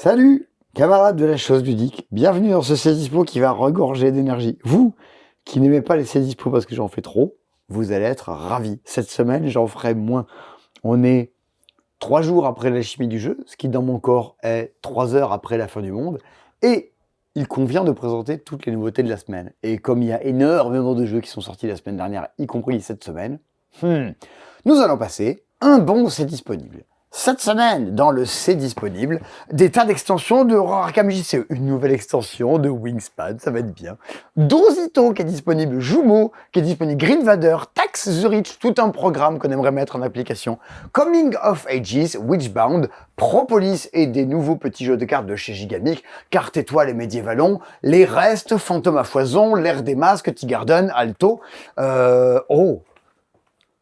Salut, camarades de la chose ludique. Bienvenue dans ce C'est Dispo qui va regorger d'énergie. Vous, qui n'aimez pas les C'est Dispo parce que j'en fais trop, vous allez être ravis. Cette semaine, j'en ferai moins. On est 3 jours après l'alchimie du jeu, ce qui dans mon corps est 3 heures après la fin du monde. Et il convient de présenter toutes les nouveautés de la semaine. Et comme il y a énormément de jeux qui sont sortis la semaine dernière, y compris cette semaine, nous allons passer un bon C'est disponible. Cette semaine, dans le C'est disponible, des tas d'extensions de Horror Arkham JCE. Une nouvelle extension de Wingspan, ça va être bien. Dozito qui est disponible, Jumo qui est disponible, Green Vader, Tax the Rich, tout un programme qu'on aimerait mettre en application. Coming of Ages, Witchbound, Propolis et des nouveaux petits jeux de cartes de chez Gigamic, Cartes Étoiles et Médiévalon, Les Restes, Fantôme à Foison, L'Ère des Masques, Tea-Garden, Alto,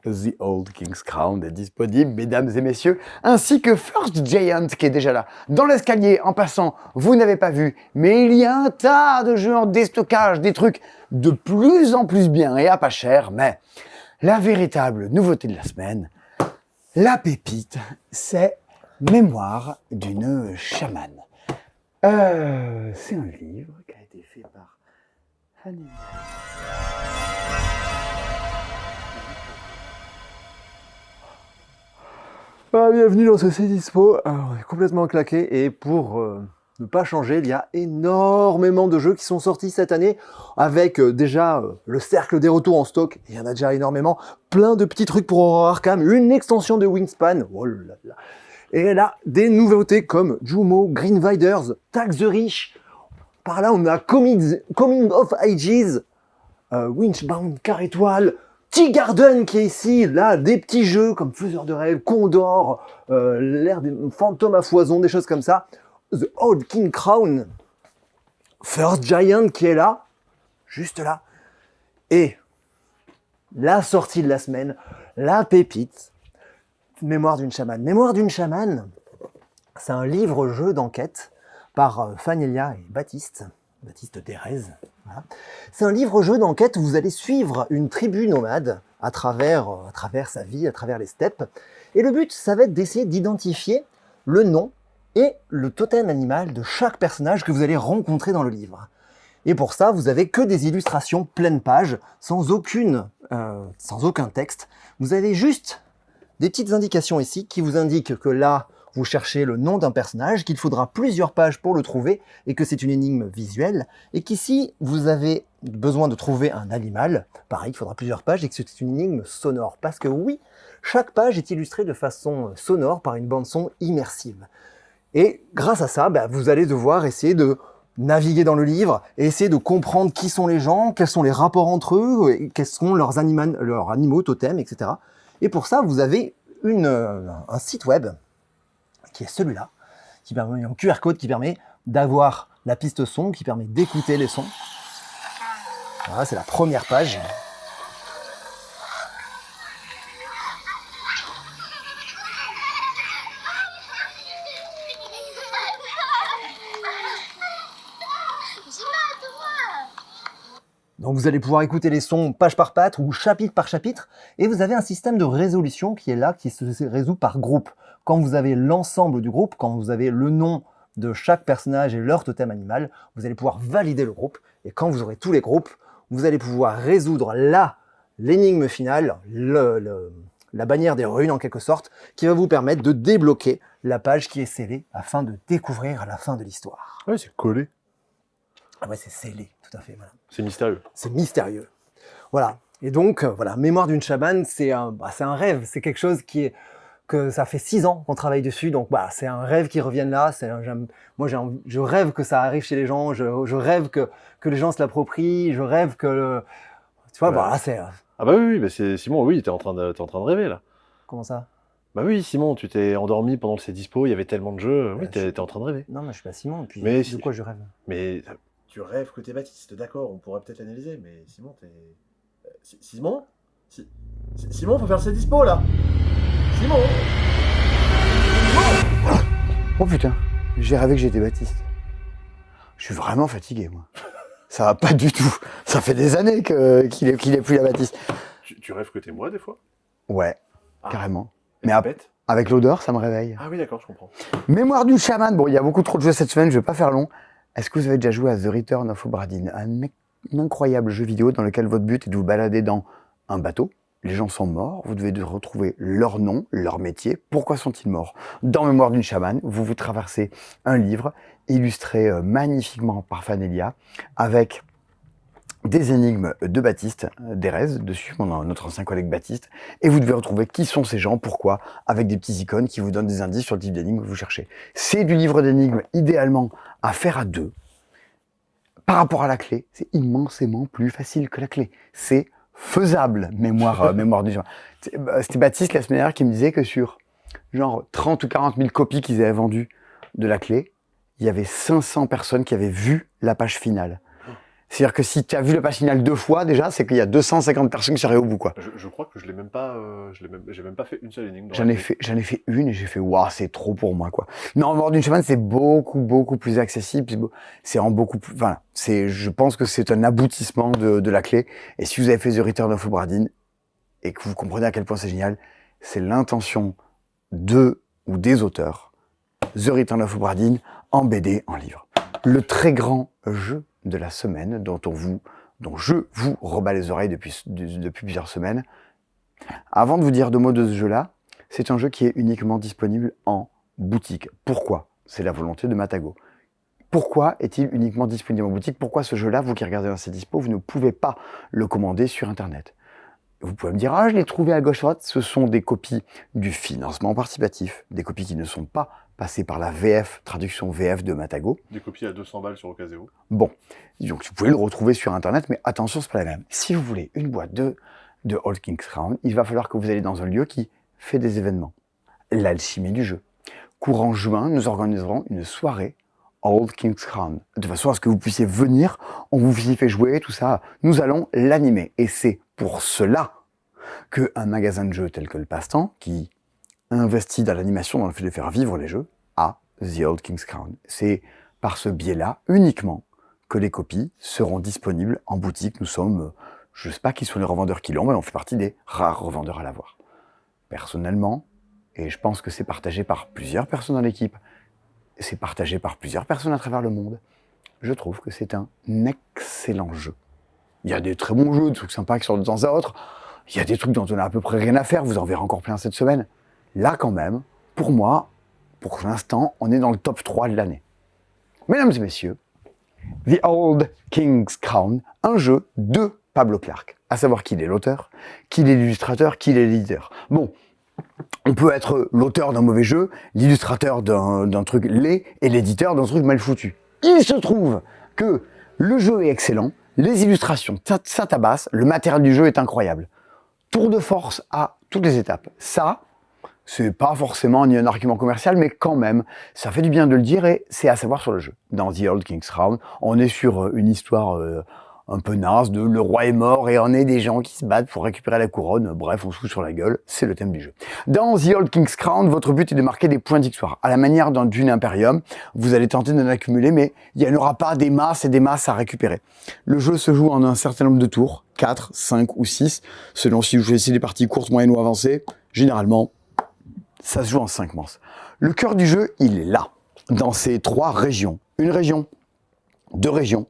The Old King's Crown est disponible, mesdames et messieurs, ainsi que First Giant qui est déjà là. Dans l'escalier, en passant, vous n'avez pas vu, mais il y a un tas de jeux en déstockage, des trucs de plus en plus bien et à pas cher, mais la véritable nouveauté de la semaine, la pépite, c'est Mémoire d'une chamane. C'est un livre qui a été fait par Fanny. Bienvenue dans ce C'est Dispo. On est complètement claqué et pour ne pas changer, il y a énormément de jeux qui sont sortis cette année avec déjà le cercle des retours en stock, il y en a déjà énormément, plein de petits trucs pour Horror Arkham, une extension de Wingspan, oh là là. Et là, des nouveautés comme Jumo, Green Viders, Tax the Rich, par là on a Coming of Ages, Witchbound, Cartes Étoiles, Tea-Garden qui est ici, là, des petits jeux comme Faiseur de rêves, Condor, l'ère des fantômes à foison, des choses comme ça. The Old King Crown, First Giant qui est là, juste là. Et la sortie de la semaine, la pépite, Mémoire d'une chamane. Mémoire d'une chamane, c'est un livre-jeu d'enquête par Fanelia et Baptiste Thérèse. Voilà. C'est un livre-jeu d'enquête où vous allez suivre une tribu nomade à travers sa vie, à travers les steppes. Et le but, ça va être d'essayer d'identifier le nom et le totem animal de chaque personnage que vous allez rencontrer dans le livre. Et pour ça, vous avez que des illustrations pleine page, sans aucun texte. Vous avez juste des petites indications ici qui vous indiquent que là, vous cherchez le nom d'un personnage, qu'il faudra plusieurs pages pour le trouver, et que c'est une énigme visuelle, et qu'ici, vous avez besoin de trouver un animal, pareil, il faudra plusieurs pages, et que c'est une énigme sonore. Parce que oui, chaque page est illustrée de façon sonore par une bande-son immersive. Et grâce à ça, vous allez devoir essayer de naviguer dans le livre, et essayer de comprendre qui sont les gens, quels sont les rapports entre eux, et quels sont leurs animaux, totems, etc. Et pour ça, vous avez un site web, qui est celui-là, qui permet un QR code qui permet d'avoir la piste son, qui permet d'écouter les sons. Voilà, c'est la première page. Donc vous allez pouvoir écouter les sons page par page ou chapitre par chapitre, et vous avez un système de résolution qui est là, qui se résout par groupe. Quand vous avez l'ensemble du groupe, quand vous avez le nom de chaque personnage et leur totem animal, vous allez pouvoir valider le groupe, et quand vous aurez tous les groupes, vous allez pouvoir résoudre l'énigme finale, la bannière des runes en quelque sorte, qui va vous permettre de débloquer la page qui est scellée afin de découvrir la fin de l'histoire. Ouais, c'est collé. Ah ouais, c'est scellé, tout à fait. Voilà. C'est mystérieux. C'est mystérieux. Voilà. Et donc, voilà, Mémoire d'une chamane, c'est un rêve. C'est quelque chose que ça fait 6 ans qu'on travaille dessus. Donc, c'est un rêve qui revienne là. Je rêve que ça arrive chez les gens. Je rêve que les gens se l'approprient. Je rêve que... Tu vois, Ouais. voilà, c'est... Ah bah oui, c'est Simon, oui, t'es en train de rêver là. Comment ça? Bah oui, Simon, tu t'es endormi pendant le C'est Dispo, il y avait tellement de jeux, oui, je t'es suis- en train de rêver. Non, mais je suis pas Simon. Et puis, Mais de quoi je rêve? Mais tu rêves que t'es Baptiste, d'accord, on pourrait peut-être l'analyser, mais Simon, t'es... Simon Simon, faut faire le C'est Dispo là. Simon. Oh putain, j'ai rêvé que j'étais Baptiste. Je suis vraiment fatigué, moi. Ça va pas du tout. Ça fait des années qu'il est plus la Baptiste. Tu rêves que t'es moi des fois? Ouais, Ah. carrément. Et Mais c'est ap- bête. Avec l'odeur, ça me réveille. Ah oui, d'accord, je comprends. Mémoire du chaman. Bon, il y a beaucoup trop de jeux cette semaine, je vais pas faire long. Est-ce que vous avez déjà joué à The Return of Obra Dinn, un incroyable jeu vidéo dans lequel votre but est de vous balader dans un bateau? Les gens sont morts, vous devez retrouver leur nom, leur métier. Pourquoi sont-ils morts? Dans Mémoire d'une chamane, vous traversez un livre illustré magnifiquement par Fanelia avec des énigmes de Baptiste, d'Erez, dessus, notre ancien collègue Baptiste, et vous devez retrouver qui sont ces gens, pourquoi, avec des petits icônes qui vous donnent des indices sur le type d'énigme que vous cherchez. C'est du livre d'énigmes, idéalement, à faire à deux. Par rapport à la clé, c'est immensément plus facile que la clé. C'est faisable, mémoire du genre. C'était Baptiste la semaine dernière qui me disait que sur genre 30 ou 40 000 copies qu'ils avaient vendues de la clé, il y avait 500 personnes qui avaient vu la page finale. C'est-à-dire que si tu as vu la page finale 2 fois, déjà, c'est qu'il y a 250 personnes qui seraient au bout, quoi. Je crois que je l'ai même pas, j'ai même pas fait une seule énigme. J'en ai fait une et j'ai fait, waouh, c'est trop pour moi, quoi. Non, Mort d'une chamane, c'est beaucoup plus accessible. C'est en beaucoup plus, voilà. Je pense que c'est un aboutissement de la clé. Et si vous avez fait The Return of Obra Dinn et que vous comprenez à quel point c'est génial, c'est l'intention de ou des auteurs. The Return of Obra Dinn en BD, en livre. Le très grand jeu de la semaine dont je vous rebats les oreilles depuis plusieurs semaines. Avant de vous dire 2 mots de ce jeu-là, c'est un jeu qui est uniquement disponible en boutique. Pourquoi? C'est la volonté de Matago. Pourquoi est-il uniquement disponible en boutique? Pourquoi ce jeu-là, vous qui regardez dans ces dispos, vous ne pouvez pas le commander sur Internet? Vous pouvez me dire, je l'ai trouvé à gauche droite. Ce sont des copies du financement participatif, des copies qui ne sont pas passées par la VF, traduction VF de Matago. Des copies à 200 balles sur Ocaseo. Bon, donc vous pouvez le retrouver sur Internet, mais attention, c'est pas la même. Si vous voulez une boîte de Old King's Crown, il va falloir que vous allez dans un lieu qui fait des événements. L'alchimie du jeu. Courant juin, nous organiserons une soirée Old King's Crown, de façon à ce que vous puissiez venir, on vous y fait jouer, tout ça. Nous allons l'animer. Et c'est pour cela qu'un magasin de jeux tel que le Passe-Temps, qui investit dans l'animation, dans le fait de faire vivre les jeux, a The Old King's Crown. C'est par ce biais-là, uniquement, que les copies seront disponibles en boutique. Nous sommes, je ne sais pas qui sont les revendeurs qui l'ont, mais on fait partie des rares revendeurs à l'avoir. Personnellement, et je pense que c'est partagé par plusieurs personnes dans l'équipe, c'est partagé par plusieurs personnes à travers le monde, je trouve que c'est un excellent jeu. Il y a des très bons jeux, des trucs sympas qui sortent de temps à autre. Il y a des trucs dont on a à peu près rien à faire, vous en verrez encore plein cette semaine. Là, quand même, pour moi, pour l'instant, on est dans le top 3 de l'année. Mesdames et messieurs, The Old King's Crown, un jeu de Pablo Clark. À savoir qu'il est l'auteur, qu'il est l'illustrateur, qu'il est l'éditeur. Bon, on peut être l'auteur d'un mauvais jeu, l'illustrateur d'un truc laid et l'éditeur d'un truc mal foutu. Il se trouve que le jeu est excellent, les illustrations, ça tabasse, le matériel du jeu est incroyable. Tour de force à toutes les étapes. Ça, c'est pas forcément ni un argument commercial, mais quand même, ça fait du bien de le dire et c'est à savoir sur le jeu. Dans The Old King's Crown, on est sur une histoire un peu naze de le roi est mort et on est des gens qui se battent pour récupérer la couronne. Bref, on se fout sur la gueule, c'est le thème du jeu. Dans The Old King's Crown, votre but est de marquer des points d'histoire. À la manière d'un Dune Imperium, vous allez tenter d'en accumuler, mais il n'y en aura pas des masses et des masses à récupérer. Le jeu se joue en un certain nombre de tours, 4, 5 ou 6, selon si vous choisissez des parties courtes, moyennes ou avancées. Généralement, ça se joue en 5 manches. Le cœur du jeu, il est là, dans ces 3 régions. Une région, 2 régions,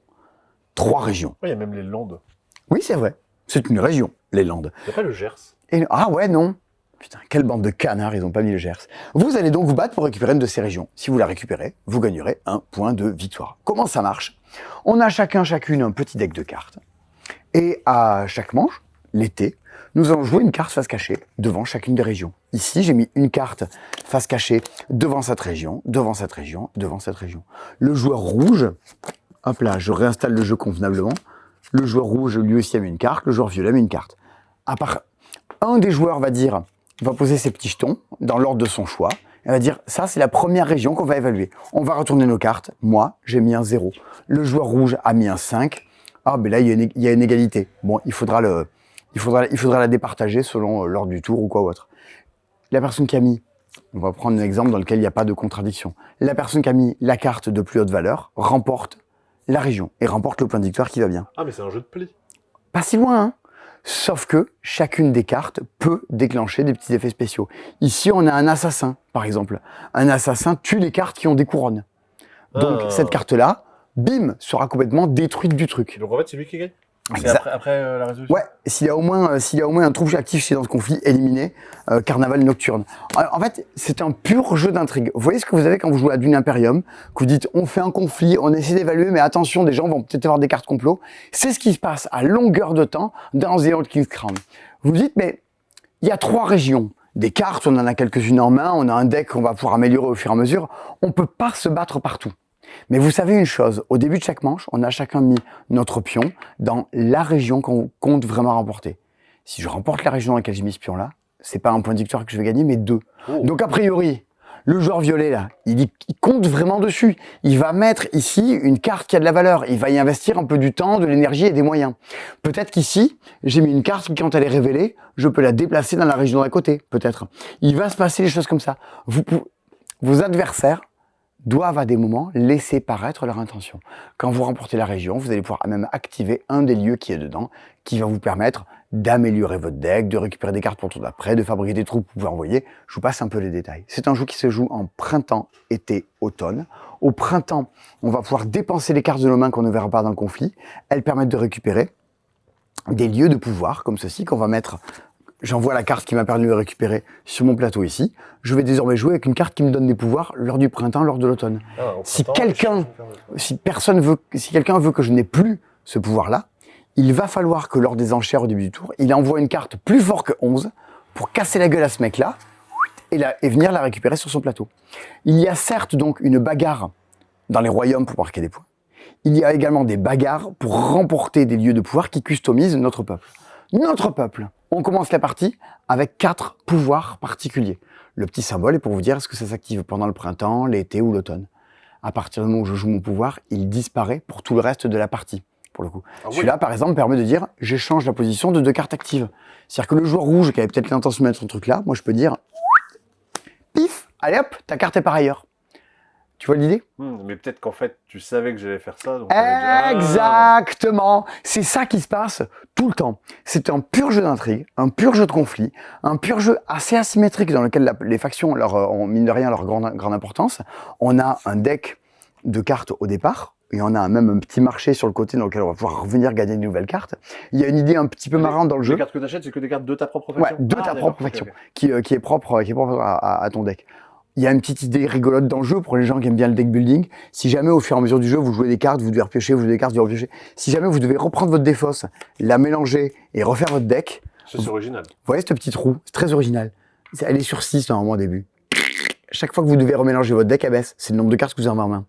3 régions. Oui, il y a même les Landes. Oui, c'est vrai. C'est une région, les Landes. Il n'y a pas le Gers. Ah ouais, non. Putain, quelle bande de canards, ils n'ont pas mis le Gers. Vous allez donc vous battre pour récupérer une de ces régions. Si vous la récupérez, vous gagnerez un point de victoire. Comment ça marche? On a chacune un petit deck de cartes. Et à chaque manche, l'été, nous allons jouer une carte face cachée devant chacune des régions. Ici, j'ai mis une carte face cachée devant cette région, devant cette région, devant cette région. Le joueur rouge, hop là, je réinstalle le jeu convenablement. Le joueur rouge, lui aussi, a mis une carte. Le joueur violet a mis une carte. Un des joueurs va poser ses petits jetons dans l'ordre de son choix. Elle va dire, ça, c'est la première région qu'on va évaluer. On va retourner nos cartes. Moi, j'ai mis un 0. Le joueur rouge a mis un 5. Ah, ben là, il y a une égalité. Bon, il faudra la départager selon l'ordre du tour ou quoi ou autre. La personne qui a mis, on va prendre un exemple dans lequel il n'y a pas de contradiction. La personne qui a mis la carte de plus haute valeur remporte la région et remporte le point de victoire qui va bien. Ah, mais c'est un jeu de pli. Pas si loin, hein. Sauf que chacune des cartes peut déclencher des petits effets spéciaux. Ici, on a un assassin, par exemple. Un assassin tue les cartes qui ont des couronnes. Donc, cette carte-là, bim, sera complètement détruite du truc. Donc en fait, c'est lui qui gagne. C'est Exact. après la résolution. Ouais, s'il y a au moins un trouble actif chez dans ce conflit, éliminé, carnaval nocturne. En fait, c'est un pur jeu d'intrigue. Vous voyez ce que vous avez quand vous jouez à Dune Imperium, que vous dites on fait un conflit, on essaie d'évaluer, mais attention, des gens vont peut-être avoir des cartes complot. C'est ce qui se passe à longueur de temps dans The Old King's Crown. Vous vous dites, mais il y a 3 régions. Des cartes, on en a quelques-unes en main, on a un deck qu'on va pouvoir améliorer au fur et à mesure. On peut pas se battre partout. Mais vous savez une chose, au début de chaque manche, on a chacun mis notre pion dans la région qu'on compte vraiment remporter. Si je remporte la région dans laquelle j'ai mis ce pion-là, c'est pas un point de victoire que je vais gagner, mais 2. Oh. Donc a priori, le joueur violet là, il compte vraiment dessus. Il va mettre ici une carte qui a de la valeur. Il va y investir un peu du temps, de l'énergie et des moyens. Peut-être qu'ici, j'ai mis une carte qui, quand elle est révélée, je peux la déplacer dans la région d'à côté, peut-être. Il va se passer des choses comme ça. Vos adversaires doivent à des moments laisser paraître leur intention. Quand vous remportez la région, vous allez pouvoir même activer un des lieux qui est dedans, qui va vous permettre d'améliorer votre deck, de récupérer des cartes pour le tour d'après, de fabriquer des troupes que vous pouvez envoyer. Je vous passe un peu les détails. C'est un jeu qui se joue en printemps, été, automne. Au printemps, on va pouvoir dépenser les cartes de nos mains qu'on ne verra pas dans le conflit. Elles permettent de récupérer des lieux de pouvoir, comme ceci, qu'on va mettre. J'envoie la carte qui m'a permis de récupérer sur mon plateau ici. Je vais désormais jouer avec une carte qui me donne des pouvoirs lors du printemps, lors de l'automne. Si quelqu'un veut que je n'ai plus ce pouvoir-là, il va falloir que lors des enchères au début du tour, il envoie une carte plus forte que 11 pour casser la gueule à ce mec-là et venir la récupérer sur son plateau. Il y a certes donc une bagarre dans les royaumes pour marquer des points. Il y a également des bagarres pour remporter des lieux de pouvoir qui customisent notre peuple. Notre peuple, on commence la partie avec 4 pouvoirs particuliers. Le petit symbole est pour vous dire est-ce que ça s'active pendant le printemps, l'été ou l'automne. À partir du moment où je joue mon pouvoir, il disparaît pour tout le reste de la partie, pour le coup. Celui-là, par exemple, permet de dire j'échange la position de 2 cartes actives. C'est-à-dire que le joueur rouge qui avait peut-être l'intention de mettre son truc là, moi je peux dire pif, allez hop, ta carte est par ailleurs. Tu vois l'idée ? Mais peut-être qu'en fait, tu savais que j'allais faire ça. Donc Exactement. C'est ça qui se passe tout le temps. C'est un pur jeu d'intrigue, un pur jeu de conflit, un pur jeu assez asymétrique dans lequel les factions ont mine de rien leur grande importance. On a un deck de cartes au départ, et on a même un petit marché sur le côté dans lequel on va pouvoir revenir gagner de nouvelles cartes. Il y a une idée un petit peu marrante dans le jeu. Les cartes que tu achètes, c'est que des cartes de ta propre faction. Ouais, de ta propre faction, qui est propre à ton deck. Il y a une petite idée rigolote dans le jeu pour les gens qui aiment bien le deck building. Si jamais au fur et à mesure du jeu, vous jouez des cartes, vous devez repiocher, vous jouez des cartes, vous devez repiocher. Si jamais vous devez reprendre votre défausse, la mélanger et refaire votre deck. C'est original. Vous voyez cette petite roue, c'est très original. Elle est sur 6 normalement au début. Chaque fois que vous devez remélanger votre deck, elle baisse. C'est le nombre de cartes que vous avez en main.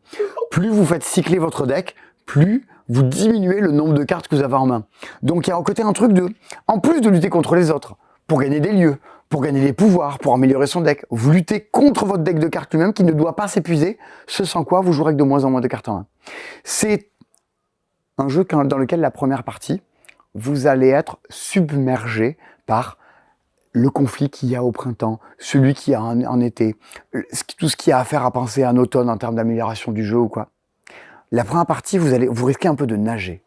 Plus vous faites cycler votre deck, plus vous diminuez le nombre de cartes que vous avez en main. Donc il y a à côté un truc en plus de lutter contre les autres, pour gagner des lieux, pour gagner des pouvoirs, pour améliorer son deck, vous luttez contre votre deck de cartes lui-même qui ne doit pas s'épuiser, ce sans quoi vous jouerez avec de moins en moins de cartes en main. C'est un jeu dans lequel la première partie, vous allez être submergé par le conflit qu'il y a au printemps, celui qu'il y a en été, tout ce qu'il y a à faire à penser en automne en termes d'amélioration du jeu ou quoi. La première partie, vous risquez un peu de nager.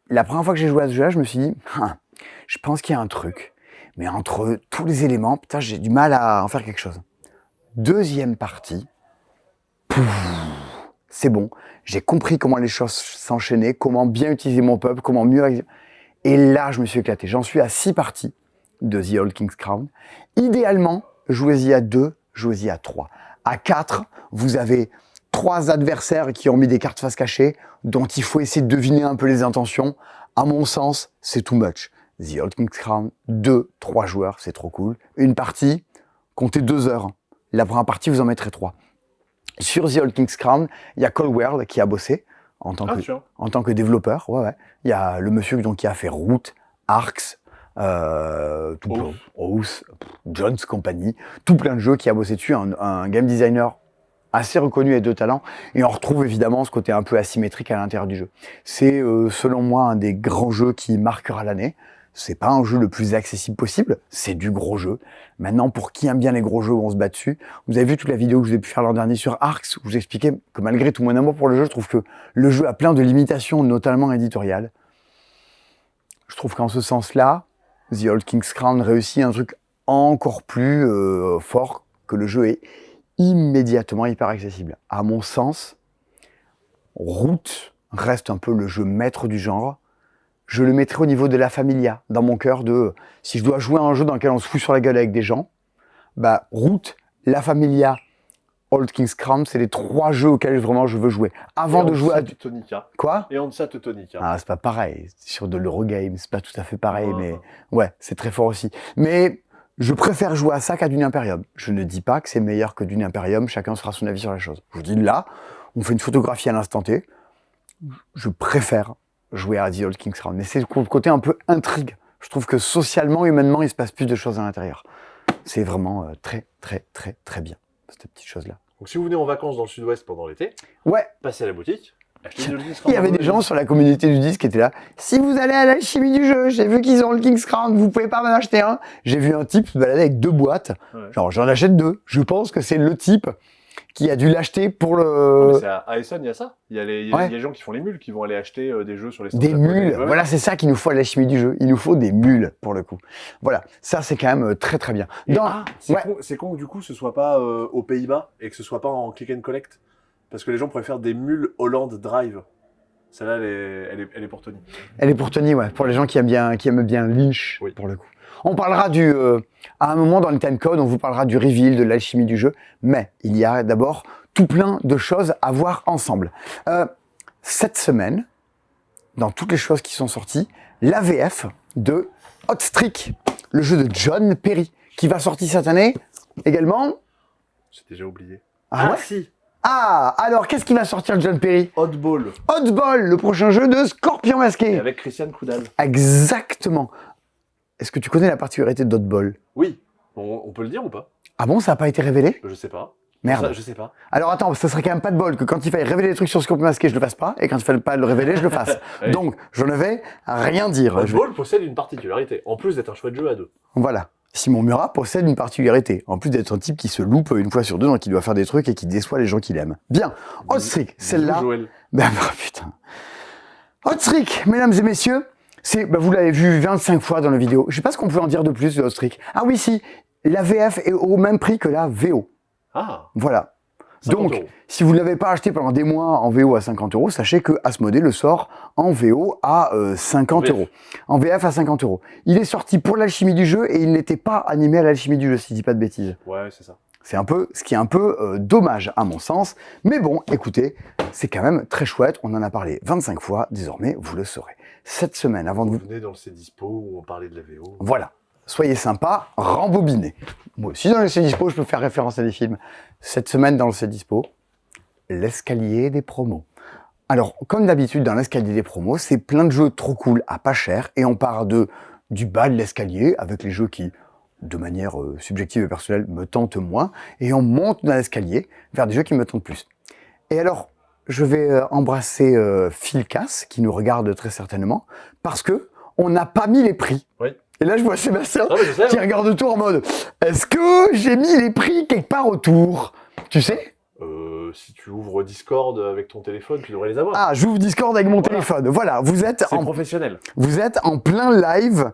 La première fois que j'ai joué à ce jeu-là, je me suis dit, je pense qu'il y a un truc. Mais entre tous les éléments, putain, j'ai du mal à en faire quelque chose. Deuxième partie, c'est bon. J'ai compris comment les choses s'enchaînaient, comment bien utiliser mon peuple, comment mieux... Et là, je me suis éclaté. J'en suis à 6 parties de The Old King's Crown. Idéalement, jouez-y à 2, jouez-y à 3. À 4, vous avez 3 adversaires qui ont mis des cartes face cachée, dont il faut essayer de deviner un peu les intentions. À mon sens, c'est too much. The Old King's Crown, 2-3 joueurs, c'est trop cool. Une partie, comptez 2 heures. La première partie, vous en mettrez 3. Sur The Old King's Crown, il y a Cold World qui a bossé en tant que développeur. Ouais. Il y a le monsieur donc, qui a fait Root, Arx, Oath, Jones Company, tout plein de jeux qui a bossé dessus, un game designer assez reconnu et de talent, et on retrouve évidemment ce côté un peu asymétrique à l'intérieur du jeu. C'est selon moi un des grands jeux qui marquera l'année. C'est pas un jeu le plus accessible possible, c'est du gros jeu. Maintenant, pour qui aime bien les gros jeux où on se bat dessus, vous avez vu toute la vidéo que je vous ai pu faire l'an dernier sur Arx, où je vous expliquais que malgré tout mon amour pour le jeu, je trouve que le jeu a plein de limitations, notamment éditoriales. Je trouve qu'en ce sens-là, The Old King's Crown réussit un truc encore plus fort que le jeu est immédiatement hyper accessible. À mon sens, Root reste un peu le jeu maître du genre. Je le mettrai au niveau de la familia, dans mon cœur de si je dois jouer à un jeu dans lequel on se fout sur la gueule avec des gens, bah Root, la familia, Old King's Crown, c'est les 3 jeux auxquels vraiment je veux jouer. Avant de jouer à Teutonica. quoi? Et on ça Teutonica. Ah, c'est pas pareil. Sur de l'Eurogame, c'est pas tout à fait pareil, Ouais, mais enfin. ouais, c'est très fort aussi. Mais je préfère jouer à ça qu'à Dune Imperium. Je ne dis pas que c'est meilleur que Dune Imperium, chacun se fera son avis sur la chose. Je vous dis là, on fait une photographie à l'instant T, je préfère jouer à The Old King's Crown. Mais c'est le côté un peu intrigue. Je trouve que socialement, humainement, il se passe plus de choses à l'intérieur. C'est vraiment très, très, très, très bien, cette petite chose-là. Donc si vous venez en vacances dans le sud-ouest pendant l'été, Ouais, passez à la boutique, achetez du Old King's il y avait des gens sur la communauté du disque qui étaient là. Si vous allez à l'alchimie du jeu, j'ai vu qu'ils ont le King's Crown, vous pouvez pas m'en acheter un. J'ai vu un type se balader avec 2 boîtes. Ouais. Genre, j'en achète 2. Je pense que c'est le type qui a dû l'acheter pour Non, mais le... c'est à Essen, il y a ça. Il y a Ouais. des gens qui font les mules, qui vont aller acheter des jeux sur les stands Des japonais. mules. Ouais, ouais. Voilà, c'est ça qu'il nous faut à l'alchimie du jeu. Il nous faut des mules, pour le coup. Voilà, ça c'est quand même très très bien. Et Dans... c'est ouais. con que du coup ce soit pas aux Pays-Bas et que ce soit pas en click and collect. Parce que les gens préfèrent des mules Holland Drive. Celle-là, elle est pour Tony. Elle est pour Tony, ouais, pour les gens qui aiment bien Lynch, Oui. pour le coup. On parlera à un moment dans le time code, on vous parlera du reveal, de l'alchimie du jeu, mais il y a d'abord tout plein de choses à voir ensemble. Cette semaine, dans toutes les choses qui sont sorties, l'AVF de Hot Streak, le jeu de John Perry, qui va sortir cette année également. J'ai déjà oublié. Ah ouais? Si. Ah, alors qu'est-ce qui va sortir de John Perry? Oddball. Oddball, le prochain jeu de Scorpion Et Masqué. avec Christian Coudal. Exactement. Est-ce que tu connais la particularité d'Oddball? Oui. On peut le dire ou pas? Ah bon, ça n'a pas été révélé? Je sais pas. Merde. Je sais pas. Alors attends, ça serait quand même pas de bol que quand il fallait révéler des trucs sur Scorpion Masqué, je le fasse pas, et quand il fallait pas le révéler, je le fasse. Oui. Donc, je ne vais rien dire. Oddball possède une particularité. En plus d'être un chouette jeu à 2. Voilà. Simon Murat possède une particularité, en plus d'être un type qui se loupe une fois sur 2, donc qui doit faire des trucs et qui déçoit les gens qu'il aime. Bien, Hot Streak, celle-là... Joël. Ben putain. Hot Streak, mesdames et messieurs, vous l'avez vu 25 fois dans la vidéo. Je sais pas ce qu'on peut en dire de plus de Hot Streak. Ah oui, si, la VF est au même prix que la VO. Ah. Voilà. 50 Donc, €. si vous ne l'avez pas acheté pendant des mois en VO à 50 €, sachez que Asmodée le sort en VO à 50 €. En VF à 50 €. Il est sorti pour l'alchimie du jeu et il n'était pas animé à l'alchimie du jeu, si je dis pas de bêtises. Ouais, c'est ça. C'est un peu, ce qui est un peu dommage à mon sens. Mais bon, écoutez, c'est quand même très chouette. On en a parlé 25 fois. Désormais, vous le saurez. Cette semaine, avant de Vous vous... venez dans le C-Dispo où on parlait de la VO. Voilà. Soyez sympa, rembobinez. Moi aussi, dans le C-Dispo, je peux faire référence à des films. Cette semaine, dans le C-Dispo, l'escalier des promos. Alors, comme d'habitude, dans l'escalier des promos, c'est plein de jeux trop cool à pas cher. Et on part du bas de l'escalier, avec les jeux qui, de manière subjective et personnelle, me tentent moins. Et on monte dans l'escalier vers des jeux qui me tentent plus. Et alors, je vais embrasser Phil Cass, qui nous regarde très certainement, parce que on n'a pas mis les prix. Oui. Et là, je vois Sébastien Ah, mais je sais, qui hein. regarde autour en mode « Est-ce que j'ai mis les prix quelque part autour ?» Tu sais? Si tu ouvres Discord avec ton téléphone, tu devrais les avoir. Ah, j'ouvre Discord avec mon Voilà. téléphone. Voilà, vous êtes C'est professionnel. en plein live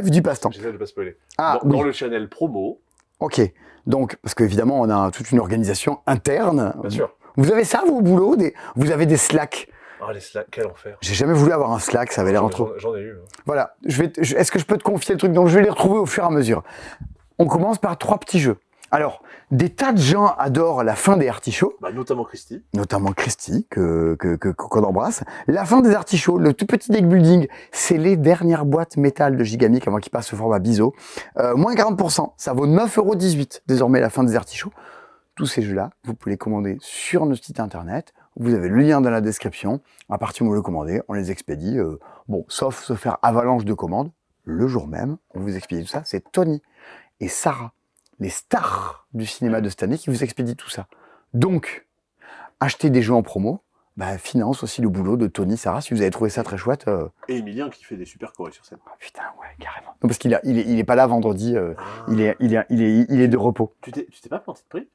du passe-temps. J'essaie de pas spoiler. Ah, Dans oui. le channel promo, Ok. Donc, parce qu'évidemment, on a toute une organisation interne. bien sûr. Vous avez ça, vous, au boulot? Vous avez des Slack? Ah, les Slack, quel enfer. J'ai jamais voulu avoir un Slack, ça avait l'air trop. J'en ai eu. Hein. Voilà. Est-ce que je peux te confier le truc? Donc, je vais les retrouver au fur et à mesure. On commence par 3 petits jeux. Alors, des tas de gens adorent la fin des artichauts, Bah, notamment Christy. notamment Christy, qu'on embrasse. La fin des artichauts, le tout petit deck building, c'est les dernières boîtes métal de Gigamic avant qu'ils passent au format biseau. Moins 40%, ça vaut 9,18 € désormais la fin des artichauts. Tous ces jeux-là, vous pouvez les commander sur notre site internet. Vous avez le lien dans la description. À partir du moment où vous le commandez, on les expédie. Sauf se faire avalanche de commandes. Le jour même, on vous expédie tout ça. C'est Tony et Sarah, les stars du cinéma de cette année, qui vous expédient tout ça. Donc, acheter des jeux en promo, finance aussi le boulot de Tony, Sarah. Si vous avez trouvé ça très chouette, Et Emilien qui fait des super chorés sur scène. putain, ouais, carrément. Non, parce qu'il est pas là vendredi. Il est de repos. Tu t'es pas planté de prix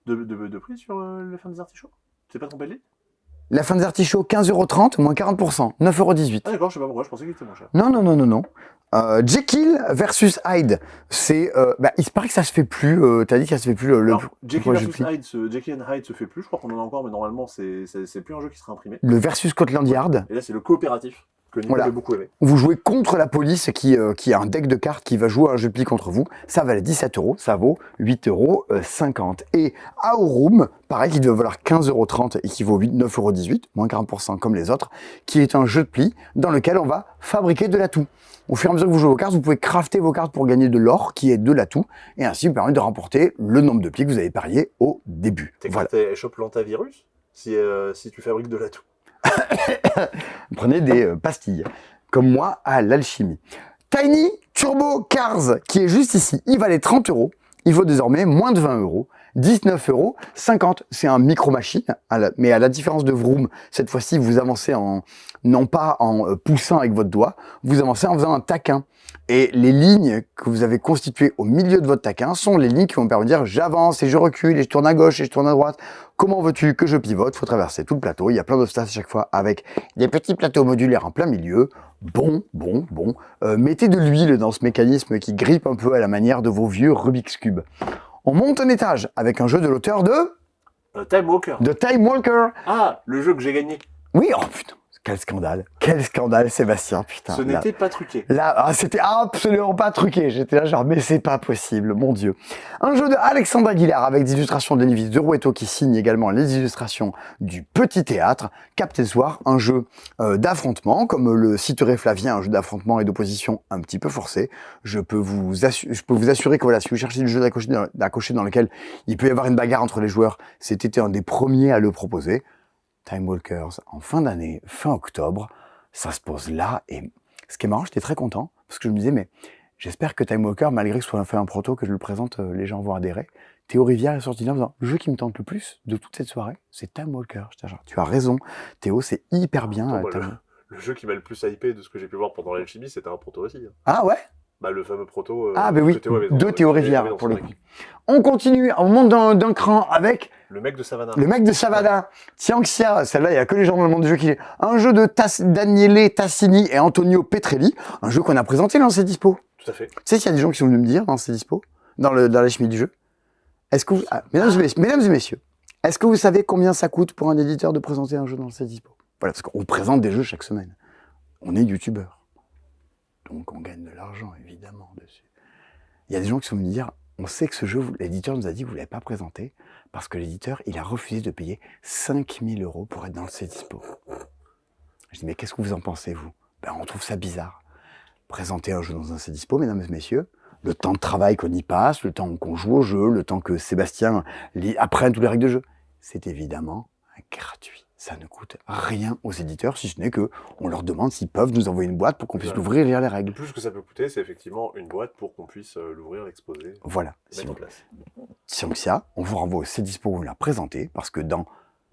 de prix sur la fin des artichauts? Tu t'es pas trompé de lit? La fin des artichauts, 15,30 €, moins 40%, 9,18 €. Ah d'accord, je sais pas pourquoi, je pensais qu'il était moins cher. Non. Jekyll versus Hyde, c'est, il se paraît que ça se fait plus. T'as dit que ça se fait plus Alors, Jekyll le vs Hyde, Jekyll and Hyde se fait plus, je crois qu'on en a encore, mais normalement c'est plus un jeu qui sera imprimé. le versus Scotland Yard. Et là c'est le coopératif, que Nico Voilà. a beaucoup aimé. Vous jouez contre la police qui a un deck de cartes qui va jouer un jeu de pli contre vous. Ça valait 17 €, ça vaut 8,50 €. Et Aurum, pareil, qui doit valoir 15,30 € et qui vaut 9,18 €, moins 40% comme les autres, qui est un jeu de pli dans lequel on va fabriquer de l'atout. Au fur et à mesure que vous jouez vos cartes, vous pouvez crafter vos cartes pour gagner de l'or, qui est de l'atout, et ainsi vous permettre de remporter le nombre de plis que vous avez parié au début. Tes Voilà. cartes, elles chopent l'antavirus si tu fabriques de l'atout. Prenez des pastilles, comme moi à l'alchimie. Tiny Turbo Cars, qui est juste ici, il valait 30 €, il vaut désormais moins de 20 €, 19,50 €. C'est un micro-machine, mais à la différence de Vroom, cette fois-ci, vous avancez non pas en poussant avec votre doigt, vous avancez en faisant un taquin. Et les lignes que vous avez constituées au milieu de votre taquin sont les lignes qui vont me permettre de dire j'avance et je recule et je tourne à gauche et je tourne à droite. Comment veux-tu que je pivote? Faut traverser tout le plateau. Il y a plein d'obstacles à chaque fois avec des petits plateaux modulaires en plein milieu. Bon. Mettez de l'huile dans ce mécanisme qui grippe un peu à la manière de vos vieux Rubik's Cube. On monte un étage avec un jeu de l'auteur Time Walker. de Time Walker. Ah, le jeu que j'ai gagné. Oui, oh putain, quel scandale, Sébastien, putain. Ce n'était pas truqué. Là, c'était absolument pas truqué. J'étais là genre, mais c'est pas possible, mon Dieu. Un jeu de Alexandre Aguilar avec des illustrations d'Elivis de Rouetto qui signe également les illustrations du Petit Théâtre. Captain Soir, un jeu d'affrontement, comme le citerait Flavien, un jeu d'affrontement et d'opposition un petit peu forcé. Je peux vous assurer que voilà, si vous cherchez du jeu d'accrocher dans lequel il peut y avoir une bagarre entre les joueurs, c'était un des premiers à le proposer. Time Walkers, en fin d'année, fin octobre, ça se pose là, et ce qui est marrant, j'étais très content, parce que je me disais, mais j'espère que Time Walker, malgré que ce soit fait un proto, que je le présente, les gens vont adhérer. Théo Rivière est sorti là en disant, le jeu qui me tente le plus de toute cette soirée, c'est Time Walker. J'étais genre, tu as raison, Théo, c'est hyper bien. Le jeu qui m'a le plus hypé de ce que j'ai pu voir pendant l'alchimie, c'était un proto aussi. Ah ouais? Bah, le fameux proto. Oui, de Théo Rivière, pour le coup. On continue, on monte d'un cran avec le mec de Savannah. Le mec de Savannah, Tianxia, celle-là, il n'y a que les gens dans le monde du jeu qui l'est. Un jeu de Daniele Tassini et Antonio Petrelli, un jeu qu'on a présenté dans C'est Dispo. Tout à fait. Tu sais qu'il y a des gens qui sont venus me dire dans C'est Dispo, dans la chimie du jeu. Est-ce que mesdames et messieurs, est-ce que vous savez combien ça coûte pour un éditeur de présenter un jeu dans C'est Dispo? Voilà, parce qu'on présente des jeux chaque semaine. On est youtubeur. Donc on gagne de l'argent, évidemment, dessus. Il y a des gens qui sont venus me dire, on sait que ce jeu, l'éditeur nous a dit que vous ne l'avez pas présenté, parce que l'éditeur, il a refusé de payer 5 000 € pour être dans le C'est Dispo. Je dis, mais qu'est-ce que vous en pensez, vous? On trouve ça bizarre. Présenter un jeu dans un C'est Dispo, mesdames et messieurs, le temps de travail qu'on y passe, le temps qu'on joue au jeu, le temps que Sébastien apprenne toutes les règles de jeu, c'est évidemment gratuit. Ça ne coûte rien aux éditeurs, si ce n'est que on leur demande s'ils peuvent nous envoyer une boîte pour qu'on puisse l'ouvrir et lire les règles. Plus ce que ça peut coûter, c'est effectivement une boîte pour qu'on puisse l'ouvrir, l'exposer. Voilà. Mettre en place. Tianxia, on vous renvoie au C'est Dispo où on l'a présenté, parce que dans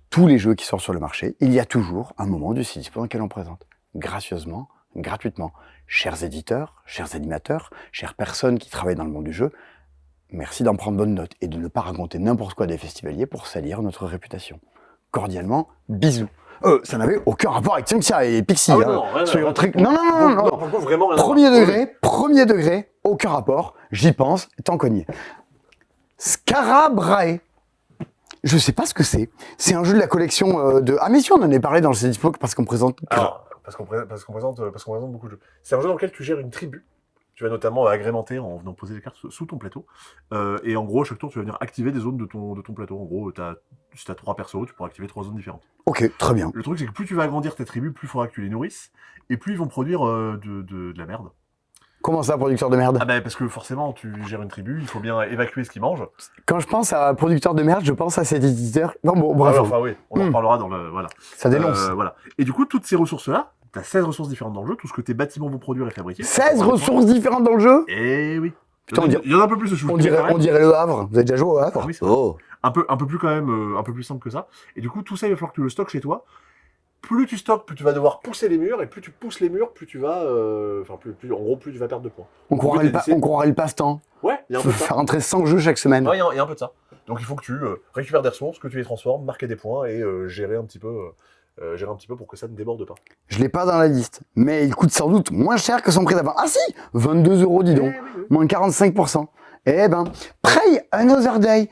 tous les jeux qui sortent sur le marché, il y a toujours un moment du C'est Dispo dans lequel on présente. Gracieusement, gratuitement. Chers éditeurs, chers animateurs, chères personnes qui travaillent dans le monde du jeu, merci d'en prendre bonne note et de ne pas raconter n'importe quoi des festivaliers pour salir notre réputation. Cordialement, bisous. Ça n'avait aucun rapport avec Tianxia et Pixie. Ah oui, hein. non, Non. vraiment rien. Premier degré, aucun rapport. J'y pense, tant qu'on y est. Scarabrae. Je sais pas ce que c'est. C'est un jeu de la collection de... Ah mais si, on en est parlé dans le C'est Dispo parce qu'on présente... Parce qu'on présente beaucoup de jeux. C'est un jeu dans lequel tu gères une tribu. Tu vas notamment agrémenter en venant poser des cartes sous ton plateau. Et en gros, chaque tour, tu vas venir activer des zones de ton plateau. En gros, si tu as 3 persos, tu pourras activer 3 zones différentes. Ok, très bien. Le truc, c'est que plus tu vas agrandir tes tribus, plus il faudra que tu les nourrisses. Et plus ils vont produire de la merde. Comment ça, producteur de merde? Parce que forcément, tu gères une tribu, il faut bien évacuer ce qu'ils mangent. Quand je pense à producteur de merde, je pense à cet éditeur. Bon, bref. Oui, on en parlera dans le... Voilà. Ça dénonce. Voilà. Et du coup, toutes ces ressources-là, t'as 16 ressources différentes dans le jeu, tout ce que tes bâtiments vont produire et fabriquer. 16 ressources différentes dans le jeu? Eh oui. Putain, il y en a un peu plus, je on dirait le Havre. Vous avez déjà joué au Havre? Oui, c'est vrai. Un peu plus quand même, un peu plus simple que ça. Et du coup, tout ça, il va falloir que tu le stockes chez toi. Plus tu stockes, plus tu vas devoir pousser les murs, et plus tu pousses les murs, plus tu vas... en gros, plus tu vas perdre de points. On croirait le passe-temps. Ouais, il y a un peu de ça. Faire rentrer 100 jeux chaque semaine. Ouais, il y a un peu de ça. Donc il faut que tu récupères des ressources, que tu les transformes, marquer des points, et gérer un petit peu gérer un petit peu pour que ça ne déborde pas. Je l'ai pas dans la liste, mais il coûte sans doute moins cher que son prix d'avant. Ah si, 22 €, dis donc, moins 45%. Eh ben, Pray Another Day.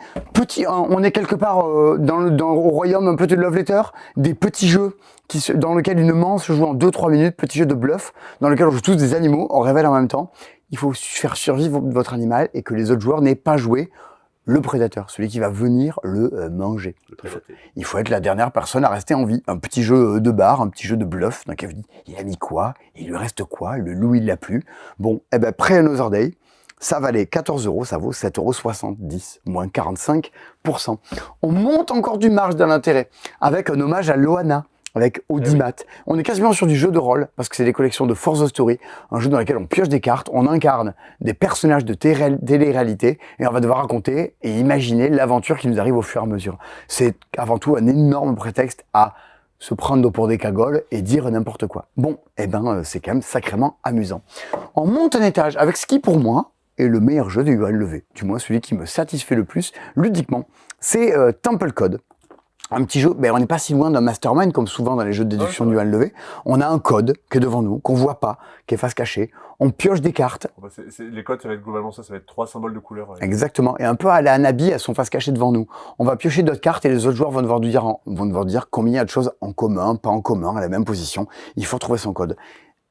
On est quelque part au royaume un peu de Love Letter, des petits jeux dans lesquels une manche se joue en 2-3 minutes, petits jeux de bluff, dans lesquels on joue tous des animaux, on révèle en même temps. Il faut faire survivre votre animal et que les autres joueurs n'aient pas joué le prédateur, celui qui va venir le manger. Il faut être la dernière personne à rester en vie. Un petit jeu de bar, un petit jeu de bluff, dans lequel vous dites, il a mis quoi? Il lui reste quoi? Le loup, il l'a plus. Bon, eh ben, Pray Another Day, ça valait 14 €, ça vaut 7,70 €, moins 45%. On monte encore du marge de l'intérêt, avec un hommage à Loana, avec Audimat. On est quasiment sur du jeu de rôle, parce que c'est des collections de Force of Story, un jeu dans lequel on pioche des cartes, on incarne des personnages de télé-réalité, et on va devoir raconter et imaginer l'aventure qui nous arrive au fur et à mesure. C'est avant tout un énorme prétexte à se prendre pour des cagoles et dire n'importe quoi. Bon, eh ben, c'est quand même sacrément amusant. On monte un étage avec ce qui, pour moi, est le meilleur jeu de Yuan Levé, du moins celui qui me satisfait le plus ludiquement, c'est Temple Code. Un petit jeu, on n'est pas si loin d'un mastermind comme souvent dans les jeux de déduction du Yuan Levé. On a un code qui est devant nous, qu'on voit pas, qui est face cachée. On pioche des cartes. Les codes, ça va être globalement ça va être 3 symboles de couleur. Ouais. Exactement. Et un peu à la Anabi, elles sont face cachée devant nous. On va piocher d'autres cartes et les autres joueurs vont devoir dire combien il y a de choses en commun, pas en commun, à la même position. Il faut trouver son code.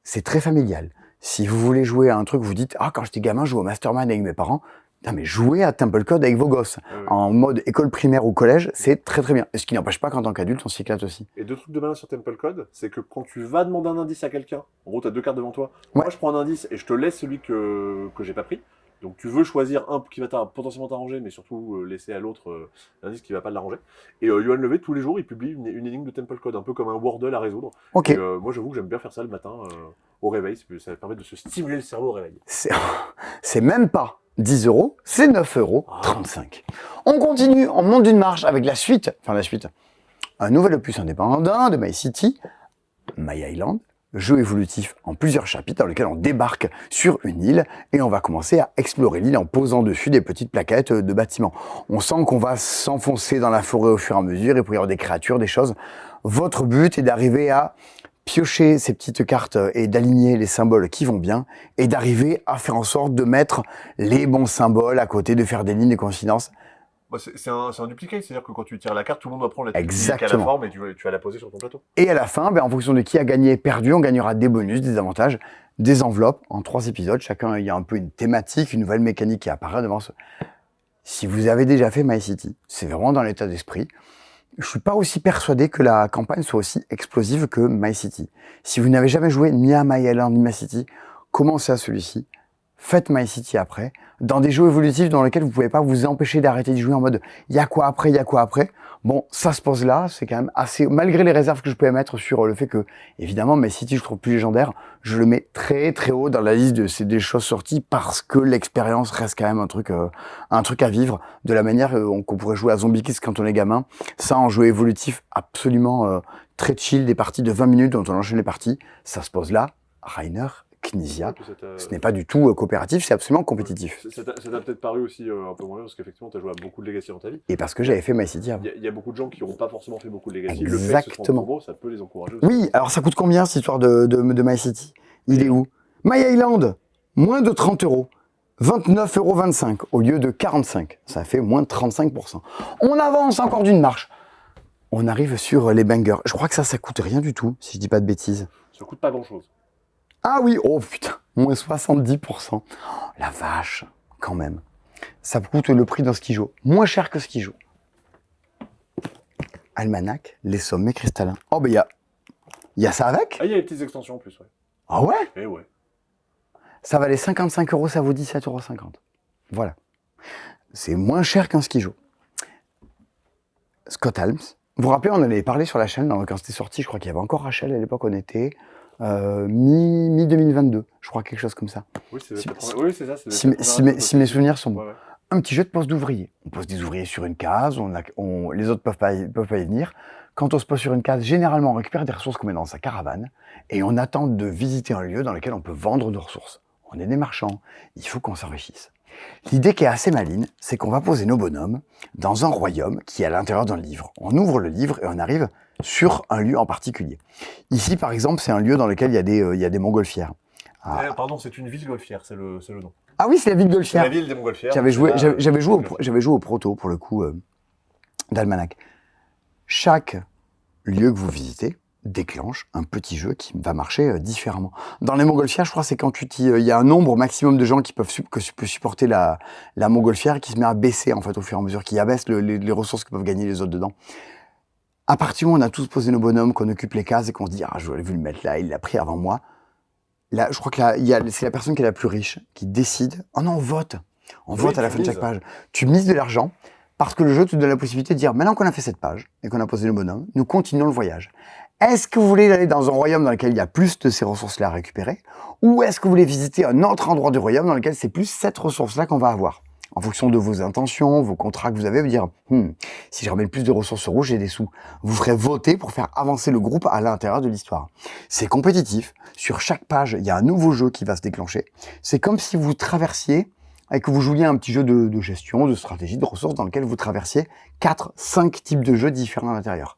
C'est très familial. Si vous voulez jouer à un truc, vous dites, quand j'étais gamin, je jouais au mastermind avec mes parents. Non mais jouez à Temple Code avec vos gosses. En mode école primaire ou collège, c'est très très bien. Et ce qui n'empêche pas qu'en tant qu'adulte, on s'y éclate aussi. Et deux trucs de malin sur Temple Code, c'est que quand tu vas demander un indice à quelqu'un, en gros, tu as 2 cartes devant toi. Moi, je prends un indice et je te laisse celui que j'ai pas pris. Donc tu veux choisir un qui va potentiellement t'arranger, mais surtout laisser à l'autre l'indice qui va pas l'arranger. Et Yuan Levé, tous les jours, il publie une énigme de Temple Code, un peu comme un Wordle à résoudre. Ok. Et, moi, j'avoue que j'aime bien faire ça le matin au réveil, ça permet de se stimuler le cerveau au réveil. C'est même pas 10 €, c'est 9,35 €. On continue, on monte d'une marche avec la suite, un nouvel opus indépendant de My City, My Island, jeu évolutif en plusieurs chapitres dans lequel on débarque sur une île et on va commencer à explorer l'île en posant dessus des petites plaquettes de bâtiments. On sent qu'on va s'enfoncer dans la forêt au fur et à mesure et pour y avoir des créatures, des choses. Votre but est d'arriver à piocher ces petites cartes et d'aligner les symboles qui vont bien et d'arriver à faire en sorte de mettre les bons symboles à côté, de faire des lignes de coïncidence. C'est un duplicate, c'est-à-dire que quand tu tires la carte, tout le monde va prendre la Exactement. à la forme et tu vas la poser sur ton plateau. Et à la fin, en fonction de qui a gagné, perdu, on gagnera des bonus, des avantages, des enveloppes en 3 épisodes. Chacun, il y a un peu une thématique, une nouvelle mécanique qui apparaît devant ce. Si vous avez déjà fait My City, c'est vraiment dans l'état d'esprit. Je suis pas aussi persuadé que la campagne soit aussi explosive que My City. Si vous n'avez jamais joué ni à My Island ni My City, commencez à celui-ci. Faites My City après, dans des jeux évolutifs dans lesquels vous pouvez pas vous empêcher d'arrêter de jouer en mode il y a quoi après, il y a quoi après. Bon, ça se pose là, c'est quand même assez, malgré les réserves que je peux émettre sur le fait que, évidemment, My City, je trouve plus légendaire, je le mets très très haut dans la liste des choses sorties parce que l'expérience reste quand même un truc à vivre, de la manière qu'on pourrait jouer à Zombie Kids quand on est gamin. Ça, en jeu évolutif, absolument très chill, des parties de 20 minutes dont on enchaîne les parties, ça se pose là. Rainer Knizia, ce n'est pas du tout coopératif, c'est absolument compétitif. Ça t'a peut-être paru aussi un peu moins bien parce qu'effectivement tu as joué à beaucoup de Legacy dans ta vie. Et parce que j'avais fait My City avant. Il y a beaucoup de gens qui n'ont pas forcément fait beaucoup de Legacy. Exactement. Le fait que ce soit nouveau, ça peut les encourager aussi. Oui, alors ça coûte combien cette histoire de My City? Il est où? My Island, moins de 30 €. 29,25 € au lieu de 45. Ça fait moins de 35%. On avance encore d'une marche. On arrive sur les bangers. Je crois que ça coûte rien du tout, si je dis pas de bêtises. Ça coûte pas grand-chose. Ah oui, oh putain, moins 70%. Oh, la vache, quand même. Ça coûte le prix d'un skijo. Moins cher que skijo. Almanach, les sommets cristallins. Oh ben il y a ça avec? Ah, il y a les petites extensions en plus, ouais. Ah ouais? Eh ouais. Ça valait 55 €, ça vaut 17,50 €. Voilà. C'est moins cher qu'un skijo. Scott Alms. Vous vous rappelez, on en avait parlé sur la chaîne quand c'était sorti. Je crois qu'il y avait encore Rachel à l'époque. On était mi-2022. Je crois quelque chose comme ça. Oui, c'est ça. Si mes souvenirs sont bons. Ouais. Un petit jeu de poste d'ouvrier. On pose des ouvriers sur une case. Les autres peuvent pas y venir. Quand on se pose sur une case, généralement, on récupère des ressources qu'on met dans sa caravane. Et on attend de visiter un lieu dans lequel on peut vendre nos ressources. On est des marchands. Il faut qu'on s'enrichisse. L'idée qui est assez maligne, c'est qu'on va poser nos bonhommes dans un royaume qui est à l'intérieur d'un livre. On ouvre le livre et on arrive sur un lieu en particulier. Ici, par exemple, c'est un lieu dans lequel il y a des montgolfières. Ah, Pardon, c'est une ville golfière, c'est le nom. ah oui, c'est la ville C'est golfière. la ville des montgolfières. J'avais joué, C'est là, j'avais joué au proto, pour le coup, d'Almanac. Chaque lieu que vous visitez déclenche un petit jeu qui va marcher différemment. Dans les montgolfières, je crois, c'est quand il y a un nombre maximum de gens qui peuvent supporter la montgolfière qui se met à baisser en fait au fur et à mesure, qui abaisse les ressources que peuvent gagner les autres dedans. À partir du moment où on a tous posé nos bonhommes, qu'on occupe les cases et qu'on se dit « Ah, je voulais le mettre là, il l'a pris avant moi », là, je crois que c'est la personne qui est la plus riche qui décide « Oh non, on vote !» On vote à la fin de chaque page. Tu mises de l'argent parce que le jeu te donne la possibilité de dire « Maintenant qu'on a fait cette page et qu'on a posé nos bonhommes, nous continuons le voyage. Est-ce que vous voulez aller dans un royaume dans lequel il y a plus de ces ressources-là à récupérer ou est-ce que vous voulez visiter un autre endroit du royaume dans lequel c'est plus cette ressource-là qu'on va avoir ?» En fonction de vos intentions, vos contrats que vous avez, vous dire si je ramène plus de ressources rouges, j'ai des sous. Vous ferez voter pour faire avancer le groupe à l'intérieur de l'histoire. C'est compétitif. Sur chaque page, il y a un nouveau jeu qui va se déclencher. C'est comme si vous traversiez et que vous jouiez à un petit jeu de gestion, de stratégie, de ressources dans lequel vous traversiez 4-5 types de jeux différents à l'intérieur.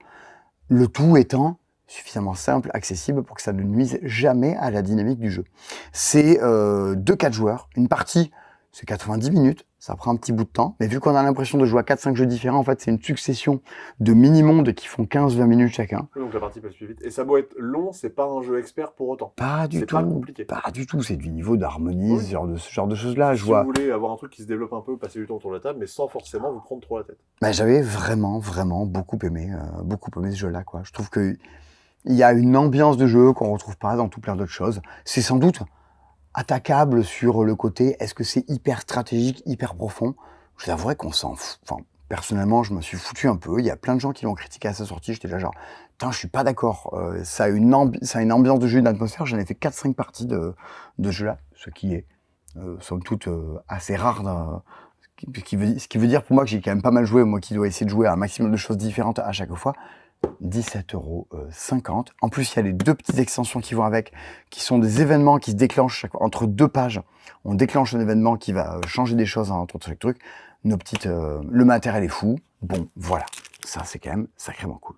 Le tout étant suffisamment simple, accessible pour que ça ne nuise jamais à la dynamique du jeu. C'est 2-4 joueurs. Une partie, c'est 90 minutes. Ça prend un petit bout de temps, mais vu qu'on a l'impression de jouer à 4-5 jeux différents, en fait, c'est une succession de mini-mondes qui font 15-20 minutes chacun. Donc la partie passe plus vite. Et ça doit être long, c'est pas un jeu expert pour autant. Pas du C'est tout. pas compliqué. Pas du tout. C'est du niveau d'harmonie, Oui. ce genre de choses-là. Si vous voulez avoir un truc qui se développe un peu, passer du temps autour de la table, mais sans forcément vous prendre trop la tête. Bah, j'avais vraiment beaucoup aimé ce jeu-là, quoi. Je trouve que il y a une ambiance de jeu qu'on retrouve pas dans tout plein d'autres choses. C'est sans doute attaquable sur le côté, est-ce que c'est hyper stratégique, hyper profond? Je l'avouerais qu'on s'en fout. Enfin, personnellement, je me suis foutu un peu. Il y a plein de gens qui l'ont critiqué à sa sortie. J'étais là genre, putain, je suis pas d'accord. Ça a une ambiance de jeu, une atmosphère. J'en ai fait 4-5 parties de jeu-là, ce qui est, somme toute, assez rare. Ce qui veut dire pour moi que j'ai quand même pas mal joué, moi qui dois essayer de jouer à un maximum de choses différentes à chaque fois. 17,50 €. En plus, il y a les 2 petites extensions qui vont avec, qui sont des événements qui se déclenchent chaque fois, entre 2 pages. On déclenche un événement qui va changer des choses entre chaque truc. Nos petites, le matériel est fou. Bon, voilà. Ça, c'est quand même sacrément cool.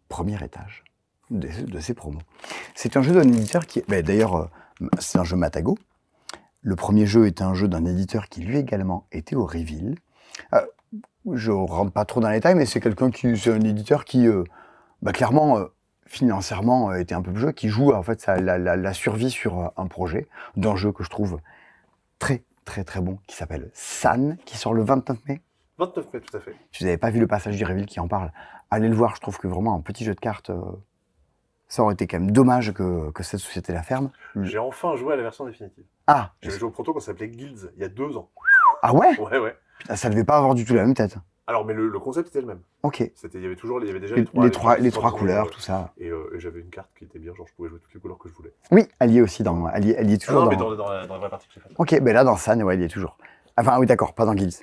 Premier étage de ces promos. C'est un jeu d'un éditeur qui... d'ailleurs, c'est un jeu Matago. Le premier jeu est un jeu d'un éditeur qui, lui également, était au Reveal. Je rentre pas trop dans les détails, mais c'est c'est un éditeur qui, clairement, financièrement, était un peu jeu, qui joue en fait la survie sur un projet d'un jeu que je trouve très bon, qui s'appelle San, qui sort le 29 mai. 29 mai, tout à fait. Si vous n'avez pas vu le passage du Reveal qui en parle, allez le voir. Je trouve que vraiment un petit jeu de cartes, ça aurait été quand même dommage que cette société la ferme. J'ai enfin joué à la version définitive. Ah, J'avais joué au proto quand ça s'appelait Guilds, il y a 2 ans. ah ouais? Ouais. Putain, ça devait pas avoir du tout la même tête. Alors, mais le concept était le même. Ok. Il y avait déjà Les trois couleurs, tout ça. Et j'avais une carte qui était bien, genre je pouvais jouer toutes les couleurs que je voulais. Oui, elle y est aussi elle y est toujours mais dans la vraie partie que j'ai faite. Ok, ben là dans San, ouais, elle y est toujours. Enfin, oui, d'accord, pas dans Guilds.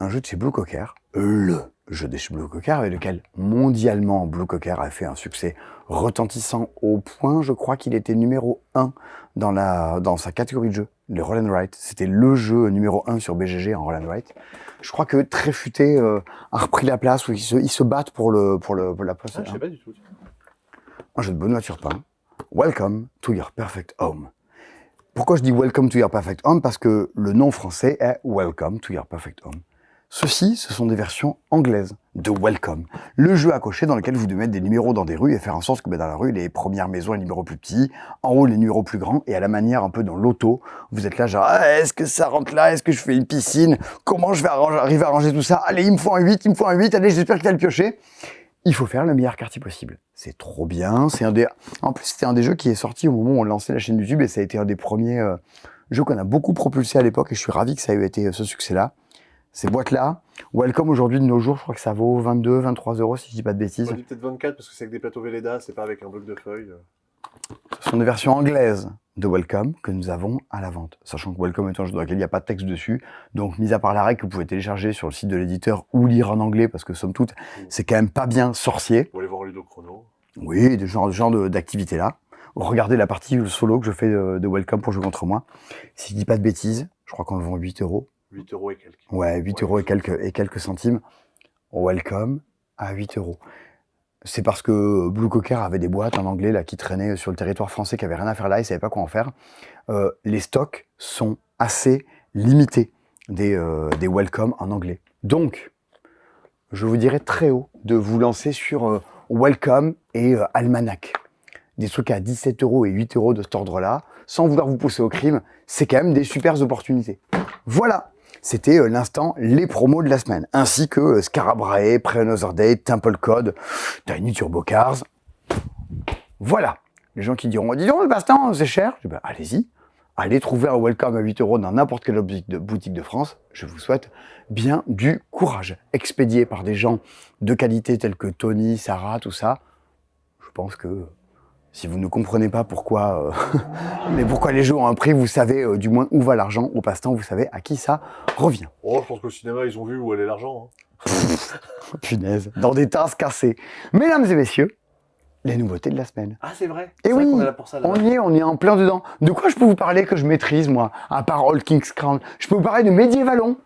Un jeu de chez Blue Cocker, le jeu de chez Blue Cocker, avec lequel mondialement Blue Cocker a fait un succès retentissant au point, je crois qu'il était numéro 1 dans sa catégorie de jeu, le Roll and Write. C'était le jeu numéro 1 sur BGG en Roll and Write. Je crois que Très Futé a repris la place où ils se battent pour la place. Ah, je sais pas du tout. Un jeu de Benoît Turpin. Welcome to your perfect home. Pourquoi je dis Welcome to your perfect home? Parce que le nom français est Welcome to your perfect home. Ceux-ci, ce sont des versions anglaises de Welcome, le jeu à cocher dans lequel vous devez mettre des numéros dans des rues et faire en sorte que dans la rue, les premières maisons, les numéros plus petits, en haut, les numéros plus grands, et à la manière un peu dans l'auto, vous êtes là genre est-ce que ça rentre là? Est-ce que je fais une piscine? Comment je vais arriver à ranger tout ça? Allez, il me faut un 8, allez, j'espère que tu as le pioché. Il faut faire le meilleur quartier possible. C'est trop bien, En plus, c'était un des jeux qui est sorti au moment où on lançait la chaîne YouTube, et ça a été un des premiers jeux qu'on a beaucoup propulsé à l'époque, et je suis ravi que ça ait été ce succès-là. Ces boîtes-là, Welcome aujourd'hui de nos jours, je crois que ça vaut 22, 23 € si je dis pas de bêtises. On dit peut-être 24 parce que c'est avec des plateaux Velleda, c'est pas avec un bloc de feuilles. Ce sont des versions anglaises de Welcome que nous avons à la vente. Sachant que Welcome est un jeu dans lequel il n'y a pas de texte dessus. Donc, mis à part la règle que vous pouvez télécharger sur le site de l'éditeur ou lire en anglais, parce que somme toute, c'est quand même pas bien sorcier. Pour aller voir Ludo Chrono. Oui, ce genre d'activité-là. regardez la partie solo que je fais de Welcome pour jouer contre moi. Si je dis pas de bêtises, je crois qu'on le vend 8 €. 8 € et quelques. Ouais, 8 € et quelques centimes. Welcome à 8 €. C'est parce que Blue Cocker avait des boîtes en anglais là, qui traînaient sur le territoire français, qui n'avaient rien à faire là, ils ne savaient pas quoi en faire. Les stocks sont assez limités des Welcome en anglais. Donc, je vous dirais très haut de vous lancer sur Welcome et Almanach. Des trucs à 17 € et 8 € de cet ordre-là, sans vouloir vous pousser au crime, c'est quand même des super opportunités. Voilà, c'était l'instant les promos de la semaine, ainsi que Scarabrae, Pre-Another Day, Temple Code, Tiny Turbo Cars. Voilà, les gens qui diront, dis donc le baston, c'est cher. Je dis, bah, allez-y, allez trouver un Welcome à 8 € dans n'importe quelle boutique de France. Je vous souhaite bien du courage. Expédié par des gens de qualité tels que Tony, Sarah, tout ça, je pense que si vous ne comprenez pas pourquoi, mais pourquoi les jeux ont un prix, vous savez du moins où va l'argent. Au passe-temps, vous savez à qui ça revient. Oh, je pense qu'au cinéma, ils ont vu où allait l'argent. Hein. Punaise, dans des tasses cassées. Mesdames et messieurs, les nouveautés de la semaine. Ah, c'est vrai. Et C'est oui, vrai qu'on est là pour ça, là. on y est en plein dedans. De quoi je peux vous parler que je maîtrise, moi, à part All King's Crown? Je peux vous parler de Medievalon.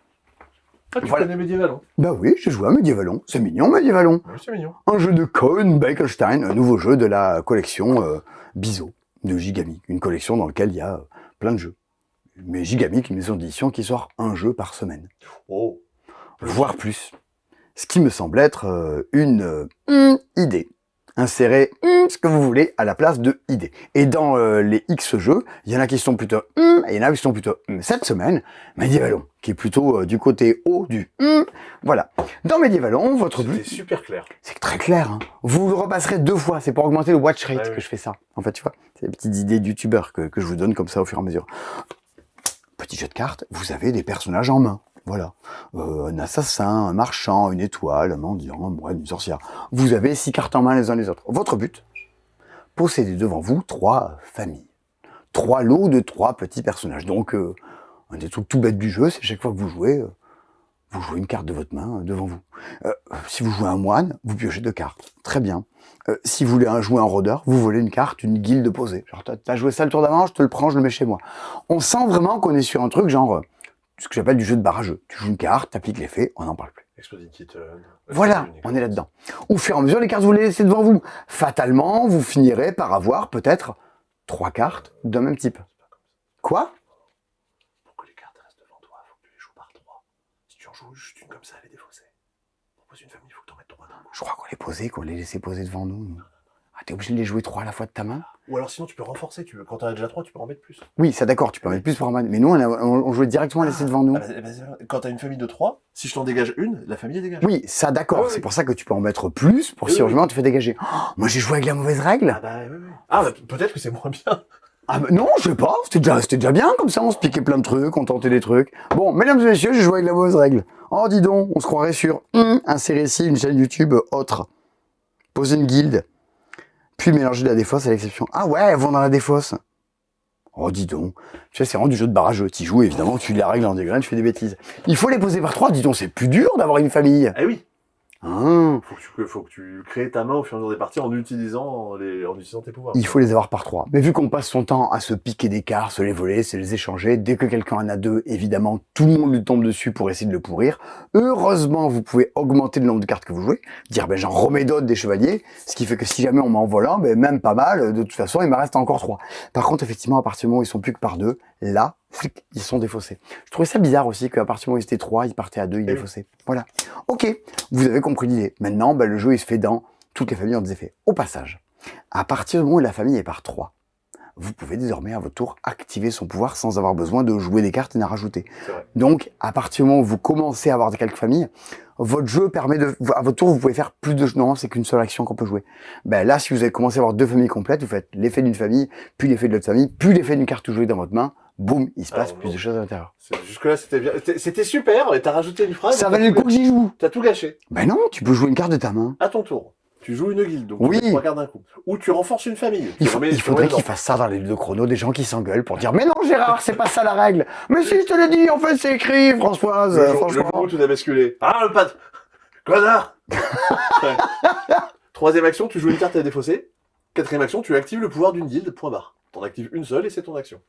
Ah, tu Voilà. connais Medieval, hein? Bah oui, j'ai joué à Medievalon. C'est mignon, Medievalon. Oui, c'est mignon. Un jeu de Cohen Bekenstein, un nouveau jeu de la collection Biseau de Gigamic. Une collection dans laquelle il y a plein de jeux. Mais Gigamic, une maison d'édition qui sort un jeu par semaine. Oh. Voire plus. Ce qui me semble être une idée. Insérer ce que vous voulez à la place de idée. Et dans les X jeux, il y en a qui sont plutôt et il y en a qui sont plutôt cette semaine, Medievalon, qui est plutôt du côté haut du voilà. Dans Medievalon, votre but, C'est super clair. c'est très clair. Hein. Vous le repasserez 2 fois, c'est pour augmenter le watch rate que oui. je fais ça. En fait, tu vois, c'est des petites idées de youtubeurs que je vous donne comme ça au fur et à mesure. Petit jeu de cartes, vous avez des personnages en main. Voilà. Un assassin, un marchand, une étoile, un mendiant, un moine, une sorcière. Vous avez 6 cartes en main les uns les autres. Votre but, posséder devant vous 3 familles. 3 lots de 3 petits personnages. Donc, un des trucs tout bêtes du jeu, c'est chaque fois que vous jouez une carte de votre main devant vous. Si vous jouez un moine, vous piochez 2 cartes. Très bien. Si vous voulez jouer un rôdeur, vous volez une carte, une guilde opposée. Genre, t'as joué ça le tour d'avant, je te le prends, je le mets chez moi. On sent vraiment qu'on est sur un truc genre... ce que j'appelle du jeu de barrageux. Tu joues une carte, t'appliques l'effet, on n'en parle plus. Exploding Kitten. Voilà, on est là-dedans. Au fur et à mesure, les cartes, vous les laissez devant vous. Fatalement, vous finirez par avoir peut-être 3 cartes d'un même type. Quoi? Pour que les cartes restent devant toi, faut que tu les joues par 3. Si tu en joues juste une comme ça, elle est défaussée. Pour poser une famille, il faut que tu en mettes 3 d'un coup. Je crois qu'on les laissait poser devant nous. Ah, t'es obligé de les jouer 3 à la fois de ta main? Ou alors sinon, tu peux renforcer. Quand t'en as déjà 3, tu peux en mettre plus. Oui, ça d'accord, tu peux en mettre plus pour un man. Mais nous, on jouait directement à laisser devant nous. Quand t'as une famille de 3, si je t'en dégage une, la famille est dégagée. Oui, ça d'accord, Ah, oui. c'est pour ça que tu peux en mettre plus pour Oui, si oui. urgemment tu fais dégager. Oh, moi j'ai joué avec la mauvaise règle. Ah bah oui, oui. Ah bah, peut-être que c'est moins bien. Ah bah non, je sais pas, c'était déjà bien comme ça, on se piquait plein de trucs, on tentait des trucs. Bon, mesdames et messieurs, j'ai joué avec la mauvaise règle. Oh dis donc, on se croirait sur insérer ici une chaîne YouTube autre. Poser une guilde. Puis mélanger la défausse à l'exception. Ah ouais, elles vont dans la défausse. Oh dis donc, tu sais, c'est vraiment du jeu de barrageux. Tu joues évidemment, tu lis la règle en diagonale, tu fais des bêtises. Il faut les poser par 3, dis donc, c'est plus dur d'avoir une famille. Eh oui. Hein. Faut que tu crées ta main au fur et à mesure des parties en utilisant tes pouvoirs. Il faut les avoir par 3. Mais vu qu'on passe son temps à se piquer des cartes, se les voler, se les échanger, dès que quelqu'un en a 2, évidemment, tout le monde lui tombe dessus pour essayer de le pourrir. Heureusement, vous pouvez augmenter le nombre de cartes que vous jouez, dire ben j'en remets d'autres des chevaliers, ce qui fait que si jamais on m'en vole un, ben même pas mal, de toute façon, il me reste encore 3. Par contre, effectivement, à partir du moment où ils sont plus que par 2, là, flic, ils sont défaussés. Je trouvais ça bizarre aussi qu'à partir du moment où ils étaient 3, ils partaient à 2, ils défaussaient. Voilà. Ok, vous avez compris l'idée. Maintenant, ben, le jeu, il se fait dans toutes les familles en des effets. Au passage, à partir du moment où la famille est par 3, vous pouvez désormais à votre tour activer son pouvoir sans avoir besoin de jouer des cartes et d'en rajouter. Donc, à partir du moment où vous commencez à avoir quelques familles, votre jeu permet à votre tour, vous pouvez faire plus de... Non, c'est qu'une seule action qu'on peut jouer. Ben là, si vous avez commencé à avoir 2 familles complètes, vous faites l'effet d'une famille, puis l'effet de l'autre famille, puis l'effet d'une carte jouée dans votre main. Boum, il se passe plus de choses à l'intérieur. Jusque-là, c'était bien. C'était super, et t'as rajouté une phrase. Ça valait le coup que j'y joue. T'as tout gâché. Ben non, tu peux jouer une carte de ta main. À ton tour. Tu joues une guilde, donc oui. tu mets 3 cartes d'un coup. Ou tu renforces une famille. Il faudrait qu'ils fassent ça dans les deux chronos, des gens qui s'engueulent pour dire « Mais non Gérard, c'est pas ça la règle !»« Mais si, je te l'ai dit, en fait c'est écrit, Françoise, franchement. » Le jour où tout a basculé. Ah, le pâte. Connard. Ouais. Troisième action, tu joues une carte à défausser. Quatrième action, tu actives le pouvoir d'une guilde, point barre. T'en actives une seule et c'est ton action.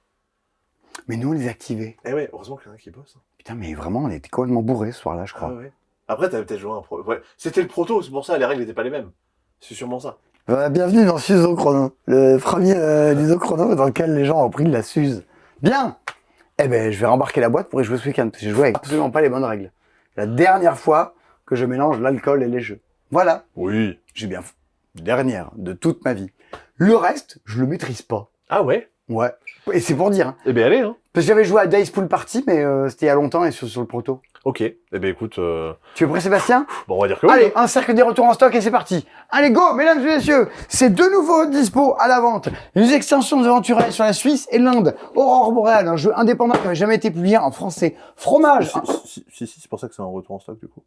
Mais nous, on les a activés. Eh ouais, heureusement qu'il y en a qui bossent. Putain, mais vraiment, on était complètement bourrés ce soir-là, je crois. Ah ouais. Après, t'avais peut-être joué un pro. Ouais. C'était le proto, c'est pour ça, les règles n'étaient pas les mêmes. C'est sûrement ça. Bienvenue dans Suze Chrono, le premier isochrono dans lequel les gens ont pris de la Suze. Bien. Eh ben, je vais rembarquer la boîte pour y jouer ce week-end, parce que j'ai joué avec absolument pas les bonnes règles. La dernière fois que je mélange l'alcool et les jeux. Voilà. Oui. J'ai bien fait. Dernière de toute ma vie. Le reste, je le maîtrise pas. Ah ouais. Ouais. Et c'est pour dire. Hein. Eh ben allez, hein. Parce que j'avais joué à Dice Pool Party, mais c'était il y a longtemps et sur le proto. Ok. Eh ben écoute, Tu es prêt, Sébastien? bon, on va dire que oui. Allez, un cercle des retours en stock et c'est parti. Allez, go, mesdames et messieurs. C'est de nouveau dispo à la vente. Les extensions aventurières sur la Suisse et l'Inde. Aurore Boréale, un jeu indépendant qui n'avait jamais été publié en français. Fromage. Si, c'est pour ça que c'est un retour en stock du coup.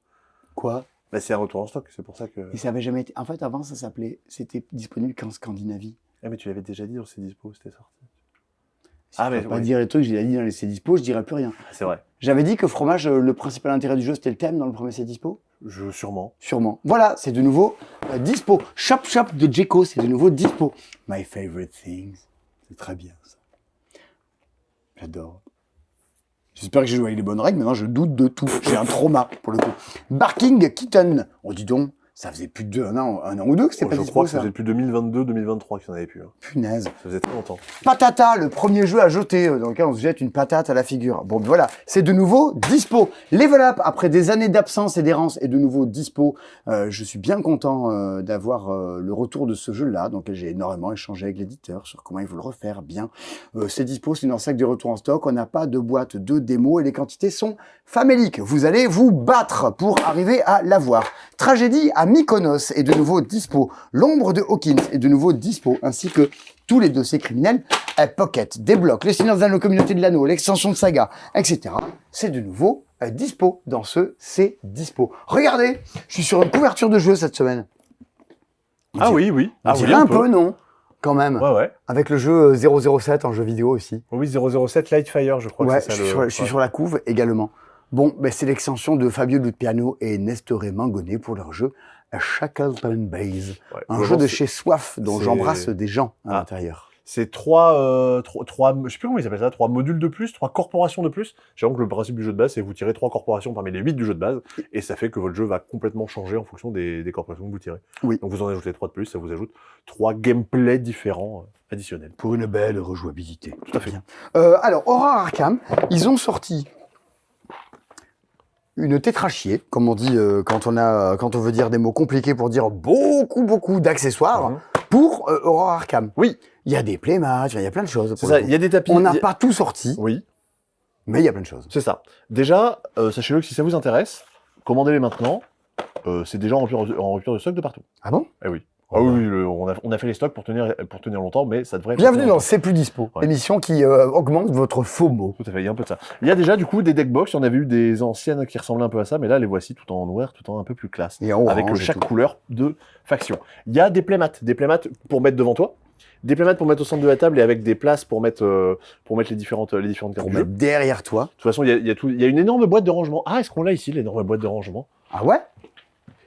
Quoi? Bah c'est un retour en stock, c'est pour ça que. Et ça avait jamais été. En fait, avant, ça s'appelait. C'était disponible qu'en Scandinavie. Ah mais tu l'avais déjà dit dans ces dispos, c'était sorti. Si je peux pas dire les trucs, j'ai dit dans les C'est dispo, je dirais plus rien. C'est vrai. J'avais dit que fromage, le principal intérêt du jeu, c'était le thème dans le premier C'est dispo. Sûrement. Sûrement. Voilà, c'est de nouveau dispo. Shop Shop de Djeko, c'est de nouveau dispo. My favorite things. C'est très bien ça. J'adore. J'espère que j'ai joué avec les bonnes règles, maintenant je doute de tout. J'ai un trauma pour le coup. Barking Kitten. Oh dis donc, ça faisait plus de un an ou deux que c'était pas Je dispo crois que ça ça. faisait depuis 2022-2023 qu'il n'y en avait plus. Hein. Punaise. Ça faisait très longtemps. Patata, le premier jeu à jeter, dans lequel on se jette une patate à la figure. Bon, voilà, c'est de nouveau dispo. Level Up, après des années d'absence et d'errance, est de nouveau dispo. Je suis bien content d'avoir le retour de ce jeu-là, donc j'ai énormément échangé avec l'éditeur sur comment il veut le refaire bien. C'est dispo, c'est dans le sac de retour en stock. On n'a pas de boîte de démo et les quantités sont faméliques. Vous allez vous battre pour arriver à l'avoir. Tragédie à Mykonos est de nouveau dispo. L'ombre de Hawkins est de nouveau dispo, ainsi que tous les dossiers criminels, Pocket, Débloque, les Seigneurs des Anneaux, Communauté de l'Anneau, l'extension de Saga, etc. C'est de nouveau dispo dans ce C'est dispo. Regardez, je suis sur une couverture de jeu cette semaine. Ah oui, oui. On Ah dirait oui, un peu, non? Quand même. Ouais, ouais. Avec le jeu 007 en jeu vidéo aussi. Oui, 007 Lightfire, je crois Ouais, que c'est ça. je suis sur la couve également. Bon, ben c'est l'extension de Fabio Lupiano et Nestoré Mangoné pour leur jeu Shackleton Base. Ouais, Un jeu de chez Soif dont c'est- j'embrasse des gens à Ah. l'intérieur. C'est trois, je sais plus comment ils appellent ça, 3 modules de plus, 3 corporations de plus. J'ai que le principe du jeu de base, c'est vous tirez 3 corporations parmi les 8 du jeu de base, et ça fait que votre jeu va complètement changer en fonction des corporations que vous tirez. Oui. Donc vous en ajoutez 3 de plus, ça vous ajoute 3 gameplays différents additionnels. Pour une belle rejouabilité. Tout à fait. Bien. Alors, Horror Arkham, ils ont sorti une tétrachier, comme on dit quand on veut dire des mots compliqués pour dire beaucoup d'accessoires Mhm. pour Horror Arkham. Oui. Il y a des playmatch, il y a plein de choses. C'est pour ça, le coup. il y a des tapis. On n'a il y a- pas tout sorti, Oui, mais il y a plein de choses. c'est ça. Déjà, sachez-le que si ça vous intéresse, commandez-les maintenant. C'est déjà en rupture de stock de partout. Ah bon? Eh oui. Oh Ah bah. oui, on a fait les stocks pour tenir longtemps, mais ça devrait être. Bienvenue dans longtemps. C'est plus dispo, Ouais. émission qui augmente votre FOMO. Tout à fait, il y a un peu de ça. Il y a déjà du coup des deckbox, il y en avait eu des anciennes qui ressemblaient un peu à ça, mais là les voici tout en noir, tout en un peu plus classe, Et en avec orange et chaque tout. couleur de faction. Il y a des playmats pour mettre devant toi, des playmats pour mettre au centre de la table et avec des places pour mettre les différentes cartes Pour du jeu. mettre derrière toi. De toute façon, il y a une énorme boîte de rangement. Ah, est-ce qu'on l'a ici, l'énorme boîte de rangement? Ah ouais?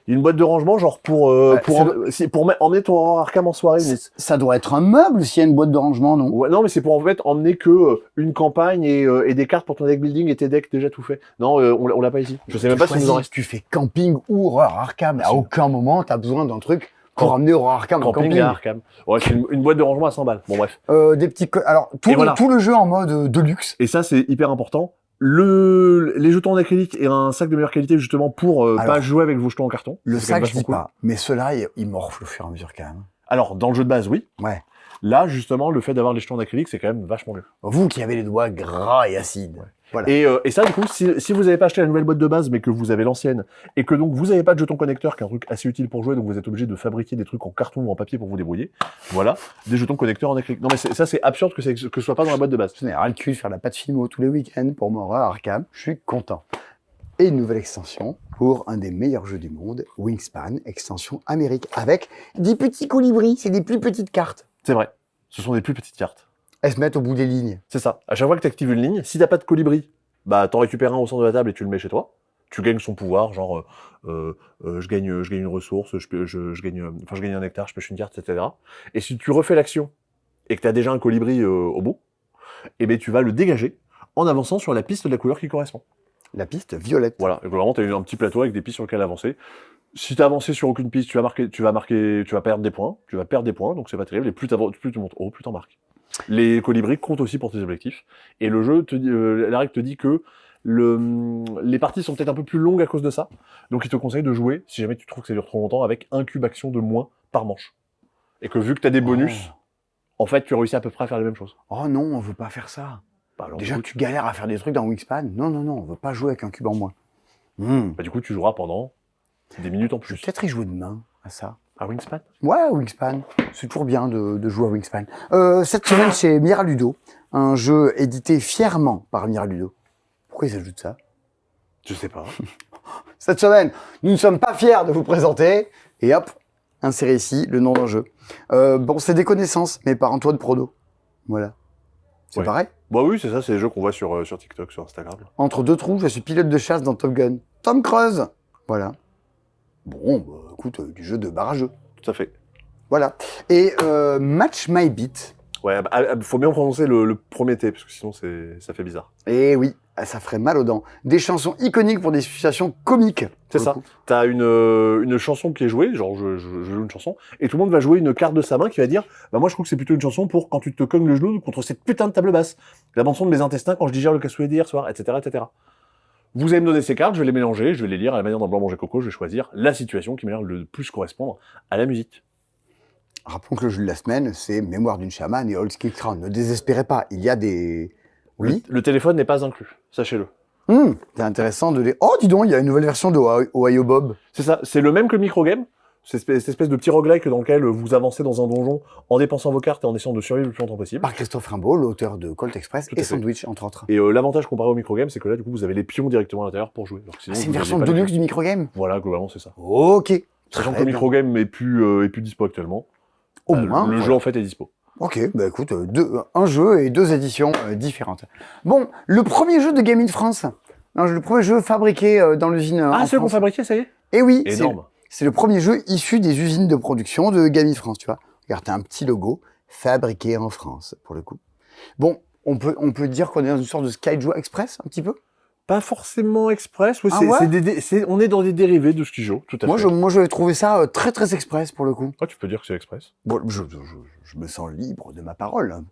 Il y a une boîte de rangement genre pour emmener ton Horror Arkham en soirée. mais- Ça doit être un meuble s'il y a une boîte de rangement, non? Ouais, non, mais c'est pour en fait emmener que une campagne et des cartes pour ton deck building et tes decks déjà tout fait. Non, on l'a pas ici. Je sais même pas si nous en reste. Tu fais camping ou Horror Arkham. À Si. aucun moment, t'as besoin d'un truc pour amener Horror Arkham en Camping camping. et Arkham. Ouais, c'est une boîte de rangement à 100 balles. Bon, bref. Des petits... Alors, Et voilà. tout le jeu en mode deluxe. Et ça, c'est hyper important. Les jetons en acrylique et un sac de meilleure qualité, justement, pour Alors, pas jouer avec vos jetons en carton. Le C'est quand même sac, je dis vachement cool. pas. Mais ceux-là, ils morflent au fur et à mesure quand même. Alors, dans le jeu de base, oui. Ouais. Là, justement, le fait d'avoir les jetons en acrylique, c'est quand même vachement mieux. Vous qui avez les doigts gras et acides. Voilà. Et ça, du coup, si vous n'avez pas acheté la nouvelle boîte de base, mais que vous avez l'ancienne, et que donc vous n'avez pas de jeton connecteur, qui est un truc assez utile pour jouer, donc vous êtes obligé de fabriquer des trucs en carton ou en papier pour vous débrouiller, voilà, des jetons connecteurs en acrylique. Non mais ça, c'est absurde que ce soit pas dans la boîte de base. Je n'ai rien le cul de faire la pâte Fimo tous les week-ends pour mon Horror Arkham. Je suis content. Et une nouvelle extension pour un des meilleurs jeux du monde, Wingspan, extension Amérique, avec des petits colibris. C'est des plus petites cartes. C'est vrai. Ce sont des plus petites cartes. Elles se mettent au bout des lignes. C'est ça. À chaque fois que tu actives une ligne, si t'as pas de colibri, bah t'en récupères un au centre de la table et tu le mets chez toi. Tu gagnes son pouvoir, genre je gagne une ressource, je gagne un nectar, je pêche une carte, etc. Et si tu refais l'action et que tu as déjà un colibri au bout, eh ben tu vas le dégager en avançant sur la piste de la couleur qui correspond. La piste violette. Voilà, et vraiment tu as un petit plateau avec des pistes sur lesquelles avancer. Si tu as avancé sur aucune piste, tu vas perdre des points, donc c'est pas terrible, et plus tu montes haut, plus tu en marques. Les colibris comptent aussi pour tes objectifs, et le jeu la règle te dit que les parties sont peut-être un peu plus longues à cause de ça, donc il te conseille de jouer, si jamais tu trouves que ça dure trop longtemps, avec un cube action de moins par manche. Et que vu que tu as des bonus, en fait tu réussis à peu près à faire les mêmes choses. Oh non, on veut pas faire ça. Bah, alors, Déjà du que coup, tu galères à faire des trucs dans Wingspan. Non, on veut pas jouer avec un cube en moins. du coup tu joueras pendant des minutes en Je vais plus. peut-être y jouer demain à ça. À Wingspan. Ouais, Wingspan. C'est toujours bien de jouer à Wingspan. Cette semaine, chez Miraludo, un jeu édité fièrement par Miraludo. Pourquoi ils ajoutent ça? Je sais pas. Cette semaine, nous ne sommes pas fiers de vous présenter. Et hop, inséré ici le nom d'un jeu. Bon, c'est des connaissances, mais par Antoine Prodo. Voilà. C'est Ouais. pareil. Bah oui, c'est ça, c'est les jeux qu'on voit sur TikTok, sur Instagram. Entre deux trous, je suis pilote de chasse dans Top Gun. Tom Cruise. Voilà. Bon, bah, écoute, du jeu de barrageux. Tout à fait. Voilà. Et Match My Beat. Ouais, faut bien prononcer le premier T, parce que sinon ça fait bizarre. Et oui, ça ferait mal aux dents. Des chansons iconiques pour des situations comiques. C'est ça. T'as une chanson qui est jouée, genre je joue une chanson, et tout le monde va jouer une carte de sa main qui va dire bah moi je trouve que c'est plutôt une chanson pour quand tu te cognes le genou contre cette putain de table basse. La bande son de mes intestins quand je digère le cassoulet d'hier soir, etc., etc. Vous allez me donner ces cartes, je vais les mélanger, je vais les lire à la manière d'un blanc manger coco, je vais choisir la situation qui m'a l'air le plus correspondre à la musique. Rappelons que le jeu de la semaine, c'est Mémoire d'une chamane et Old Skill Crown. Ne désespérez pas, il y a des... Oui. Le téléphone n'est pas inclus, sachez-le. C'est intéressant de les... Oh, dis donc, il y a une nouvelle version de Ohio Bob. C'est ça, c'est le même que le microgame. C'est cette espèce de petit roguelike dans lequel vous avancez dans un donjon en dépensant vos cartes et en essayant de survivre le plus longtemps possible. Par Christophe Rimbaud, l'auteur de Colt Express Tout à et fait. Sandwich, entre autres. Et l'avantage comparé au microgame, c'est que là, du coup, vous avez les pions directement à l'intérieur pour jouer. Alors que sinon, C'est une vous version aviez pas les deluxe pions. du microgame. Voilà, globalement, c'est ça. Ok. Sachant que Très le bien. microgame est plus dispo actuellement. Au moins. Le voilà. jeu, en fait, est dispo. Ok, bah écoute, un jeu et deux éditions différentes. Bon, le premier jeu de Game in France. Non, le premier jeu fabriqué dans l'usine en Ah, c'est qu'on France. fabriquait, ça y est. Et oui, Énorme. c'est le premier jeu issu des usines de production de Game in France, tu vois. Regarde, t'as un petit logo, fabriqué en France, pour le coup. Bon, on peut dire qu'on est dans une sorte de Skyjo Express, un petit peu. Pas forcément express. Oui, Ah ouais on est dans des dérivés de Skijo, tout à Moi, fait. je vais trouver ça très très express, pour le coup. Ah, tu peux dire que c'est express. Bon, je me sens libre de ma parole. Hein.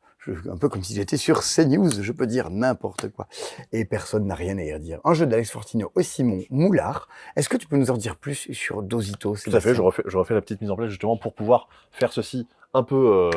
Un peu comme si j'étais sur CNews, je peux dire n'importe quoi. Et personne n'a rien à y redire. Un jeu d'Alex Fortino et Simon Moulard. Est-ce que tu peux nous en dire plus sur Dosito, Tout à fait, je refais la petite mise en place justement pour pouvoir faire ceci un peu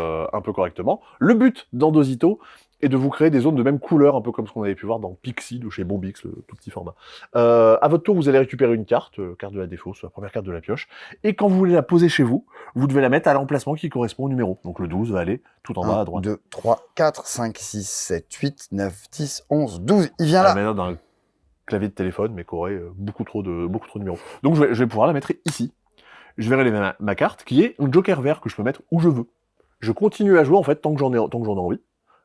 correctement. Le but dans Dosito est de vous créer des zones de même couleur, un peu comme ce qu'on avait pu voir dans Pixie de chez Bombix, le tout petit format. À votre tour, vous allez récupérer une carte, carte de la défausse, la première carte de la pioche, et quand vous voulez la poser chez vous, vous devez la mettre à l'emplacement qui correspond au numéro. Donc le 12 va aller tout en bas à droite. 2, 3, 4, 5, 6, 7, 8, 9, 10, 11, 12. Il vient À la là. manière d'un clavier de téléphone, mais qui aurait beaucoup trop de numéros. Donc je vais pouvoir la mettre ici. Je vais relever ma carte, qui est un joker vert que je peux mettre où je veux. Je continue à jouer en fait tant que j'en ai envie.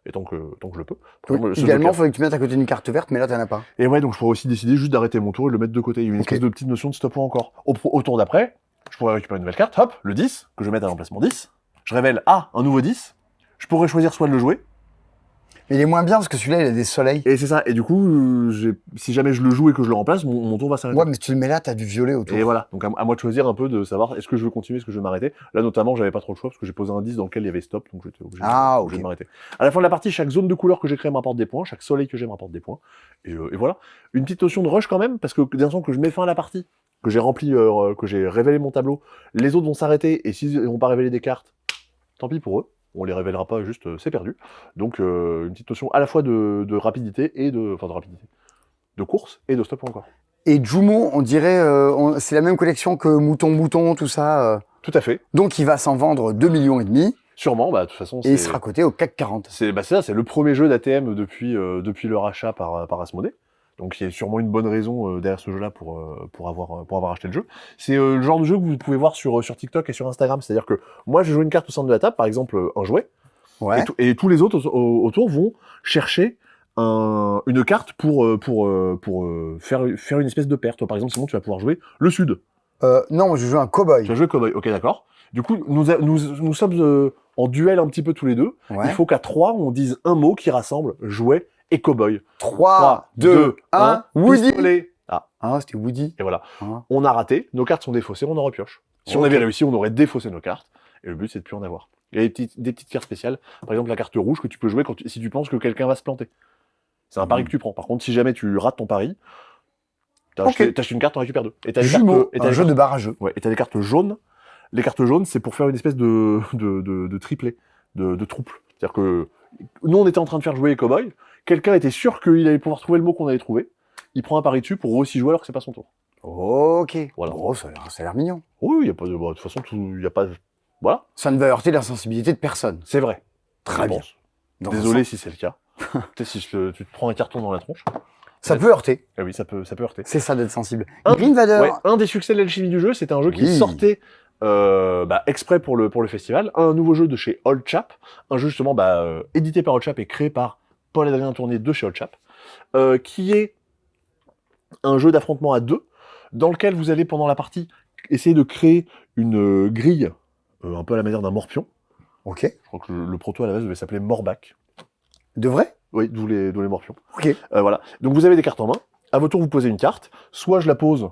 Et tant que je le peux. Par exemple, ce Idéalement, il joker. faudrait que tu mettes à côté d'une carte verte, mais là, t'en as pas. Et ouais, donc je pourrais aussi décider juste d'arrêter mon tour et de le mettre de côté. Il y a une espèce de petite notion de stop ou encore. Au tour d'après, je pourrais récupérer une nouvelle carte, hop, le 10, que je vais mettre à l'emplacement 10. Je révèle un nouveau 10. Je pourrais choisir soit de le jouer. Mais il est moins bien parce que celui-là, il a des soleils. Et c'est ça. Et du coup, si jamais je le joue et que je le remplace, mon tour va s'arrêter. Ouais, mais si tu le mets là, t'as du violet autour. Et voilà, donc à moi de choisir un peu, de savoir est-ce que je veux continuer, est-ce que je veux m'arrêter. Là notamment, j'avais pas trop le choix parce que j'ai posé un 10 dans lequel il y avait stop, donc j'étais obligé, obligé de m'arrêter. À la fin de la partie, chaque zone de couleur que j'ai créée me rapporte des points, chaque soleil que j'ai me rapporte des points. Et voilà. Une petite notion de rush quand même, parce que dès l'instant que je mets fin à la partie, que j'ai rempli, que j'ai révélé mon tableau, les autres vont s'arrêter, et s'ils n'ont pas révélé des cartes, tant pis pour eux. On les révélera pas, juste c'est perdu. Donc une petite notion à la fois de rapidité et de rapidité, de course et de stop encore. Et Jumo, on dirait, c'est la même collection que Mouton, tout ça. Tout à fait. Donc il va s'en vendre 2,5 millions. Sûrement, de toute façon. Et il sera coté au CAC 40. C'est ça, c'est le premier jeu d'ATM depuis le rachat par Asmodée. Donc il y a sûrement une bonne raison derrière ce jeu-là pour avoir acheté le jeu. C'est le genre de jeu que vous pouvez voir sur TikTok et sur Instagram. C'est-à-dire que moi, je joue une carte au centre de la table, par exemple un jouet, Ouais. et tous les autres autour vont chercher une carte pour faire une espèce de paire. Toi, par exemple, Simon, tu vas pouvoir jouer le Sud. Non, moi je joue un cow-boy. Tu vas jouer Cowboy. Ok, d'accord. Du coup, nous sommes en duel un petit peu tous les deux. Ouais. Il faut qu'à 3, on dise un mot qui rassemble jouet et cowboy. 3, 2, 1, Woody. Pistolet. Ah, Ah, c'était Woody. et voilà. Ah. On a raté, nos cartes sont défaussées, on en repioche. Si on Ok. avait réussi, on aurait défaussé nos cartes. Et le but, c'est de plus en avoir. Il y a des petites cartes spéciales. Par exemple, la carte rouge que tu peux jouer si tu penses que quelqu'un va se planter. C'est un pari que tu prends. Par contre, si jamais tu rates ton pari, t'achètes une carte, t'en récupères 2. Et t'as des Jumeaux, cartes, un jeu de barrageux. ouais, et t'as des cartes jaunes. Les cartes jaunes, c'est pour faire une espèce de triplé, de trouble. C'est-à-dire que nous, on était en train de faire jouer les cow-boys. Quelqu'un était sûr qu'il allait pouvoir trouver le mot qu'on allait trouver. Il prend un pari dessus pour aussi jouer alors que c'est pas son tour. Ok. Voilà. Oh, ça a l'air mignon. Oui, il y a pas de, bah, de toute façon, il y a pas. Voilà, Ça ne va heurter la sensibilité de personne. c'est vrai. Très Je bien. pense. Dans un Désolé sens. si c'est le cas. Peut-être si tu te prends un carton dans la tronche. Ça peut heurter. Ah oui, ça peut heurter. C'est ça d'être sensible. Un- Green Vader. Ouais, un des succès de l'alchimie du jeu, c'était un jeu qui Oui. sortait exprès pour le festival, un nouveau jeu de chez Old Chap, un jeu justement édité par Old Chap et créé par Paul-Adrien Tournier de chez Old Chap, qui est un jeu d'affrontement à deux, dans lequel vous allez pendant la partie essayer de créer une grille, un peu à la manière d'un morpion. Ok. Je crois que le proto à la base devait s'appeler Morbac. De vrai? Oui, d'où les morpions. Ok. Voilà. Donc vous avez des cartes en main. À votre tour, vous posez une carte. Soit je la pose,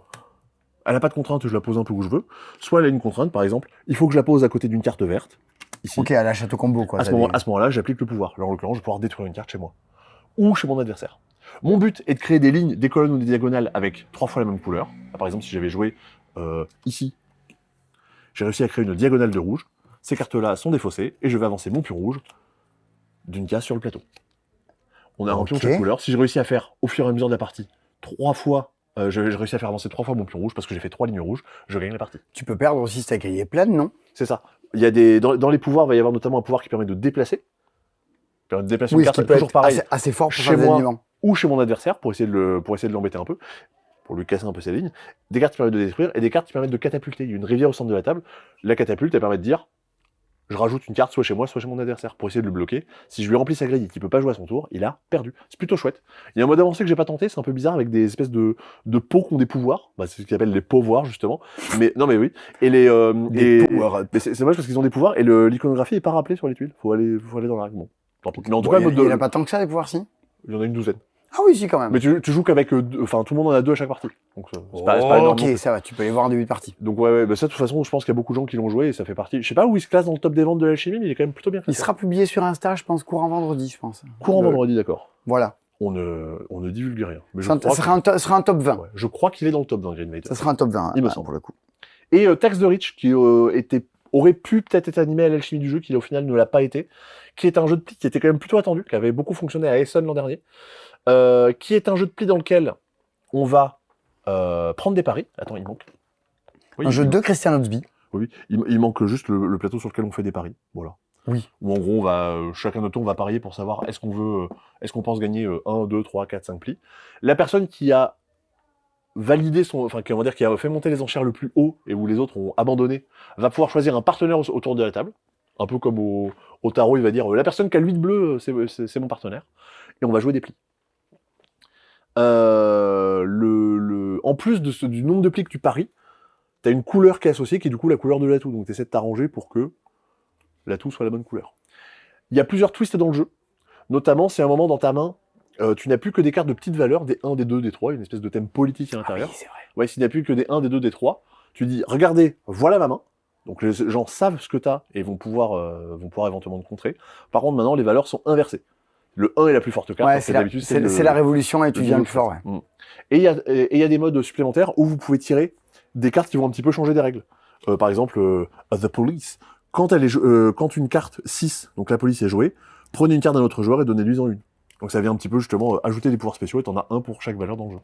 elle n'a pas de contrainte, je la pose un peu où je veux. Soit elle a une contrainte, par exemple, il faut que je la pose à côté d'une carte verte. Ici. Ok, à la château combo, quoi. À ce moment-là, j'applique le pouvoir. Alors, en l'occurrence, je vais pouvoir détruire une carte chez moi. Ou chez mon adversaire. Mon but est de créer des lignes, des colonnes ou des diagonales avec 3 fois la même couleur. Par exemple, si j'avais joué ici, j'ai réussi à créer une diagonale de rouge. Ces cartes-là sont défaussées et je vais avancer mon pion rouge d'une case sur le plateau. On a un pion de chaque couleur. Si je réussis à faire, au fur et à mesure de la partie, 3 fois, j'ai réussi à faire avancer 3 fois mon pion rouge parce que j'ai fait 3 lignes rouges, je gagne la partie. Tu peux perdre aussi si ta grille est pleine, non? C'est ça. Il y a dans les pouvoirs, il va y avoir notamment un pouvoir qui permet de déplacer. Permet de déplacer Oui, une ce carte, qui peut toujours être pareil, assez fort pour chez faire des moi. éléments. ou chez mon adversaire pour essayer de l'embêter un peu, pour lui casser un peu ses lignes. Des cartes qui permettent de détruire et des cartes qui permettent de catapulter. Il y a une rivière au centre de la table. La catapulte, elle permet de dire je rajoute une carte soit chez moi, soit chez mon adversaire pour essayer de le bloquer. Si je lui remplis sa grille et qu'il peut pas jouer à son tour, il a perdu. C'est plutôt chouette. Il y a un mode avancé que j'ai pas tenté, c'est un peu bizarre avec des espèces de pots qui ont des pouvoirs. Bah, c'est ce qu'ils appellent les pouvoirs justement. Mais non mais oui. Et mais c'est dommage parce qu'ils ont des pouvoirs et l'iconographie est pas rappelée sur les tuiles. Faut aller dans la règle. Bon. Tant pis. Mais en tout cas, le mode Il n'y en a pas tant que ça, des pouvoirs, si? il y en a une douzaine. Ah oui, si, quand même. Mais tu joues qu'avec enfin tout le monde en a 2 à chaque partie. Donc c'est pas énorme. Ok, ça va, tu peux les voir en début de partie. Donc ouais, bah ça de toute façon, je pense qu'il y a beaucoup de gens qui l'ont joué et ça fait partie. Je sais pas où il se classe dans le top des ventes de l'alchimie, mais il est quand même plutôt bien Il classé. sera publié sur Insta, je pense, courant vendredi, je pense. Courant vendredi, d'accord. Voilà. On ne divulgue rien. Mais Ça sera un top 20. ouais, je crois qu'il est dans le top 20, Green Vader. Ça sera un top 20, Il me ouais, semble. pour le coup. Et Tax the Rich, qui aurait pu peut-être être animé à l'alchimie du jeu, qui au final ne l'a pas été, qui est un jeu de pli qui était quand même plutôt attendu, qui avait beaucoup fonctionné à Essen l'an dernier, qui est un jeu de pli dans lequel on va prendre des paris. Attends, il manque. Oui, Un jeu de Christian Otsby. Oui, il manque juste le plateau sur lequel on fait des paris. Voilà. Oui. Où en gros, on va, chacun notre tour, on va parier pour savoir est-ce qu'on pense gagner 1, 2, 3, 4, 5 plis. La personne qui a validé qui a fait monter les enchères le plus haut et où les autres ont abandonné, va pouvoir choisir un partenaire autour de la table. Un peu comme au tarot, il va dire la personne qui a l'huile bleue, c'est mon partenaire. Et on va jouer des plis. En plus du nombre de plis que tu paries, tu as une couleur qui est associée, qui est du coup la couleur de l'atout. Donc tu essaies de t'arranger pour que l'atout soit la bonne couleur. Il y a plusieurs twists dans le jeu. Notamment, c'est un moment dans ta main, tu n'as plus que des cartes de petites valeurs, des 1, des 2, des 3, une espèce de thème politique à l'intérieur. Oui, c'est vrai. Ouais, s'il n'y a plus que des 1, des 2, des 3, tu dis, regardez, voilà ma main. Donc les gens savent ce que tu as et vont pouvoir éventuellement te contrer. Par contre, maintenant, les valeurs sont inversées. Le 1 est la plus forte carte. Ouais, c'est la révolution et tu deviens le plus fort. Ouais. Et il y a des modes supplémentaires où vous pouvez tirer des cartes qui vont un petit peu changer des règles. Par exemple, The Police. Quand une carte 6, donc la police est jouée, prenez une carte d'un autre joueur et donnez-lui-en une. Donc ça vient un petit peu justement ajouter des pouvoirs spéciaux et t'en as un pour chaque valeur dans le jeu.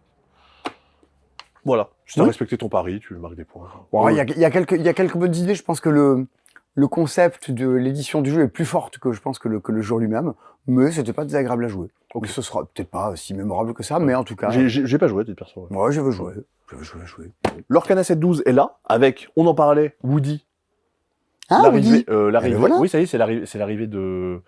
Voilà. Si t'as respecté ton pari, tu marques des points. Bon, il y a quelques bonnes idées. Je pense que le concept de l'édition du jeu est plus forte que je pense que le jeu lui-même, mais c'était pas désagréable à jouer. Donc ce sera peut-être pas si mémorable que ça, mais en tout cas. J'ai pas joué, t'es perso. Ouais, je veux jouer. Lorcana 712 est là, avec, on en parlait, Woody. Ah, Woody. L'arrivée. Voilà. Oui, ça y est, c'est l'arrivée de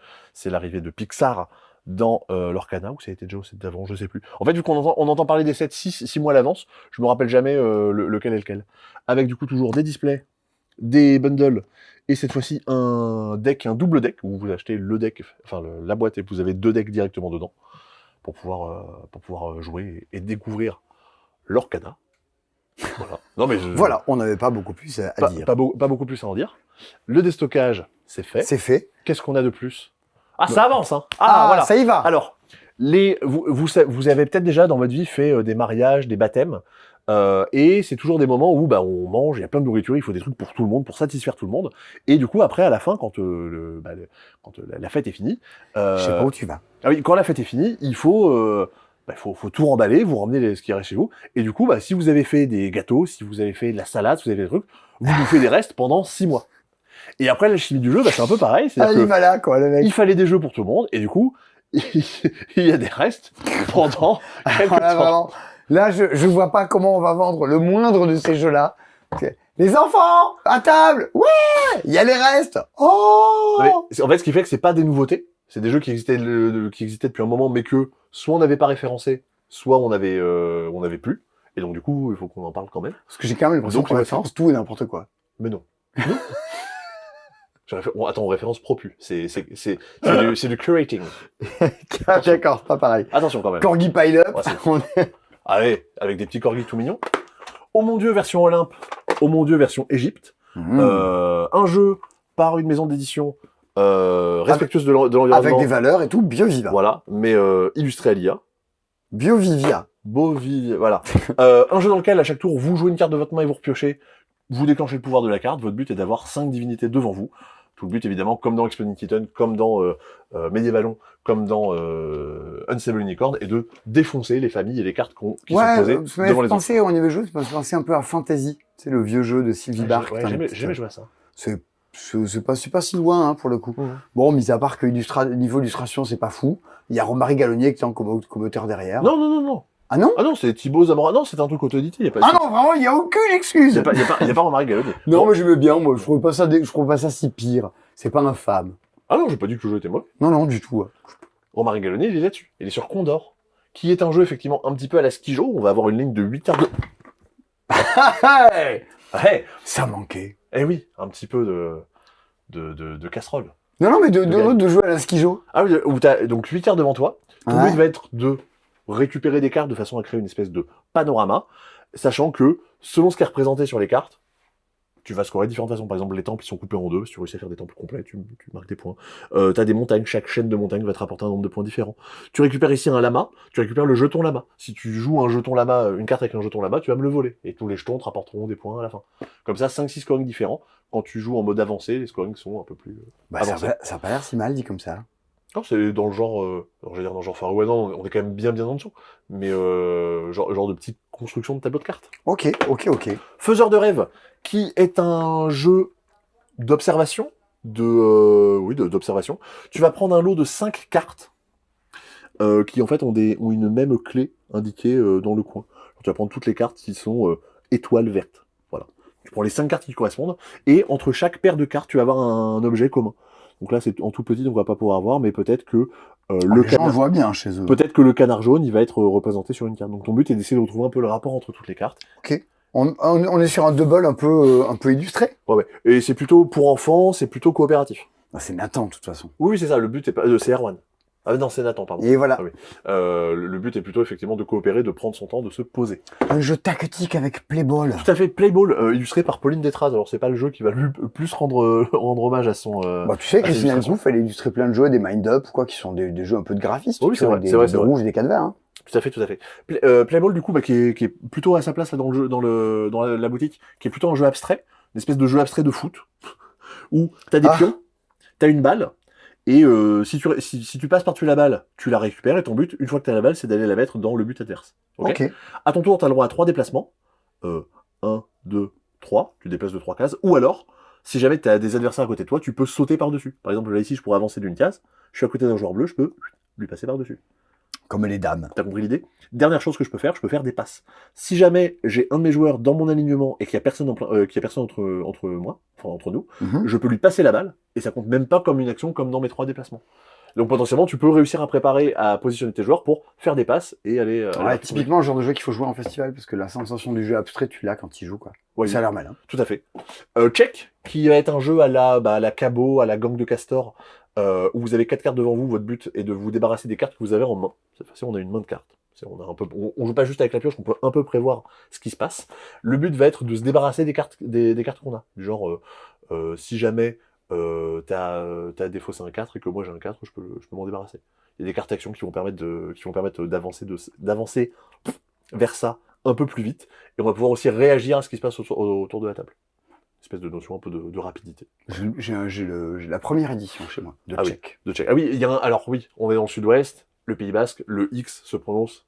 Pixar dans l'Orcana, ou ça a été déjà au set d'avant, je sais plus. En fait, vu on entend parler des sets 6 mois à l'avance, je me rappelle jamais lequel est lequel. Avec du coup toujours des displays, des bundles, et cette fois-ci un double deck, où vous achetez le deck, enfin la boîte, et vous avez 2 decks directement dedans, pour pouvoir jouer et découvrir l'Orcana. Voilà. Non, mais Voilà, on n'avait pas beaucoup plus à dire. pas beaucoup plus à en dire. Le déstockage, c'est fait. C'est fait. Qu'est-ce qu'on a de plus? Ah, ça avance, hein. Ah, ça y va. Alors, vous avez peut-être déjà dans votre vie fait des mariages, des baptêmes, et c'est toujours des moments où on mange, il y a plein de nourriture, il faut des trucs pour tout le monde, pour satisfaire tout le monde. Et du coup, après, à la fin, quand la fête est finie... Je sais pas où tu vas. Ah oui, quand la fête est finie, il faut tout remballer, vous ramenez ce qui reste chez vous. Et du coup, si vous avez fait des gâteaux, si vous avez fait de la salade, si vous avez fait des trucs, vous bouffez des restes pendant 6 mois. Et après, la chimie du jeu, c'est un peu pareil. Ah, il va là, quoi, le mec. Il fallait des jeux pour tout le monde, et du coup, il y a des restes pendant quelques Là, temps. vraiment, là, je vois pas comment on va vendre le moindre de ces jeux-là. Les enfants, à table, ouais, il y a les restes. Oh. En fait, ce qui fait que c'est pas des nouveautés, c'est des jeux qui existaient depuis un moment, mais que soit on n'avait pas référencé, soit on avait plus. Et donc du coup, il faut qu'on en parle quand même. Parce que j'ai quand même l'impression qu'on référence tout et n'importe quoi. Mais non. Attends, on référence Propu. C'est du curating. D'accord, pas pareil. Attention quand même. Corgi Pile Up. Ouais, allez, avec des petits corgis tout mignons. Oh mon Dieu, version Olympe. Oh mon Dieu, version Égypte. Un jeu par une maison d'édition respectueuse de l'environnement. Avec des valeurs et tout, BioViva. Voilà, mais illustré à l'IA. BioVivia. Voilà. Un jeu dans lequel, à chaque tour, vous jouez une carte de votre main et vous repiochez. Vous déclenchez le pouvoir de la carte. Votre but est d'avoir 5 divinités devant vous. Tout le but, évidemment, comme dans Exploding Kitten, comme dans Medievalon, comme dans Unsable Unicorn, est de défoncer les familles et les cartes qui sont posées devant les autres. On y avait joué, ça m'a fait penser un peu à Fantasy. C'est le vieux jeu de Sylvie Barth. Ouais, j'ai jamais joué à ça. C'est pas si loin, hein, pour le coup. Bon, mis à part que niveau illustration, c'est pas fou. Il y a Romary Gallonier qui est en commoteur derrière. Non. Ah non? Ah non, c'est Thibaut Zamora. Non, c'est un truc auto-édité. Ah non, vraiment, il y a aucune excuse. Il y a pas Romary Gallonier. Non, mais j'aimais bien, moi. Je trouve pas ça si pire. C'est pas infâme. Ah non, j'ai pas dit que le jeu était mauvais. Non, du tout. Romary Gallonier, il est là-dessus. Il est sur Condor, qui est un jeu, effectivement, un petit peu à la Skijo. On va avoir une ligne de 8 heures de... Hey, ça manquait. Eh oui, un petit peu de casserole. Non, mais de jouer à la skijo. Ah oui, où t'as donc 8 heures devant toi. Ton Ouais. but va être de récupérer des cartes de façon à créer une espèce de panorama, sachant que, selon ce qui est représenté sur les cartes, tu vas scorer de différentes façons. Par exemple, les temples, ils sont coupés en deux. Si tu réussis à faire des temples complets, tu marques des points. T'as des montagnes. Chaque chaîne de montagnes va te rapporter un nombre de points différents. Tu récupères ici un lama. Tu récupères le jeton lama. Si tu joues un jeton lama, une carte avec un jeton lama, tu vas me le voler. Et tous les jetons te rapporteront des points à la fin. Comme ça, 5-6 scorings différents. Quand tu joues en mode avancé, les scorings sont un peu plus avancés. Ça a pas l'air si mal dit comme ça. Non, c'est dans le genre, alors, je vais dire dans le genre Far West, non, on est quand même bien en dessous. Mais genre de petite construction de tableau de cartes. Ok. Faiseur de rêve, qui est un jeu d'observation, d'observation. Tu vas prendre un lot de 5 cartes qui en fait ont une même clé indiquée dans le coin. Alors, tu vas prendre toutes les cartes qui sont étoiles vertes. Voilà. Tu prends les 5 cartes qui correspondent et entre chaque paire de cartes, tu vas avoir un objet commun. Donc là, c'est en tout petit, donc on va pas pouvoir voir, mais peut-être que Les gens le voient bien chez eux. peut-être que le canard jaune, il va être représenté sur une carte. Donc ton but est d'essayer de retrouver un peu le rapport entre toutes les cartes. Ok. On est sur un double un peu illustré. Ouais. Et c'est plutôt pour enfants, c'est plutôt coopératif. Bah, c'est Nathan, de toute façon. Oui, c'est ça. Le but est pas, c'est Erwan. Ah non, c'est Nathan, pardon. Et voilà. Ah oui. Le but est plutôt effectivement de coopérer, de prendre son temps, de se poser. Un jeu tactique avec Playball. Tout à fait. Playball, illustré par Pauline Détraz. Alors c'est pas le jeu qui va le plus rendre hommage à son. Bah, tu sais, à ses Christine illustrations. Ancouf, elle a illustré plein de jeux, des mind-up, quoi, qui sont des jeux un peu de graphistes. Oui, tu c'est vois, vrai, des, c'est vrai, des c'est vrai. rouges, des 4 verts. Hein. Tout à fait. Playball, du coup, qui est plutôt à sa place là dans le jeu, dans la boutique, qui est plutôt un jeu abstrait, une espèce de jeu abstrait de foot, où t'as des pions, t'as une balle, et si tu passes par-dessus la balle, tu la récupères, et ton but, une fois que t'as la balle, c'est d'aller la mettre dans le but adverse. Ok. À ton tour, t'as le droit à 3 déplacements. 1, 2, 3, tu déplaces de 3 cases, ou alors, si jamais t'as des adversaires à côté de toi, tu peux sauter par-dessus. Par exemple, là ici, je pourrais avancer d'une case, je suis à côté d'un joueur bleu, je peux lui passer par-dessus. Comme les dames. T'as compris l'idée? Dernière chose que je peux faire des passes. Si jamais j'ai un de mes joueurs dans mon alignement et qu'il y a personne entre moi, enfin entre nous, je peux lui passer la balle et ça compte même pas comme une action comme dans mes 3 déplacements. Donc potentiellement, tu peux réussir à préparer, à positionner tes joueurs pour faire des passes et aller. Ouais, typiquement le genre de jeu qu'il faut jouer en festival, parce que la sensation du jeu abstrait, tu l'as quand il joue, quoi. Ouais, Ça a l'air malin. tout à fait. Check, qui va être un jeu à la Cabo, à la Gang de Castor, où vous avez 4 cartes devant vous. Votre but est de vous débarrasser des cartes que vous avez en main. Cette fois-ci, on a une main de cartes. On joue pas juste avec la pioche, on peut un peu prévoir ce qui se passe. Le but va être de se débarrasser des cartes qu'on a. Du genre, si jamais t'as défaussé un 4 et que moi j'ai un 4, je peux m'en débarrasser. Il y a des cartes actions qui vont permettre d'avancer vers ça un peu plus vite, et on va pouvoir aussi réagir à ce qui se passe autour de la table. Une espèce de notion un peu de rapidité. J'ai la première édition chez moi, de Check. De Check. Ah oui, alors oui, on est dans le sud-ouest, le Pays Basque, le X se prononce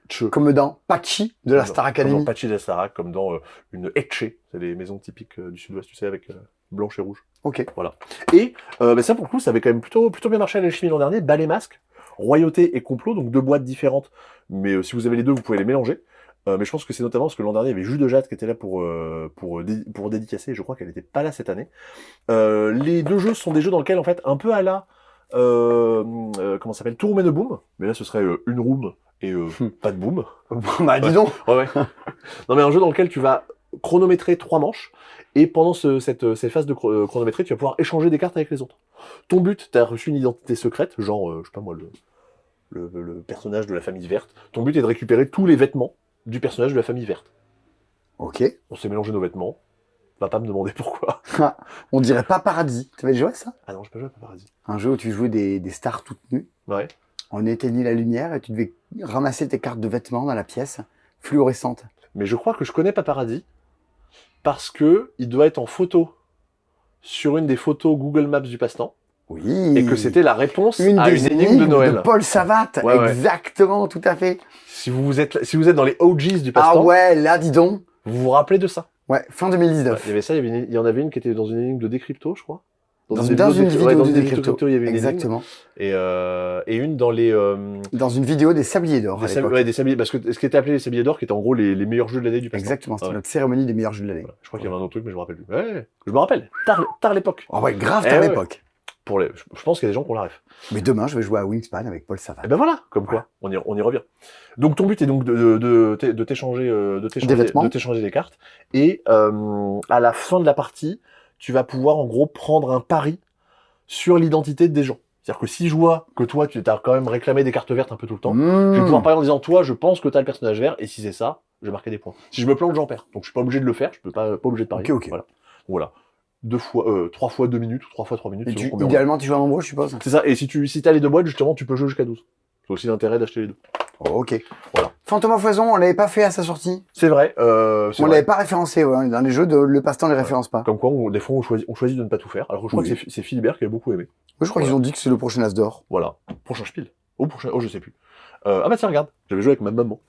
Tche. Comme dans Pachi de la Star Academy. Comme dans Pachi de la Star, comme dans une Etche, c'est les maisons typiques du sud-ouest, tu sais, avec blanche et rouge. Ok. Voilà. Et ça, pour le coup, ça avait quand même plutôt bien marché à l'alchimie l'an dernier. Balai Masque, Royauté et Complot, donc 2 boîtes différentes, mais si vous avez les deux, vous pouvez les mélanger. Mais je pense que c'est notamment parce que l'an dernier, il y avait Jus de Jade qui était là pour dédicacer, et je crois qu'elle n'était pas là cette année. Les deux jeux sont des jeux dans lesquels, en fait, un peu à la comment ça s'appelle, Tour and Boom, mais là ce serait une room et pas de boom. Bah dis donc. Ouais. Non mais un jeu dans lequel tu vas chronométrer 3 manches, et pendant cette phase de chronométrie, tu vas pouvoir échanger des cartes avec les autres. Ton but, tu as reçu une identité secrète, genre, je sais pas moi, le personnage de la famille verte. Ton but est de récupérer tous les vêtements du personnage de la famille verte. Ok. On s'est mélangé nos vêtements. Va pas me demander pourquoi. On dirait pas Paradis. Tu avais joué à ça? Ah non, j'ai pas joué à Paradis. Un jeu où tu jouais des stars toutes nues. Ouais. On éteignait la lumière et tu devais ramasser tes cartes de vêtements dans la pièce fluorescente. Mais je crois que je connais pas Paradis parce que il doit être en photo sur une des photos Google Maps du passe-temps. Oui. Et que c'était la réponse une à des une énigme de Noël. de Paul Savate. Ouais, Exactement, tout à fait. Si vous êtes dans les OGs du Ah passe-temps, ouais, là, dis donc. vous vous rappelez de ça. Ouais, fin 2019. Il y avait ça, il y en avait une qui était dans une énigme de Décrypto, je crois. Dans une vidéo de Décrypto. Il y avait une Exactement. énigme. Et une dans les... Dans une vidéo des Sabliers d'Or. des sabliers, parce que ce qui était appelé les Sabliers d'Or, qui était en gros les meilleurs jeux de l'année du passe-temps. Exactement, c'était notre cérémonie des meilleurs jeux de l'année. Voilà. Je crois qu'il y avait un autre truc, mais je me rappelle plus. Ouais, je me rappelle. Tard l'époque. Oh ouais, grave tard l'époque. Je pense qu'il y a des gens qui ont la ref. Mais demain, je vais jouer à Wingspan avec Paul Savate. Et ben voilà, comme quoi, on y revient. Donc ton but est donc de t'échanger des cartes, et à la fin de la partie, tu vas pouvoir en gros prendre un pari sur l'identité des gens. C'est-à-dire que si je vois que toi, tu t'as quand même réclamé des cartes vertes un peu tout le temps, je vais pouvoir parier en disant, toi, je pense que t'as le personnage vert, et si c'est ça, je vais marquer des points. Si je me plante, j'en perds. Donc je suis pas obligé de le faire, je peux pas obligé de parier. Ok. Voilà. 3 fois 2 minutes, ou 3 fois 3 minutes. Et idéalement, tu joues à nombreux, je suppose. C'est ça, et si t'as les 2 boîtes, justement, tu peux jouer jusqu'à 12. C'est aussi l'intérêt d'acheter les 2. Ok. Voilà. Fantôme à foison, on l'avait pas fait à sa sortie. C'est vrai. On l'avait pas référencé, ouais. Dans les jeux, le passe-temps les référence pas. Comme quoi, des fois, on choisit de ne pas tout faire. Alors que je crois que c'est Philibert qui avait beaucoup aimé. Moi, je crois qu'ils ont dit que c'est le prochain As d'or. Voilà. Prochain spiel. Je sais plus. Ah bah tiens, regarde. J'avais joué avec ma maman.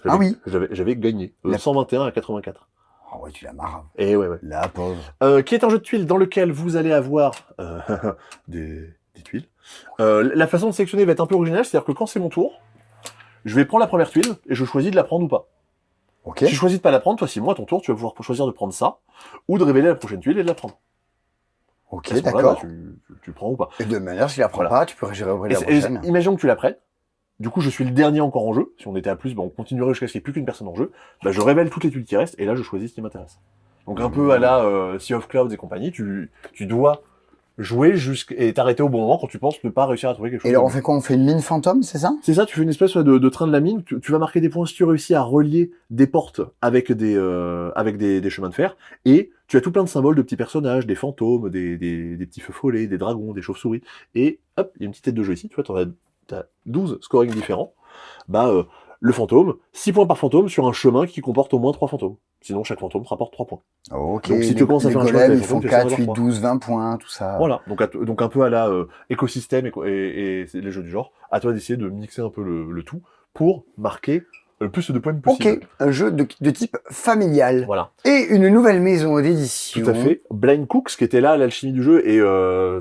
Ah oui. J'avais gagné. 121 à 84. Oh ouais, tu la marres. Et ouais. La pauvre. Qui est un jeu de tuiles dans lequel vous allez avoir des tuiles. La façon de sélectionner va être un peu originale, c'est-à-dire que quand c'est mon tour, je vais prendre la première tuile et je choisis de la prendre ou pas. Ok. Si je choisis de pas la prendre, toi, si moi, à ton tour, tu vas pouvoir choisir de prendre ça, ou de révéler la prochaine tuile et de la prendre. Ok, d'accord. d'accord. Tu prends ou pas. Et de manière, si tu la prends pas, tu peux gérer au la prochaine. Imaginons que tu la prennes. Du coup, je suis le dernier encore en jeu. Si on était à plus, on continuerait jusqu'à ce qu'il n'y ait plus qu'une personne en jeu. Je révèle toutes les tuiles qui restent, et là, je choisis ce qui m'intéresse. Donc, un peu à la Sea of Clouds et compagnie, tu dois jouer et t'arrêter au bon moment quand tu penses ne pas réussir à trouver quelque chose. Et alors, on fait quoi? On fait une mine fantôme, c'est ça? C'est ça, tu fais une espèce de train de la mine. Tu vas marquer des points si tu réussis à relier des portes avec des chemins de fer. Et tu as tout plein de symboles de petits personnages, des fantômes, des petits feux follets, des dragons, des chauves-souris. Et hop, il y a une petite tête de jeu ici. Tu vois, t'as 12 scorings différents. Le fantôme, 6 points par fantôme sur un chemin qui comporte au moins 3 fantômes. Sinon, chaque fantôme rapporte 3 points. Ok. Donc, si tu commences à faire un chemin, ils fantômes, font 4, 8, 12, 20 points, tout ça. Voilà. Donc un peu à la écosystème et les jeux du genre. À toi d'essayer de mixer un peu le tout pour marquer le plus de points possible. Ok. Un jeu de type familial. Voilà. Et une nouvelle maison d'édition. Tout à fait. Blind Cooks, qui était là à l'alchimie du jeu, et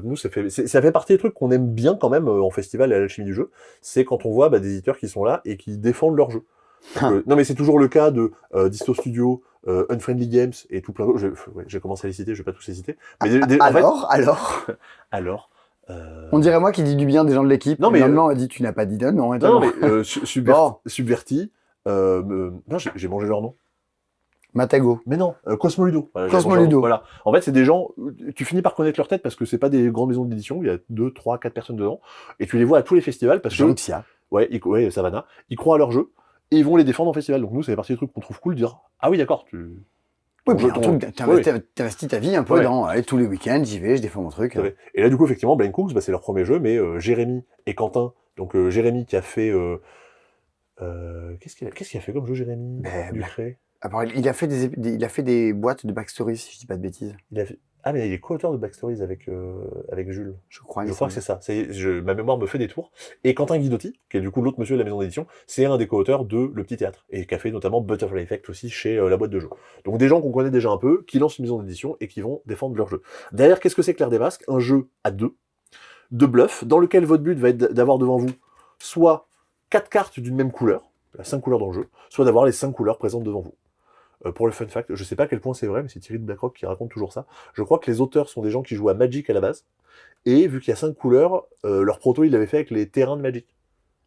nous, ça fait partie des trucs qu'on aime bien quand même en festival à l'alchimie du jeu. C'est quand on voit des éditeurs qui sont là et qui défendent leur jeu. Donc, non, mais c'est toujours le cas de Disto Studio, Unfriendly Games et tout plein d'autres. J'ai commencé à les citer, je vais pas tous les citer. Mais Alors alors, On dirait moi qui dis du bien des gens de l'équipe. Non, mais, Maman a dit tu n'as pas dit non, Non, mais Bon. Subverti. Non, j'ai mangé leur nom. Matago. Mais non, Cosmoludo. Voilà, Cosmoludo. Voilà. En fait, c'est des gens, tu finis par connaître leur tête parce que c'est pas des grandes maisons d'édition, il y a 2, 3, 4 personnes dedans, et tu les vois à tous les festivals parce que, Gentia. ouais, Savannah, ils croient à leur jeu, et ils vont les défendre en festival. Donc nous, c'est partie des trucs qu'on trouve cool de dire, ah oui, d'accord, Oui, puis un truc, t'investis ta vie un peu dans, allez, tous les week-ends, j'y vais, je défends mon truc. Et là, du coup, effectivement, Blind Cooks, c'est leur premier jeu, mais Jérémy et Quentin, donc Jérémy qui a fait, qu'est-ce qu'il a fait comme jeu, Jérémy? Ducré. Il a fait des boîtes de backstory, si je dis pas de bêtises. Ah, mais il est co-auteur de Backstories avec Jules. Je crois que c'est ça. Ma mémoire me fait des tours. Et Quentin Guidotti, qui est du coup l'autre monsieur de la maison d'édition, c'est un des co-auteurs de Le Petit Théâtre. Et qui a fait notamment Butterfly Effect aussi chez la boîte de jeux. Donc des gens qu'on connaît déjà un peu, qui lancent une maison d'édition et qui vont défendre leur jeu. Derrière, qu'est-ce que c'est Clair des Basques? Un jeu à 2, de bluff, dans lequel votre but va être d'avoir devant vous soit 4 cartes d'une même couleur, il y a 5 couleurs dans le jeu, soit d'avoir les 5 couleurs présentes devant vous. Pour le fun fact, je sais pas à quel point c'est vrai, mais c'est Thierry de Blackrock qui raconte toujours ça. Je crois que les auteurs sont des gens qui jouent à Magic à la base, et vu qu'il y a 5 couleurs, leur proto il l'avait fait avec les terrains de Magic.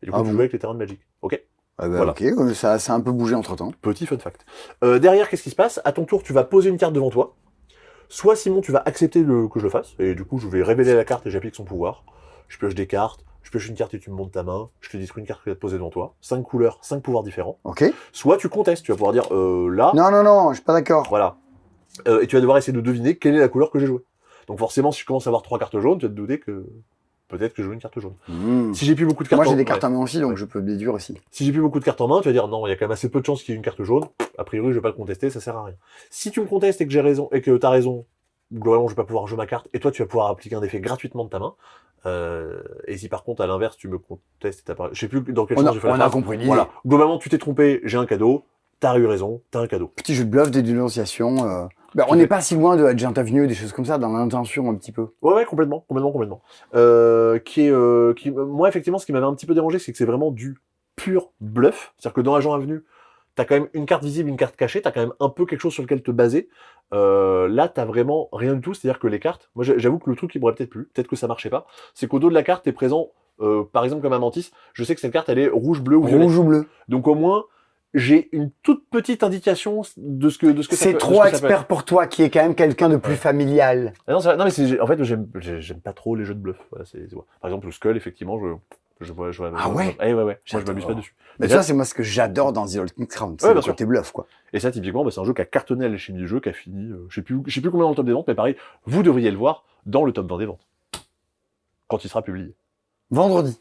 Et du coup, tu jouais avec les terrains de Magic. Ok. Voilà. Ok, ça a un peu bougé entre temps. Petit fun fact. Derrière, qu'est-ce qui se passe? À ton tour, tu vas poser une carte devant toi. Soit Simon, tu vas accepter que je le fasse, et du coup, je vais révéler la carte et j'applique son pouvoir. Je pioche des cartes. Je pioche une carte et tu me montes ta main, je te détruis une carte que tu as posée devant toi, 5 couleurs, 5 pouvoirs différents. Ok. Soit tu contestes, tu vas pouvoir dire là. Non, je suis pas d'accord. Voilà. Et tu vas devoir essayer de deviner quelle est la couleur que j'ai jouée. Donc forcément, si je commence à avoir 3 cartes jaunes, tu vas te douter que peut-être que je joue une carte jaune. Si j'ai plus beaucoup de cartes moi j'ai des cartes en main aussi, donc je peux déduire aussi. Si j'ai plus beaucoup de cartes en main, tu vas dire non, il y a quand même assez peu de chances qu'il y ait une carte jaune. A priori, je vais pas le contester, ça sert à rien. Si tu me contestes et que j'ai raison et que t'as raison, globalement, je vais pas pouvoir jouer ma carte et toi, tu vas pouvoir appliquer un effet gratuitement de ta main. Et si par contre, à l'inverse, tu me contestes et t'as pas... Je sais plus dans quel sens je fais la phrase. On a compris l'idée. Voilà. Globalement, tu t'es trompé, j'ai un cadeau. T'as eu raison, t'as un cadeau. Petit jeu de bluff, des dénonciations. On n'est pas si loin de Agent Avenue, des choses comme ça, dans l'intention un petit peu. Ouais, complètement. Moi, effectivement, ce qui m'avait un petit peu dérangé, c'est que c'est vraiment du pur bluff. C'est-à-dire que dans Agent Avenue, t'as quand même une carte visible, une carte cachée, t'as quand même un peu quelque chose sur lequel te baser. Là, t'as vraiment rien du tout. C'est-à-dire que les cartes, moi, j'avoue que le truc qui m'aurait peut-être plu, peut-être que ça marchait pas, c'est qu'au dos de la carte, t'es présent, par exemple, comme un Mantis, je sais que cette carte, elle est rouge, bleu ou violet. Rouge ou bleu. Donc au moins, j'ai une toute petite indication de ce que ça peut. C'est trop expert pour toi, qui est quand même quelqu'un de plus familial. Ah non, non, mais en fait, j'aime pas trop les jeux de bluff. Voilà, par exemple, le Skull, effectivement, je vois. Ah ouais? Ouais. Moi, je m'amuse pas dessus. Mais ça, c'est moi ce que j'adore dans The Ultimate Crown. C'est le côté bluff, quoi. Et ça, typiquement, c'est un jeu qui a cartonné à l'échelle du jeu, qui a fini, je sais plus combien dans le top des ventes, mais pareil, vous devriez le voir dans le top 20 des ventes. Quand il sera publié. Vendredi,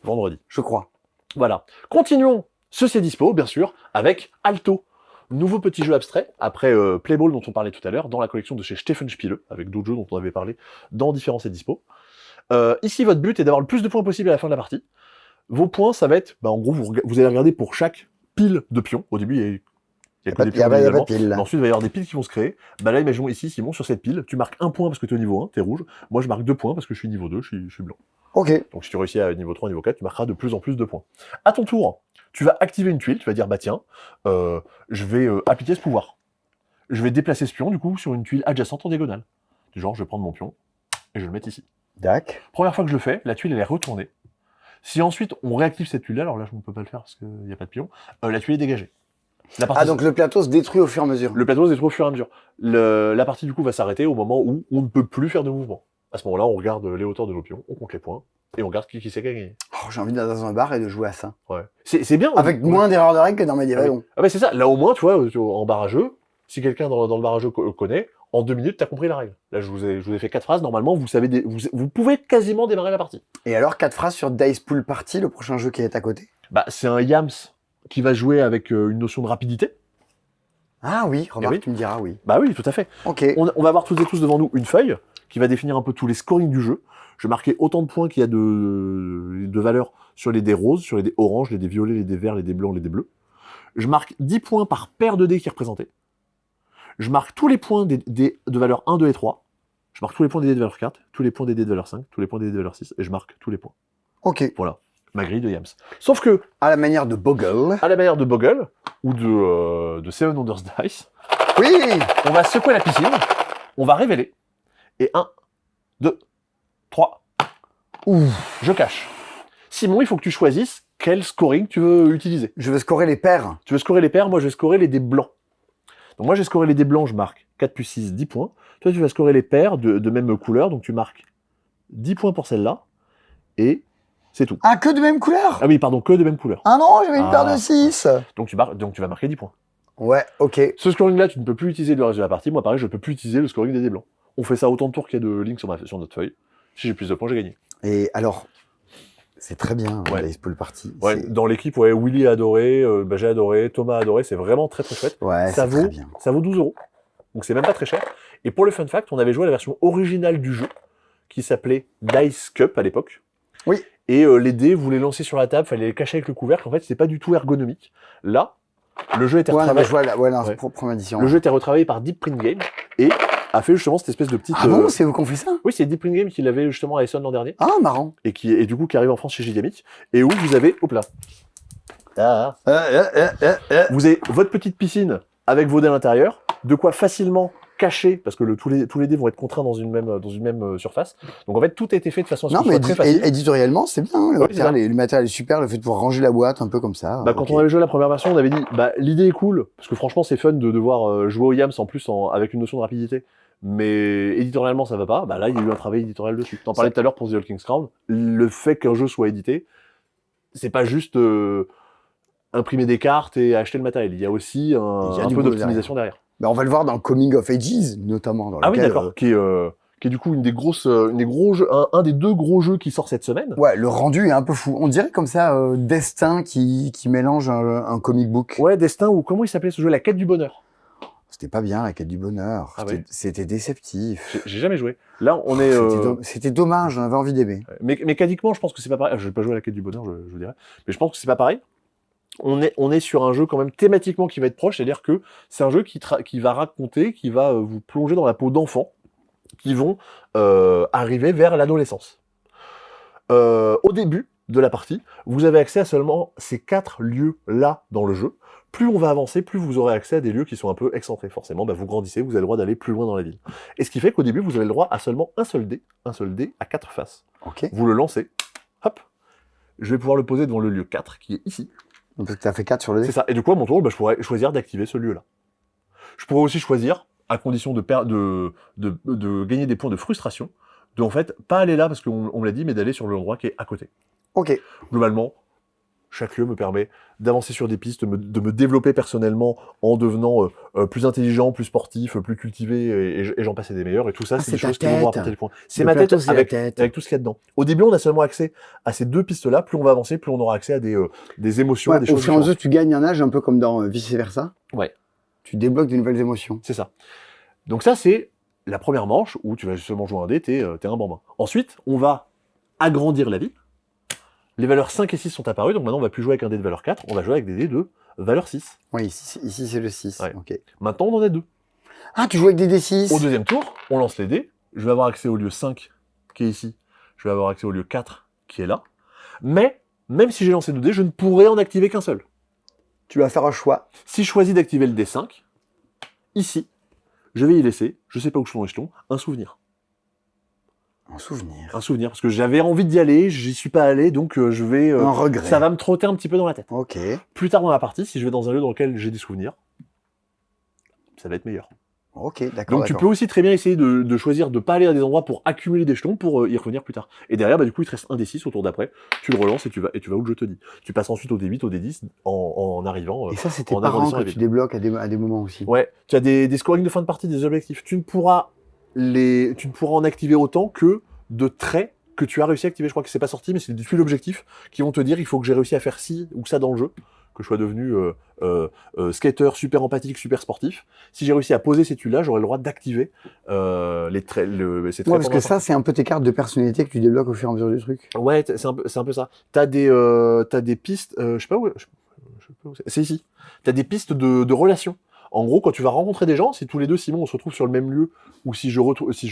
je crois. Voilà. Continuons. Ceci est dispo, bien sûr, avec Alto. Nouveau petit jeu abstrait, après Playball dont on parlait tout à l'heure, dans la collection de chez Stephen Spiele, avec d'autres jeux dont on avait parlé dans différents C'est dispo. Ici, votre but est d'avoir le plus de points possible à la fin de la partie. Vos points, ça va être, en gros, vous allez regarder pour chaque pile de pions. Au début, il y a que des pions, évidemment. Mais ensuite, il va y avoir des piles qui vont se créer. Là, imaginons ici, Simon, sur cette pile, tu marques 1 point parce que tu es au niveau 1, tu es rouge. Moi, je marque 2 points parce que je suis niveau 2, je suis blanc. Ok. Donc, si tu réussis à niveau 3, niveau 4, tu marqueras de plus en plus de points. À ton tour, tu vas activer une tuile, tu vas dire, tiens, je vais appliquer ce pouvoir. Je vais déplacer ce pion, du coup, sur une tuile adjacente en diagonale. Du genre, je vais prendre mon pion et je vais le mettre ici. Dac. Première fois que je le fais, la tuile, elle est retournée. Si ensuite, on réactive cette tuile-là, alors là, je ne peux pas le faire parce qu'il n'y a pas de pion, la tuile est dégagée. Donc le plateau se détruit au fur et à mesure. Le plateau se détruit au fur et à mesure. La partie, du coup, va s'arrêter au moment où on ne peut plus faire de mouvement. À ce moment-là, on regarde les hauteurs de nos pions, on compte les points, et on regarde qui c'est qui a gagné. Oh, j'ai envie d'aller dans un bar et de jouer à ça. Ouais. C'est bien. Avec moins d'erreurs de règles que dans Medieval. Ah bah c'est ça. Là, au moins, tu vois, en bar à jeu, si quelqu'un dans le bar à jeu connaît, en 2 minutes, t'as compris la règle. Là, je vous ai fait 4 phrases. Normalement, vous savez, vous pouvez quasiment démarrer la partie. Et alors, 4 phrases sur Dice Pool Party, le prochain jeu qui est à côté? C'est un Yams qui va jouer avec une notion de rapidité. Ah oui, remarque, tu me diras oui. Bah oui, tout à fait. Ok. On va avoir toutes et tous devant nous une feuille qui va définir un peu tous les scorings du jeu. Je vais marquer autant de points qu'il y a de valeurs sur les dés roses, sur les dés oranges, les dés violets, les dés verts, les dés blancs, les dés bleus. Je marque 10 points par paire de dés qui est représentée. Je marque tous les points des dés de valeur 1, 2 et 3. Je marque tous les points des dés de valeur 4, tous les points des dés de valeur 5, tous les points des dés de valeur 6, et je marque tous les points. Ok. Voilà, ma grille de Yams. Sauf que... À la manière de Boggle. À la manière de Boggle, ou de Seven Wonders Dice. Oui. On va secouer la piscine, on va révéler, et 1, 2, 3, Ouf. Je cache. Simon, il faut que tu choisisses quel scoring tu veux utiliser. Je vais scorer les paires. Tu veux scorer les paires, moi je vais scorer les dés blancs. Donc moi j'ai scoré les dés blancs, je marque 4 plus 6, 10 points. Toi tu vas scorer les paires de même couleur, donc tu marques 10 points pour celle-là, et c'est tout. Ah, que de même couleur? Ah oui, pardon, que de même couleur. Ah non, j'avais une Ah. paire de 6. Donc tu vas marquer 10 points. Ouais, ok. Ce scoring-là, tu ne peux plus utiliser le reste de la partie. Moi pareil, je ne peux plus utiliser le scoring des dés blancs. On fait ça autant de tours qu'il y a de lignes sur notre feuille. Si j'ai plus de points, j'ai gagné. Et alors, c'est très bien, Ouais. la Pool Party. Ouais, dans l'équipe, ouais, Willy a adoré, j'ai adoré, Thomas a adoré, c'est vraiment très très chouette. Ouais, ça c'est très vaut, bien. ça vaut 12 €. Donc c'est même pas très cher. Et pour le fun fact, on avait joué à la version originale du jeu, qui s'appelait Dice Cup à l'époque. Oui. Et les dés, vous les lancez sur la table, fallait les cacher avec le couvercle. En fait, c'était pas du tout ergonomique. Là, le jeu était Ouais, non, mais retravaillé. je vois la Ouais. première édition. Le jeu était retravaillé par Deep Print Game et a fait justement cette espèce de petite. Ah bon, c'est vous qu'on fait ça? Oui, c'est Deep Print Game qui l'avait justement à Essen l'an dernier Ah, marrant. et du coup qui arrive en France chez Gigamic et où vous avez, hop là, vous avez votre petite piscine avec vos dés à l'intérieur, de quoi facilement cacher parce que tous les dés vont être contraints dans une même surface. Donc en fait tout a été fait de façon à ce Non, que ce mais soit très facile. éditorialement, c'est bien. Hein, Ouais, c'est ça. le matériel est super, le fait de pouvoir ranger la boîte un peu comme ça. Bah, quand ok. on avait joué la première version, on avait dit bah l'idée est cool parce que franchement c'est fun de devoir jouer au Yams en plus avec une notion de rapidité. Mais éditorialement ça va pas. Bah là il y a eu un travail éditorial dessus. T'en parlais tout à l'heure pour The Hulking Crown. Le fait qu'un jeu soit édité, c'est pas juste imprimer des cartes et acheter le matériel. Il y a aussi Il y a un du peu boulot d'optimisation derrière. Bah, on va le voir dans Coming of Ages, notamment. Dans Ah oui lequel, d'accord. Qui est du coup un des gros jeux, un des 2 gros jeux qui sort cette semaine. Ouais, le rendu est un peu fou. On dirait comme ça Destin qui mélange un comic book. Ouais, Destin ou comment il s'appelait ce jeu, La Quête du Bonheur. C'était pas bien, la quête du bonheur. Ah C'était ouais. c'était déceptif. J'ai jamais joué. Là on est. C'était dommage, j'en avais envie d'aimer. Mécaniquement, je pense que c'est pas pareil. Je vais pas jouer à la quête du bonheur, je dirais. Mais je pense que c'est pas pareil. On est sur un jeu quand même thématiquement qui va être proche, c'est-à-dire que c'est un jeu qui va raconter, qui va vous plonger dans la peau d'enfants qui vont arriver vers l'adolescence. Au début de la partie, vous avez accès à seulement ces 4 lieux-là dans le jeu. Plus on va avancer, plus vous aurez accès à des lieux qui sont un peu excentrés. Forcément, bah, vous grandissez, vous avez le droit d'aller plus loin dans la ville. Et ce qui fait qu'au début, vous avez le droit à seulement un seul dé à 4 faces. Ok. Vous le lancez, hop, je vais pouvoir le poser devant le lieu 4, qui est ici. Donc tu as fait 4 sur le dé. C'est ça. Et du coup, à mon tour, bah, je pourrais choisir d'activer ce lieu-là. Je pourrais aussi choisir, à condition de gagner des points de frustration, de en fait pas aller là parce qu'on me l'a dit, mais d'aller sur l'endroit qui est à côté. Ok. Globalement, chaque lieu me permet d'avancer sur des pistes, de me développer personnellement en devenant plus intelligent, plus sportif, plus cultivé, et j'en passe des meilleurs. Et tout ça, Ah, c'est des c'est ta choses qui vont me tête. rapporter des points. C'est Le ma tête plateau, c'est la avec, tête. avec tout ce qu'il y a dedans. Au début, on a seulement accès à ces 2 pistes-là. Plus on va avancer, plus on aura accès à des émotions, Ouais, à des au choses fur et à différentes. mesure, tu gagnes un âge un peu comme dans Vice Versa. Ouais. Tu débloques de nouvelles émotions. C'est ça. Donc ça, c'est la première manche où tu vas seulement jouer un dé, t'es un bambin. Ensuite, on va agrandir la ville. Les valeurs 5 et 6 sont apparues, donc maintenant on va plus jouer avec un dé de valeur 4, on va jouer avec des dés de valeur 6. Oui, ici c'est le 6. Ouais. Ok. Maintenant, on en a 2. Ah, tu joues avec des D6. Au deuxième tour, on lance les dés. Je vais avoir accès au lieu 5, qui est ici. Je vais avoir accès au lieu 4, qui est là. Mais, même si j'ai lancé 2 dés, je ne pourrai en activer qu'un seul. Tu vas faire un choix. Si je choisis d'activer le dé 5, ici, je vais y laisser, je sais pas où sont les jetons, un souvenir. Un souvenir. Un souvenir, parce que j'avais envie d'y aller, j'y suis pas allé, donc je vais... Un regret. ça va me trotter un petit peu dans la tête. Ok. Plus tard dans la partie, si je vais dans un lieu dans lequel j'ai des souvenirs, ça va être meilleur. Ok, d'accord. Donc tu peux aussi très bien essayer de choisir de pas aller à des endroits pour accumuler des jetons pour y revenir plus tard. Et derrière, bah, du coup, il te reste un D6 au tour d'après, tu le relances et tu vas où je te dis. Tu passes ensuite au D8, au D10 en arrivant. Et ça, c'est tes en parents agrandissant que la tu ville. débloques à des moments aussi. Ouais, tu as des scorings de fin de partie, des objectifs. Tu ne pourras en activer autant que de traits que tu as réussi à activer. Je crois que c'est pas sorti, mais c'est des tuiles objectifs qui vont te dire il faut que j'ai réussi à faire ci ou ça dans le jeu, que je sois devenu skater super empathique, super sportif. Si j'ai réussi à poser ces tuiles-là, j'aurai le droit d'activer ces traits. Ouais, parce que ça, c'est un peu tes cartes de personnalité que tu débloques au fur et à mesure du truc. Ouais, c'est un peu ça. T'as des pistes, je sais pas où, c'est ici. T'as des pistes de relations. En gros, quand tu vas rencontrer des gens, si tous les deux, Simon, on se retrouve sur le même lieu, ou si en gros, si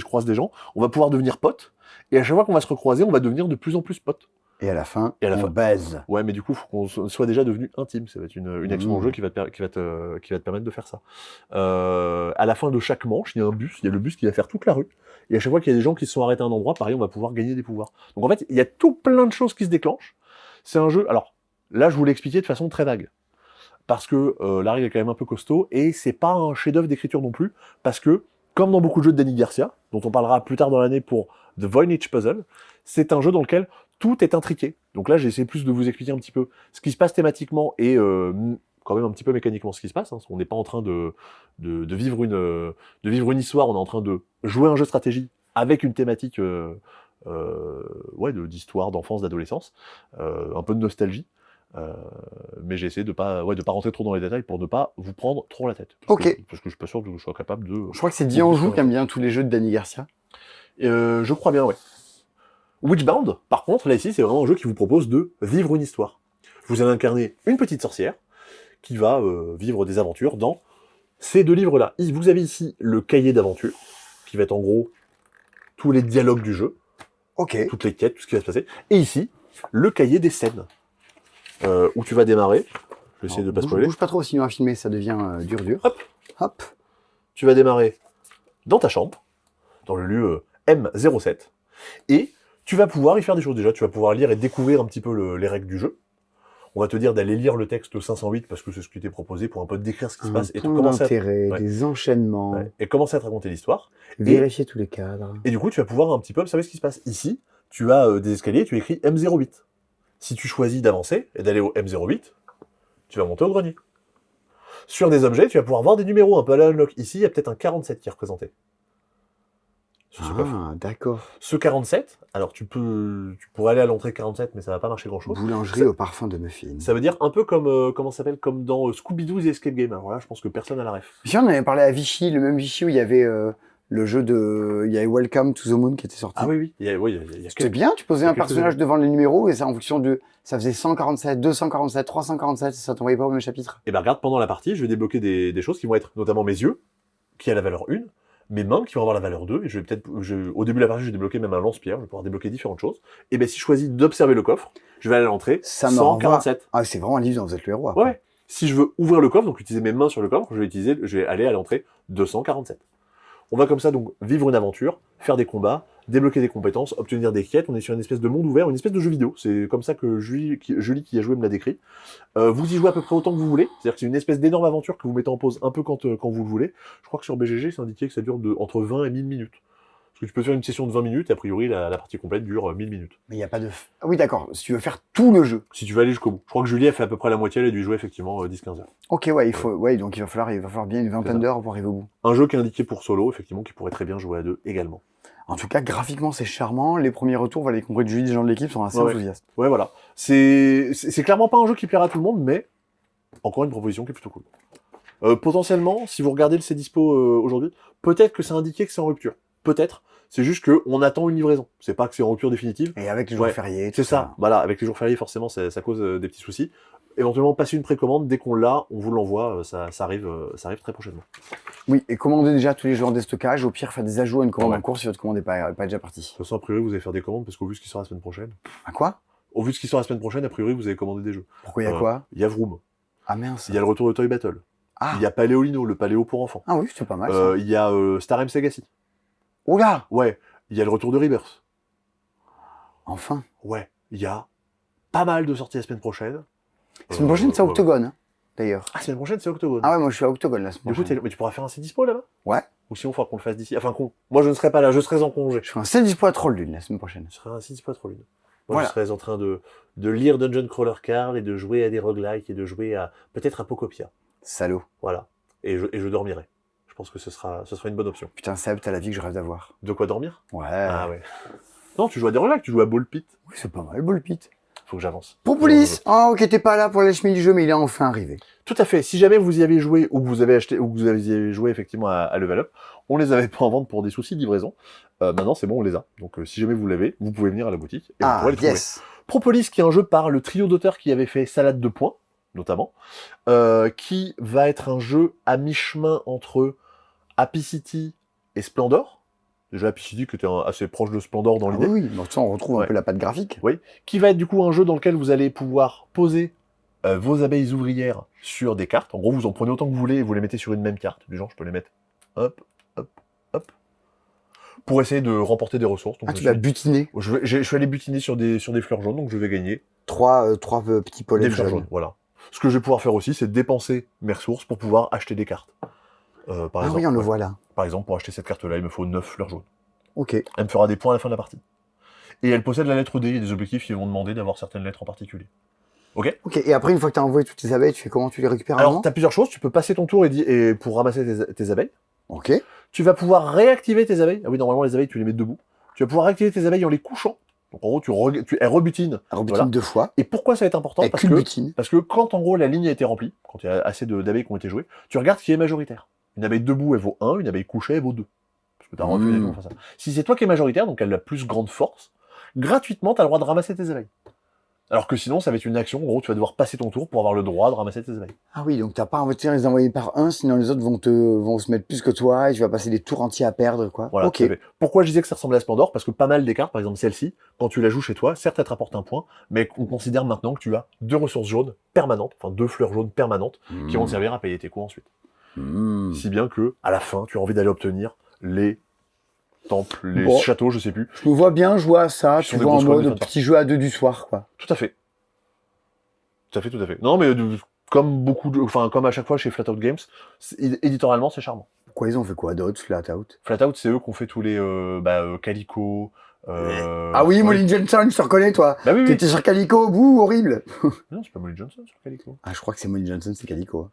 je croise des gens, on va pouvoir devenir potes. Et à chaque fois qu'on va se recroiser, on va devenir de plus en plus potes. Et à la fin, Et à la on fin. baise. Ouais, mais du coup, faut qu'on soit déjà devenu intime. Ça va être une action en jeu qui va te permettre de faire ça. À la fin de chaque manche, il y a un bus. Il y a le bus qui va faire toute la rue. Et à chaque fois qu'il y a des gens qui se sont arrêtés à un endroit, pareil, on va pouvoir gagner des pouvoirs. Donc en fait, il y a tout plein de choses qui se déclenchent. C'est un jeu. Alors là, je vous l'ai expliqué de façon très vague. Parce que la règle est quand même un peu costaud. Et c'est pas un chef-d'œuvre d'écriture non plus. Parce que, comme dans beaucoup de jeux de Danny Garcia, dont on parlera plus tard dans l'année pour The Voynich Puzzle, c'est un jeu dans lequel tout est intriqué. Donc là, j'ai essayé plus de vous expliquer un petit peu ce qui se passe thématiquement et quand même un petit peu mécaniquement ce qui se passe. Hein. On n'est pas en train de vivre une histoire, on est en train de jouer un jeu de stratégie avec une thématique d'histoire, d'enfance, d'adolescence, un peu de nostalgie. Mais j'ai essayé de pas rentrer trop dans les détails pour ne pas vous prendre trop la tête. Parce que je suis pas sûr que je sois capable de... Je crois que c'est Dianjou qui aime bien tous les jeux de Danny Garcia. Je crois bien, ouais. Witchbound, par contre, là ici, c'est vraiment un jeu qui vous propose de vivre une histoire. Vous allez incarner une petite sorcière qui va vivre des aventures dans ces deux livres-là. Vous avez ici le cahier d'aventure, qui va être en gros tous les dialogues du jeu, toutes les quêtes, tout ce qui va se passer. Et ici, le cahier des scènes, où tu vas démarrer. Je vais essayer de pas spoiler. Bouge pas trop, sinon à filmer, ça devient dur. Hop. Tu vas démarrer dans ta chambre, dans le lieu M07, et tu vas pouvoir y faire des choses déjà. Tu vas pouvoir lire et découvrir un petit peu les règles du jeu. On va te dire d'aller lire le texte 508 parce que c'est ce qui t'est proposé pour un peu décrire ce qui se passe et des enchaînements, et commencer à te raconter l'histoire. Vérifier tous les cadres. Et du coup, tu vas pouvoir un petit peu observer ce qui se passe. Ici, tu as des escaliers, tu écris M08. Si tu choisis d'avancer et d'aller au M08, tu vas monter au grenier. Sur des objets, tu vas pouvoir voir des numéros un peu à la Unlock. Ici, il y a peut-être un 47 qui est représenté. Sur ce coffre. D'accord. Ce 47, alors tu pourrais aller à l'entrée 47, mais ça va pas marcher grand-chose. Boulangerie au parfum de muffins. Ça veut dire un peu comme, comment ça s'appelle, comme dans Scooby-Doo et Escape Game. Alors là, je pense que personne n'a la ref. Si on avait parlé à Vichy, le même Vichy où il y avait le jeu il y avait Welcome to the Moon qui était sorti. Ah oui. Il y a C'était bien, tu posais un personnage devant les numéros et ça en fonction ça faisait 147, 247, 347 et ça t'envoyait pas au même chapitre. Et ben regarde, pendant la partie, je vais débloquer des choses qui vont être notamment mes yeux, qui a la valeur 1, mes mains qui vont avoir la valeur 2, et au début de la partie, je vais débloquer même un lance-pierre, je vais pouvoir débloquer différentes choses. Et ben si je choisis d'observer le coffre, je vais aller à l'entrée, 147. Ah, c'est vraiment un livre dont vous êtes le héros. Après. Ouais. Si je veux ouvrir le coffre, donc utiliser mes mains sur le coffre, je vais aller à l'entrée 247. On va comme ça donc vivre une aventure, faire des combats, débloquer des compétences, obtenir des quêtes. On est sur une espèce de monde ouvert, une espèce de jeu vidéo. C'est comme ça que Julie qui a joué me l'a décrit. Vous y jouez à peu près autant que vous voulez. C'est-à-dire que c'est une espèce d'énorme aventure que vous mettez en pause un peu quand vous le voulez. Je crois que sur BGG, c'est indiqué que ça dure entre 20 et 1000 minutes. Parce que tu peux faire une session de 20 minutes, et a priori, la partie complète dure 1000 minutes. Mais il n'y a pas de... Ah oui, d'accord. Si tu veux faire tout le jeu. Si tu veux aller jusqu'au bout. Je crois que Julie a fait à peu près la moitié, elle a dû jouer effectivement 10-15 heures. Ok, ouais, donc il va falloir bien une vingtaine d'heures pour arriver au bout. Un jeu qui est indiqué pour solo, effectivement, qui pourrait très bien jouer à deux également. En tout cas, graphiquement, c'est charmant. Les premiers retours, voilà, y compris de Julie, des gens de l'équipe, sont assez enthousiastes. Ouais, voilà. C'est clairement pas un jeu qui plaira à tout le monde, mais encore une proposition qui est plutôt cool. Potentiellement, si vous regardez le C'est dispo aujourd'hui, peut-être que c'est indiqué que c'est en rupture. Peut-être. C'est juste qu'on attend une livraison. C'est pas que c'est en rupture définitive. Et avec les jours fériés. C'est ça. Voilà, avec les jours fériés, forcément, ça cause des petits soucis. Éventuellement, passer une précommande, dès qu'on l'a, on vous l'envoie. Ça arrive très prochainement. Oui, et commandez déjà tous les jeux en déstockage. Au pire, faites des ajouts à une commande en cours si votre commande n'est pas déjà partie. De toute façon, a priori, vous allez faire des commandes parce qu'au vu de ce qui sort la semaine prochaine. À quoi? Au vu de ce qui sort la semaine prochaine, a priori, vous allez commander des jeux. Pourquoi il y a quoi? Il y a Vroom. Ah mince. Il y a le retour de Toy Battle. Ah. Il y a Paléolino, le Paléo pour enfants. Ah oui, c'est pas mal. Ça. Il y a Star M Legacy. Oula! Ouais. Il y a le retour de Rebirth. Enfin. Ouais. Il y a pas mal de sorties la semaine prochaine. La semaine prochaine, c'est Octogone, d'ailleurs. Ah, la semaine prochaine, c'est Octogone. Ah ouais, moi je suis à Octogone la semaine prochaine. Mais tu pourras faire un C'est dispo là-bas? Ouais. Ou sinon, il faudra qu'on le fasse d'ici. Enfin, moi, je ne serai pas là, je serai en congé. Je fais un C'est dispo à Troll-Lune la semaine prochaine. Je serai un C'est dispo à Troll-Lune. Moi, je serai en train de lire Dungeon Crawler Carl et de jouer à des roguelikes et de jouer à peut-être à Pocopia. Salaud. Voilà. Et je dormirai. Je pense que ce sera une bonne option. Putain, Seb, t'as la vie que je rêve d'avoir. De quoi dormir? Ouais. Ah ouais. Non, tu joues à des roguelikes, tu joues à Ball Pit. Oui, c'est pas mal, Ball Pit. Faut que j'avance. Propolis! Oh, ok, t'es pas là pour la chemise du jeu, mais il est enfin arrivé. Tout à fait. Si jamais vous y avez joué, ou que vous avez acheté, ou que vous avez joué effectivement à Level Up, on les avait pas en vente pour des soucis de livraison. Maintenant, c'est bon, on les a. Donc, si jamais vous l'avez, vous pouvez venir à la boutique et vous pourrez les trouver. Propolis, qui est un jeu par le trio d'auteurs qui avait fait Salade de points, notamment, qui va être un jeu à mi-chemin entre Happy City et Splendor. déjà Piscity qui était assez proche de Splendor dans Ah l'idée, oui, oui. Donc, ça, on retrouve un Ouais. peu la patte graphique. qui va être du coup un jeu dans lequel vous allez pouvoir poser vos abeilles ouvrières sur des cartes. En gros, vous en prenez autant que vous voulez et vous les mettez sur une même carte. Du genre, je peux les mettre hop, hop, hop, pour essayer de remporter des ressources. Donc, Ah, tu vas butiner je suis allé butiner sur des fleurs jaunes, donc je vais gagner trois petits des pollens fleurs jaunes. jaunes. Voilà. Ce que je vais pouvoir faire aussi, c'est dépenser mes ressources pour pouvoir acheter des cartes. Par Ah exemple, oui, on le ouais. voit là. Par exemple, pour acheter cette carte-là, il me faut 9 fleurs jaunes. Ok. Elle me fera des points à la fin de la partie. Et elle possède la lettre D, il y a des objectifs qui vont demander d'avoir certaines lettres en particulier. Ok. Ok. Et après, une fois que tu as envoyé toutes tes abeilles, tu fais comment? Tu les récupères Alors, avant? tu as plusieurs choses. Tu peux passer ton tour et pour ramasser tes abeilles. Ok. Tu vas pouvoir réactiver tes abeilles. Ah oui, normalement, les abeilles, tu les mets debout. Tu vas pouvoir réactiver tes abeilles en les couchant. Donc, en gros, elles rebutines. Elle rebutine Voilà. 2 fois. Et pourquoi ça va être important? Elle Parce que culbutine. quand, en gros, la ligne a été remplie, quand il y a assez d'abeilles qui ont été jouées, tu regardes qui est majoritaire. Une abeille debout, elle vaut 1. Une abeille couchée, elle vaut 2. Parce que tu as refusé de faire ça. Si c'est toi qui es majoritaire, donc elle a la plus grande force, gratuitement, tu as le droit de ramasser tes abeilles. Alors que sinon, ça va être une action. En gros, tu vas devoir passer ton tour pour avoir le droit de ramasser tes abeilles. Ah oui, donc t'as pas envie de les envoyer par un, sinon les autres vont se mettre plus que toi et tu vas passer des tours entiers à perdre, quoi. Voilà, Ok. tout à fait. Pourquoi je disais que ça ressemblait à Splendor? Parce que pas mal des cartes, par exemple celle-ci, quand tu la joues chez toi, certes elle te rapporte un point, mais on considère maintenant que tu as 2 ressources jaunes permanentes, enfin 2 fleurs jaunes permanentes, qui vont te servir à payer tes coûts ensuite. Mmh. Si bien que, à la fin, tu as envie d'aller obtenir les temples, les Bon. châteaux, je sais plus. Je me vois bien jouer à ça, Qui tu sont des vois en grosses mode codes de petit jeu à 2 du soir, quoi. Tout à fait. Tout à fait, tout à fait. Non, mais comme beaucoup de, enfin, comme à chaque fois chez Flatout Games, éditorialement, c'est charmant. Quoi, ils ont fait quoi d'autre, Flat Out? Flatout, c'est eux qui ont fait tous les, Calico, Ah oui, ouais. Molly Johnson, je te reconnais, toi. Bah oui, oui. T'étais sur Calico, bouh, horrible. Non, c'est pas Molly Johnson sur Calico. Ah, je crois que c'est Molly Johnson, c'est Calico. Hein.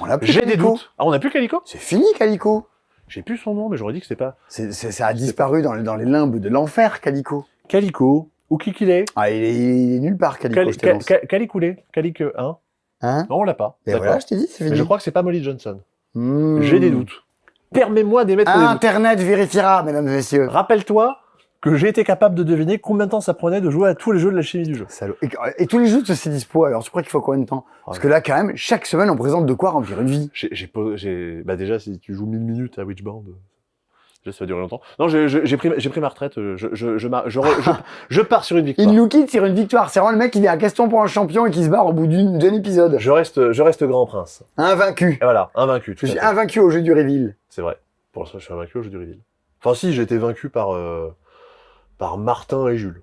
On l'a plus, J'ai des Calico. doutes. Ah, on n'a plus Calico? C'est fini, Calico. J'ai plus son nom, mais j'aurais dit que c'était pas Ça a disparu dans les limbes de l'enfer, Calico. Calico ou Kikilé. Ah, il est nulle part, Calico, je t'annonce. Calicoulé. Calique 1. Hein? Non, on l'a pas. Et D'accord. voilà, je t'ai dit, c'est Mais fini. je crois que c'est pas Molly Johnson. Mmh. J'ai des doutes. Permets-moi d'émettre des doutes. Internet vérifiera, mesdames et messieurs. Rappelle-toi que j'ai été capable de deviner combien de temps ça prenait de jouer à tous les jeux de la chimie du jeu. Salaud. Et tous les jeux de ces dispo, alors tu crois qu'il faut combien de temps? Parce que là, quand même, chaque semaine, on présente de quoi remplir une vie. Bah déjà, si tu joues 1000 minutes à Witchbound, déjà, ça va durer longtemps. Non, j'ai pris ma retraite. Je pars sur une victoire. Il nous quitte sur une victoire. C'est vraiment le mec qui vient à question pour un champion et qui se barre au bout d'un épisode. Je reste grand prince. Invaincu. Et voilà, invaincu. tout Je à suis fait. invaincu au jeu du reveal. C'est vrai. Pour l'instant, je suis invaincu au jeu du reveal. Enfin, si, j'ai été vaincu par Martin et Jules.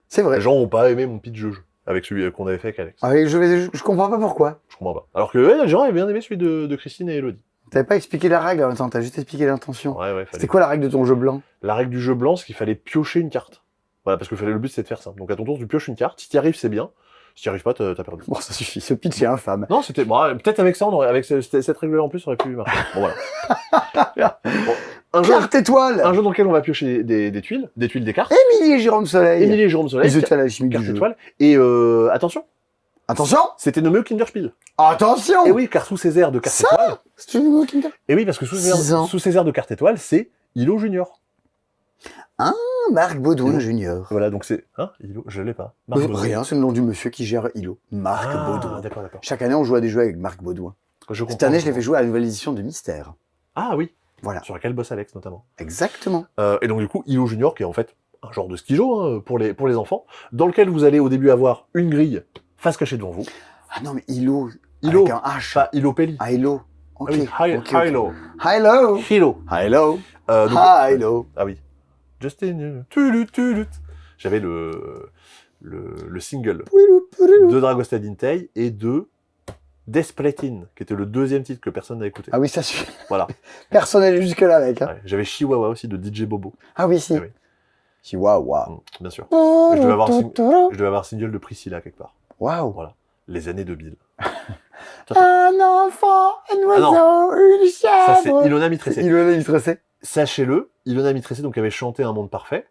C'est vrai. Les gens n'ont pas aimé mon pitch de jeu avec celui qu'on avait fait avec Alex. Ah, je comprends pas pourquoi. Je comprends pas. Alors que les gens avaient bien aimé celui de Christine et Elodie. T'avais pas expliqué la règle en même temps, t'as juste expliqué l'intention. Ouais, fallait. C'était quoi la règle de ton jeu blanc? La règle du jeu blanc, c'est qu'il fallait piocher une carte. Voilà, parce que le but, c'est de faire ça. Donc à ton tour, tu pioches une carte. Si tu y arrives, c'est bien. Si tu n'y arrives pas, t'as perdu. Bon, ça suffit. Ce pitch est infâme. Non, c'était. Bon, peut-être avec ça, avec cette règle-là en plus, ça aurait pu marcher. Bon, voilà. Bon, un Carte étoile. jeu dans lequel on va piocher des tuiles des cartes. Émilie et Jérôme Soleil. Émilie et Jérôme Soleil. Ils étaient à la chimie du Carte jeu. étoile. Et attention, Attention. c'était nommé au Kinderspiel. Attention. Et oui, car sous ces airs de carte Ça étoile. C'est une nouveau Kinder. Et oui, parce que sous 6 ans. ces airs de carte étoile, c'est Hilo Junior. Marc Baudouin Hilo. Junior. Voilà, donc c'est. Hein, Hilo, je l'ai pas. Marc Baudouin. Rien, c'est le nom du monsieur qui gère Hilo. Marc Ah, Baudouin. d'accord. Chaque année, on joue à des jeux avec Marc Baudouin. Je Cette comprends. année, je l'ai fait jouer à la nouvelle édition de Mystère. Ah oui, Voilà. sur laquelle bosse Alex notamment. Exactement. Et donc du coup, Hilo Junior, qui est en fait un genre de skijo hein, pour les enfants, dans lequel vous allez au début avoir une grille face cachée devant vous. Ah non, mais Hilo. Hilo, Avec un H. pas Hilo Pelli. Ah, Hilo. Ok. Ah oui, ok, ok. Hilo. Hilo. Hilo. Hilo. Donc, Hilo. ah oui. Justin. Tulut. J'avais le single de Dragostad Intei et de Despletin, qui était le deuxième titre que personne n'a écouté. Ah oui, ça suffit. Voilà. Personne n'est jusque-là, mec. Hein. Ouais, j'avais Chihuahua aussi de DJ Bobo. Ah oui, si. Ah oui. Chihuahua. Bien sûr. Je devais avoir un single de Priscilla quelque part. Waouh. Voilà. Les années de Bill. Un enfant, un oiseau, une Ça, c'est chèvre. Ilona Mitressé. Ilona Mitressé. Sachez-le, Ilona Mitressé donc, avait chanté Un monde parfait,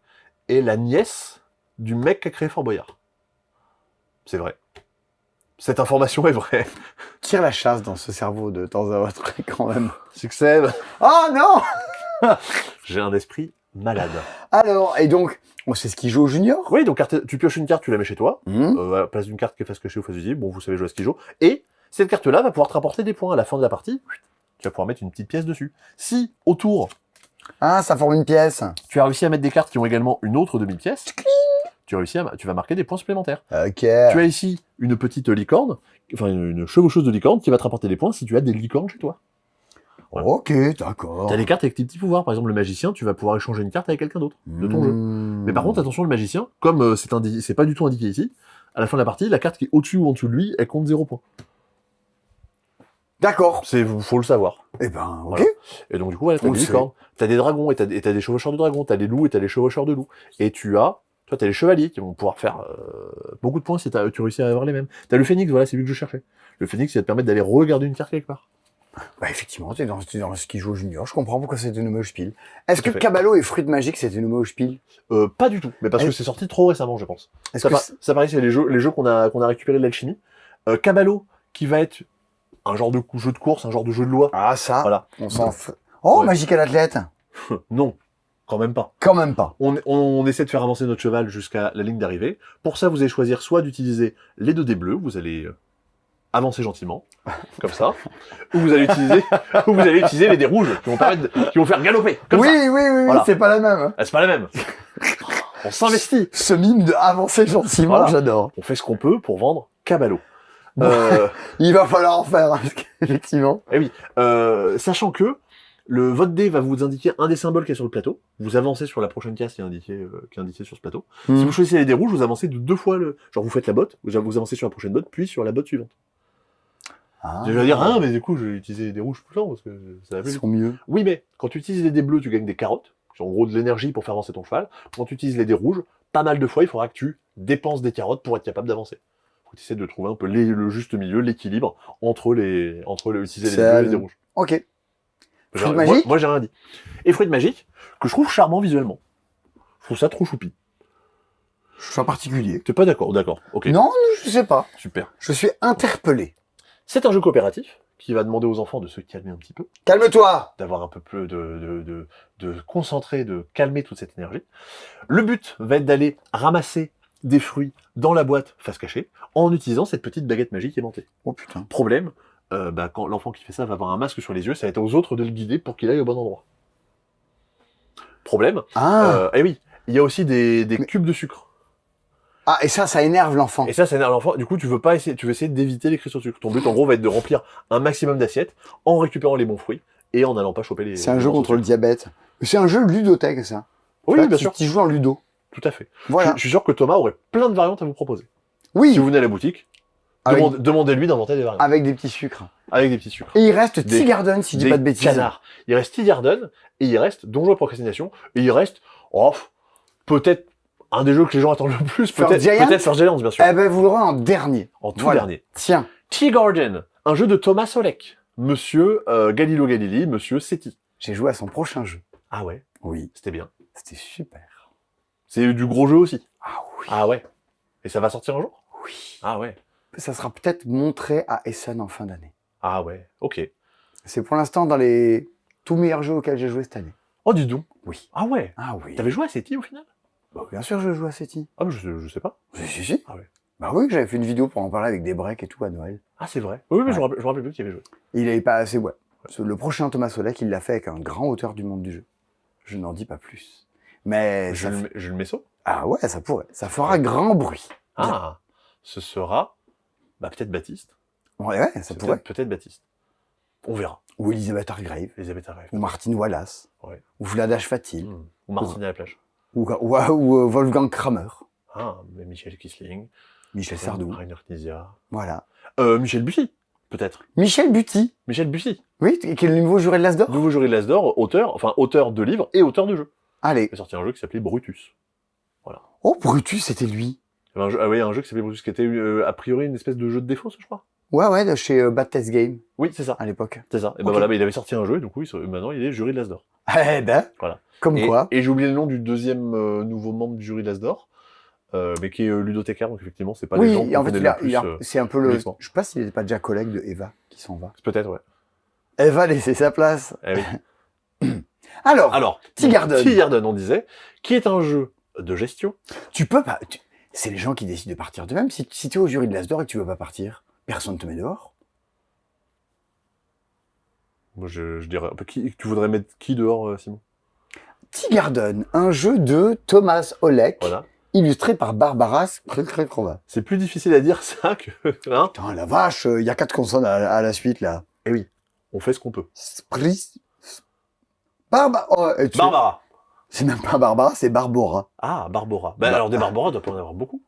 et la nièce du mec qui a créé Fort Boyard. C'est vrai. Cette information est vraie. Tire la chasse dans ce cerveau de temps à autre, quand même. Succès. Oh non. J'ai un esprit malade. Alors, et donc, on sait ce qui joue au junior. Oui, donc tu pioches une carte, tu la mets chez toi, Mmh. à la place d'une carte qui est face cachée ou face visible. Bon, vous savez jouer à Skijo. Et cette carte-là va pouvoir te rapporter des points à la fin de la partie. Tu vas pouvoir mettre une petite pièce dessus. Si, autour, Ah, ça forme une pièce. Tu as réussi à mettre des cartes qui ont également une autre demi-pièce. Tu vas marquer des points supplémentaires. Ok. Tu as ici une petite licorne, enfin une chevaucheuse de licorne qui va te rapporter des points si tu as des licornes chez toi. Voilà. Ok, d'accord. Tu as des cartes avec tes petits pouvoirs. Par exemple, le magicien, tu vas pouvoir échanger une carte avec quelqu'un d'autre de ton jeu. Mais par contre, attention, le magicien, comme c'est pas du tout indiqué ici, à la fin de la partie, la carte qui est au-dessus ou en dessous de lui, elle compte 0 points. D'accord. Faut le savoir. Eh ben, ok. Voilà. Et donc, du coup, voilà, t'as On des le licornes, t'as des dragons, et t'as des chevaucheurs de dragons, t'as des loups et t'as des chevaucheurs de loups. Et toi, t'as les chevaliers qui vont pouvoir faire beaucoup de points si tu réussis à avoir les mêmes. T'as le phénix, voilà, c'est lui que je cherchais. Le phénix, il va te permettre d'aller regarder une carte quelque part. Bah, effectivement, t'es dans ce qui joue au junior. Je comprends pourquoi c'était nommé au Spiel. Est-ce Tout que à fait. Caballo et Fruits Magiques c'était nommé au Spiel? Pas du tout, mais parce que c'est sorti trop récemment, je pense. Est-ce Ça, que ça pareil, c'est les jeux qu'on a récupérés de l'alchimie. Caballo, qui va être un genre de jeu de course, un genre de jeu de loi. Ah, ça, Voilà. on s'en fait. Oh, Ouais. Magical Athlète. Non, quand même pas. Quand même pas. On essaie de faire avancer notre cheval jusqu'à la ligne d'arrivée. Pour ça, vous allez choisir soit d'utiliser les 2 dés bleus, vous allez avancer gentiment, comme ça, ou vous allez utiliser les dés rouges qui vont faire galoper, comme Oui, ça. oui, oui, Voilà. c'est pas la même. Hein. Ah, c'est pas la même. On s'investit. Ce mime de avancer gentiment, Voilà. j'adore. On fait ce qu'on peut pour vendre Caballo. Il va falloir en faire, hein, effectivement. Sachant que votre dé va vous indiquer un des symboles qui est sur le plateau. Vous avancez sur la prochaine case qui est indiquée sur ce plateau. Si vous choisissez les dés rouges, vous avancez de 2 fois genre vous faites la botte, vous avancez sur la prochaine botte, puis sur la botte suivante. Ah, Je vais dire, ah, mais du coup, je vais utiliser les dés rouges tout le temps parce que ça va ils plus. sont mieux. Oui, mais quand tu utilises les dés bleus, tu gagnes des carottes. C'est en gros de l'énergie pour faire avancer ton cheval. Quand tu utilises les dés rouges, pas mal de fois, il faudra que tu dépenses des carottes pour être capable d'avancer. Faut essayer de trouver un peu le juste milieu, l'équilibre entre utiliser les dés bleus et les dés rouges. Ok. J'ai- Fruits moi, magiques moi, j'ai rien dit. Et fruits magiques, que je trouve charmant visuellement. Je trouve ça trop choupi. Je suis un particulier. T'es pas d'accord? D'accord. Ok. Non, je sais pas. Super. Je suis interpellé. C'est un jeu coopératif qui va demander aux enfants de se calmer un petit peu, Calme-toi. d'avoir un peu plus de concentrer, de calmer toute cette énergie. Le but va être d'aller ramasser des fruits dans la boîte face cachée en utilisant cette petite baguette magique aimantée. Oh putain. Problème, quand l'enfant qui fait ça va avoir un masque sur les yeux, ça va être aux autres de le guider pour qu'il aille au bon endroit. Problème, Ah. et oui, il y a aussi des cubes de sucre. Ah, et ça énerve l'enfant. Et ça énerve l'enfant. Du coup, tu veux essayer d'éviter les cristaux de sucre. Ton but, en gros, va être de remplir un maximum d'assiettes en récupérant les bons fruits et en n'allant pas choper les. C'est un les jeu morceaux contre de le sucre. diabète. C'est un jeu ludothèque, ça. Oui, Là, bien tu- sûr. Tu joues en ludo. Tout à fait. Voilà. Je suis sûr que Thomas aurait plein de variantes à vous proposer. Oui, Si vous venez à la boutique, Avec- demandez-lui d'inventer des variantes. avec des petits sucres. Avec des petits sucres. Et il reste Des- Tea Garden, si je dis Des pas de bêtises. canards. Il reste Tea Garden, et il reste Donjons et Procrastination, et il reste, peut-être un des jeux que les gens attendent le plus, First Giant peut-être First Giant, bien sûr. Eh ben, vous l'aurez en dernier. En tout Voilà. dernier. Tiens. Tea Garden, un jeu de Thomas Solek. Monsieur Galileo Galilei, Monsieur Setti. J'ai joué à son prochain jeu. Ah ouais, Oui. c'était bien. C'était super. C'est du gros jeu aussi. Ah oui. Ah ouais. Et ça va sortir un jour? Oui. Ah ouais. Ça sera peut-être montré à Essen en fin d'année. Ah ouais, ok. C'est pour l'instant dans les tout meilleurs jeux auxquels j'ai joué cette année. Oh, dis donc. Oui. Ah ouais. Ah oui. T'avais joué à Setti au final? Bah, bien sûr, je joue à Seti. Ah, mais je sais pas. Si. Ah ouais. Bah oui, j'avais fait une vidéo pour en parler avec des breaks et tout à Noël. Ah, c'est vrai. Oui, mais Ouais. je me rappelle plus qu'il y avait joué. Et il avait pas assez, ouais. Le prochain Thomas Solek, il l'a fait avec un grand auteur du monde du jeu. Je n'en dis pas plus. Mais ça fait- Je le mets ça. Ah ouais, ça pourrait. Ça fera grand bruit. Ah, ce sera peut-être Baptiste. Ouais, ça pourrait. Peut-être Baptiste. On verra. Ou Elisabeth Hargrave. Elisabeth Arrête. Ou Martin Wallace. Ouais. Ou Vladash Fatil. Ou Martine à la plage. Ou Wolfgang Kramer. Ah, mais Michel Kisling. Michel Sardou. Rainer Knizia. Voilà. Michel Bussy, peut-être. Michel Buty. Michel Bussy. Oui, qui est le nouveau juré de l'As d'Or. Nouveau jury de l'As d'Or, auteur de livres et auteur de jeux. Allez. Il a sorti un jeu qui s'appelait Brutus. Oh, Brutus, c'était lui. Il y avait un jeu qui s'appelait Brutus, qui était a priori une espèce de jeu de défense, je crois. Ouais, de chez Bad Test Game, Oui, c'est ça. à l'époque. C'est ça. Et ben Ok. voilà, il avait sorti un jeu, et du coup, maintenant, il est jury de l'As d'Or. Eh ben, Voilà. comme Et, quoi. et j'ai oublié le nom du deuxième nouveau membre du jury de l'As d'Or, mais qui est ludothécaire, donc effectivement, c'est pas les gens Oui, qu'on en fait, connaît le plus. c'est un peu le... publiquement. Je sais pas s'il n'était pas déjà collègue de Eva qui s'en va. Peut-être, ouais. Eva laissé sa place. Eh oui. Alors, Alors, Tea Garden. Tea Garden, on disait, qui est un jeu de gestion. tu peux pas... C'est les gens qui décident de partir d'eux-mêmes. Si tu es au jury de l'As d'Or et que tu veux pas partir, personne te met dehors. Moi, je dirais un peu tu voudrais mettre qui dehors, Simon? Tea Garden, un jeu de Thomas Olek, Voilà. illustré par Barbara Skrelkrova. C'est plus difficile à dire ça que... Hein, Putain, la vache, il y a 4 consonnes à la suite, là. eh oui, on fait ce qu'on peut. Barbara. C'est même pas Barbara, c'est Barbara. Ah, Barbara. Bah, alors des Barbara, doit pas en avoir beaucoup.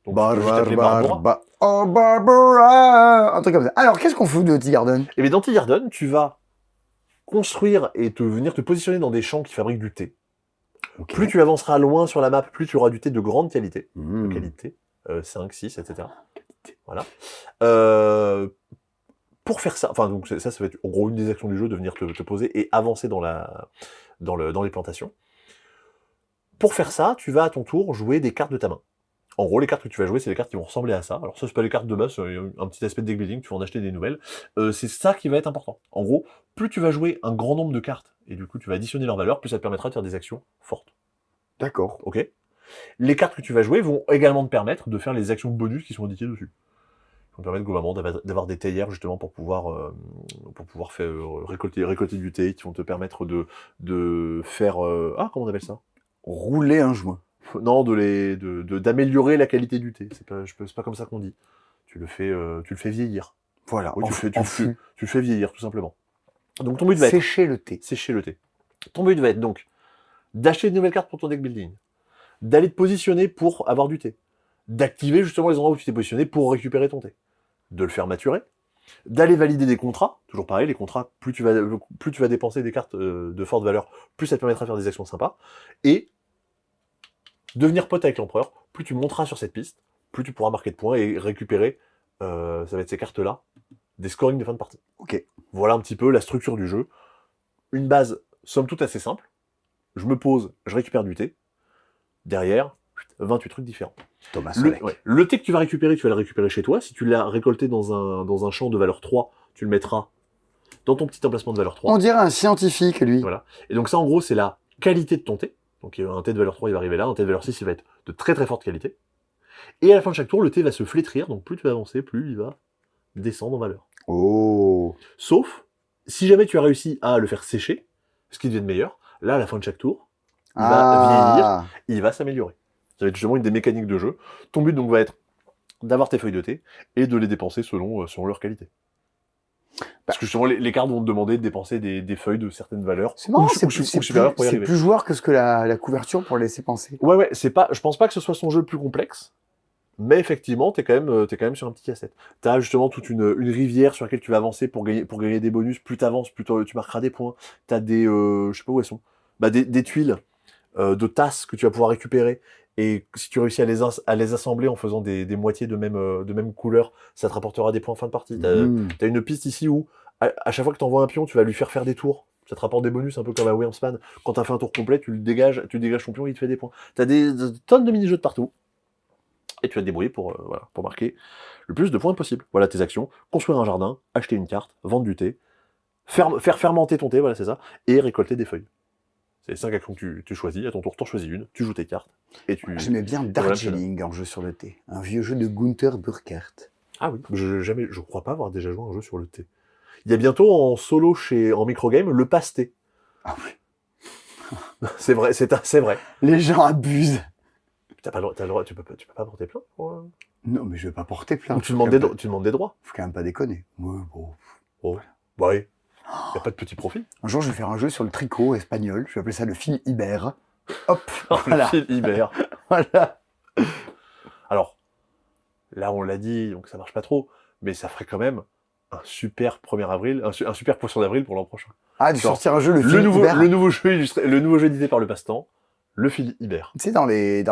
Donc, tu peux juste Barbara, t'appeler Barbara. Oh, Barbara. Un truc comme ça. Alors, qu'est-ce qu'on fout de Tea Garden? Et bien dans Tea Garden, tu vas construire et venir te positionner dans des champs qui fabriquent du thé. Ok. Plus tu avanceras loin sur la map, plus tu auras du thé de grande qualité. Mmh. De qualité. 5, 6, etc. Voilà. Pour faire ça, enfin donc ça va être en gros une des actions du jeu, de venir te poser et avancer dans les plantations. Pour faire ça, tu vas à ton tour jouer des cartes de ta main. En gros, les cartes que tu vas jouer, c'est les cartes qui vont ressembler à ça. Alors ça, c'est pas les cartes de base, c'est un petit aspect de deck building, tu vas en acheter des nouvelles. C'est ça qui va être important. En gros, plus tu vas jouer un grand nombre de cartes, et du coup tu vas additionner leur valeur, plus ça te permettra de faire des actions fortes. D'accord. Ok. Les cartes que tu vas jouer vont également te permettre de faire les actions bonus qui sont indiquées dessus. Ils vont te permettre globalement d'avoir des théières justement pour pouvoir faire, récolter du thé, qui vont te permettre de faire... comment on appelle ça? Rouler un joint. Non, d'améliorer la qualité du thé. C'est pas comme ça qu'on dit. Tu le fais vieillir. Voilà. Oui, tu fût. le fais vieillir, tout simplement. Donc ton but va être... Sécher le thé. Sécher le thé. Ton but va être donc d'acheter de nouvelles cartes pour ton deck building, d'aller te positionner pour avoir du thé, d'activer justement les endroits où tu t'es positionné pour récupérer ton thé, de le faire maturer, d'aller valider des contrats, toujours pareil, les contrats, plus tu vas dépenser des cartes de forte valeur, plus ça te permettra de faire des actions sympas, et devenir pote avec l'empereur, plus tu monteras sur cette piste, plus tu pourras marquer de points et récupérer, ça va être ces cartes-là, des scorings de fin de partie. Ok. Voilà un petit peu la structure du jeu. Une base, somme toute, assez simple. Je me pose, je récupère du thé. Derrière, 28 trucs différents. Thomas Olek. Le thé que tu vas le récupérer chez toi. Si tu l'as récolté dans un champ de valeur 3, tu le mettras dans ton petit emplacement de valeur 3. On dirait un scientifique, lui. Voilà. Et donc ça, en gros, c'est la qualité de ton thé. Donc un thé de valeur 3, il va arriver là. Un thé de valeur 6, il va être de très très forte qualité. Et à la fin de chaque tour, le thé va se flétrir. Donc plus tu vas avancer, plus il va descendre en valeur. Oh. Sauf, si jamais tu as réussi à le faire sécher, ce qui devient meilleur, là, à la fin de chaque tour, il va vieillir, il va s'améliorer. Ça va être justement une des mécaniques de jeu. Ton but donc va être d'avoir tes feuilles de thé et de les dépenser selon leur qualité. Parce que justement, les cartes vont te demander de dépenser des feuilles de certaines valeurs. C'est marrant, ou c'est supérieures pour y arriver. plus joueur que ce que la couverture pour laisser penser. Ouais, je pense pas que ce soit son jeu le plus complexe. Mais effectivement, t'es quand même sur un petit casse-tête. T'as justement toute une rivière sur laquelle tu vas avancer pour gagner des bonus. Plus t'avances, plus tu marqueras des points. T'as des, je sais pas où elles sont. Des tuiles, de tasses que tu vas pouvoir récupérer. Et si tu réussis à les assembler en faisant des moitiés de même couleur, ça te rapportera des points en fin de partie. T'as une piste ici où, à chaque fois que t'envoies un pion, tu vas lui faire des tours. Ça te rapporte des bonus, un peu comme à Wyrmspan. Quand t'as fait un tour complet, tu dégages ton pion, il te fait des points. T'as des tonnes de mini-jeux de partout. Et tu vas te débrouiller pour marquer le plus de points possible. Voilà tes actions. Construire un jardin, acheter une carte, vendre du thé, faire fermenter ton thé, voilà c'est ça, et récolter des feuilles. C'est les 5 actions que tu choisis. À ton tour, t'en choisis une, tu joues tes cartes, et tu... J'aimais bien Darjeeling en jeu sur le thé. Un vieux jeu de Gunther Burkhardt. Ah oui, je crois pas avoir déjà joué à un jeu sur le thé. Il y a bientôt en solo en microgame le passe-thé. Ah oui. C'est vrai, c'est vrai. Les gens abusent. T'as pas le droit, tu peux pas porter plainte pour... Non, mais je vais pas porter plainte. Ou tu demandes des droits. Faut quand même pas déconner. Ouais, bon. Oh, ouais. Y a pas de petit profit. Un jour, je vais faire un jeu sur le tricot espagnol. Je vais appeler ça le fil Iber. Hop, voilà. Le fil Iber. Voilà. Alors, là, on l'a dit, donc ça marche pas trop, mais ça ferait quand même un super 1er avril, un super poisson d'avril pour l'an prochain. Ah, de sortir un jeu, le fil Iber. le nouveau jeu édité par le Passe-Temps, le fil Iber. Tu sais, dans les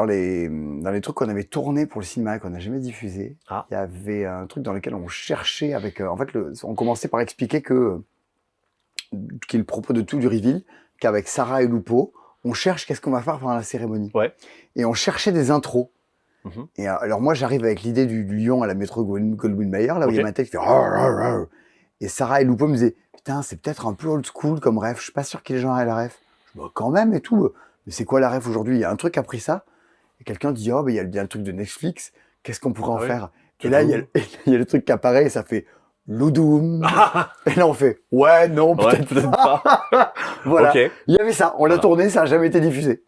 trucs qu'on avait tournés pour le cinéma, qu'on n'a jamais diffusé, Ah. il y avait un truc dans lequel on cherchait avec... en fait, on commençait par expliquer qui est le propos de tout du reveal, qu'avec Sarah et Lupo, on cherche qu'est-ce qu'on va faire pendant la cérémonie. Ouais. Et on cherchait des intros. Mhm. Et alors moi, j'arrive avec l'idée du lion à la métro Goldwyn-Mayer, là où il y a Ok. ma tête qui fait... Rrr. Et Sarah et Lupo me disaient, putain, c'est peut-être un peu old school comme ref, je suis pas sûr que les gens aient la ref. Je dis, bah, quand même et tout. Mais c'est quoi la ref aujourd'hui? Il y a un truc qui a pris ça. Et quelqu'un dit, oh, il y a le truc de Netflix, qu'est-ce qu'on pourrait en Ah ouais. faire? Et là, il y a le truc qui apparaît et ça fait Loudoum. Et là, on fait, ouais, non, Ouais, peut-être peut-être pas. pas. Voilà. Ok. Il y avait ça. On l'a Voilà. tourné, ça a jamais été diffusé.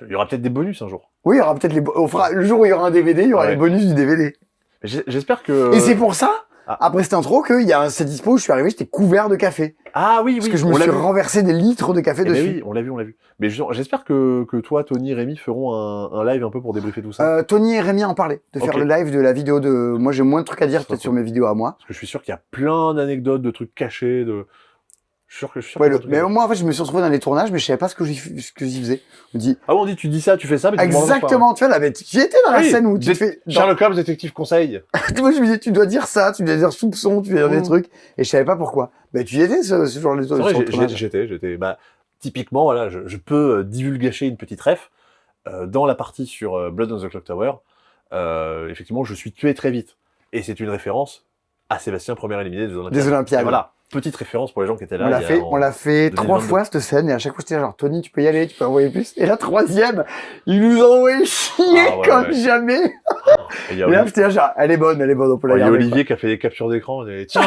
Il y aura peut-être des bonus un jour. Oui, il y aura peut-être le jour où il y aura un DVD, il y aura Ouais. les bonus du DVD. J'espère que. Et c'est pour ça, Ah. après cette intro, qu'il y a un set dispo où je suis arrivé, j'étais couvert de café. Ah oui, Parce oui. que je me on l'a suis vu. renversé des litres de café Eh ben dessus. oui, on l'a vu. Mais j'espère que toi, Tony, Rémi feront un live un peu pour débriefer tout ça. Tony et Rémi en parlaient, de faire Ok. le live de la vidéo de... Moi, j'ai moins de trucs à dire Ça peut-être sera sur mes vidéos à moi. Parce que je suis sûr qu'il y a plein d'anecdotes, de trucs cachés, Je suis sûr Ouais, qu'il y a plein de trucs mais à dire. moi, en fait, je me suis retrouvé dans les tournages, mais je savais pas ce que j'y faisais. On me dit, Ah bon, on dit, tu dis ça, tu fais ça, mais tu te demandes exactement, tu vois, là, mais tu étais dans la Oui, scène où tu te fais... pas. Sherlock Holmes, détective conseil. Moi, je me disais, tu dois dire ça, tu dois dire soupçon, tu dois dire des Mm. truc, et je savais pas pourquoi. Mais tu y étais, ce genre de C'est vrai, sur le tournage. j'étais. Bah, typiquement, voilà, je peux divulgacher une petite ref. Dans la partie sur Blood on the Clock Tower, effectivement, je suis tué très vite. Et c'est une référence à Sébastien, premier éliminé des Olympiades. Des Olympiades. Et voilà, petite référence pour les gens qui étaient là. On l'a fait 3 2022. fois cette scène, et à chaque fois j'étais là, genre, Tony, tu peux y aller, tu peux envoyer plus. Et la troisième, il nous a envoyé chier Ah ouais, comme ouais. jamais. Et il y a Et là, j'étais là, genre, elle est bonne, on peut la il y a garder. Olivier qui a fait des captures d'écran. Et, tiens,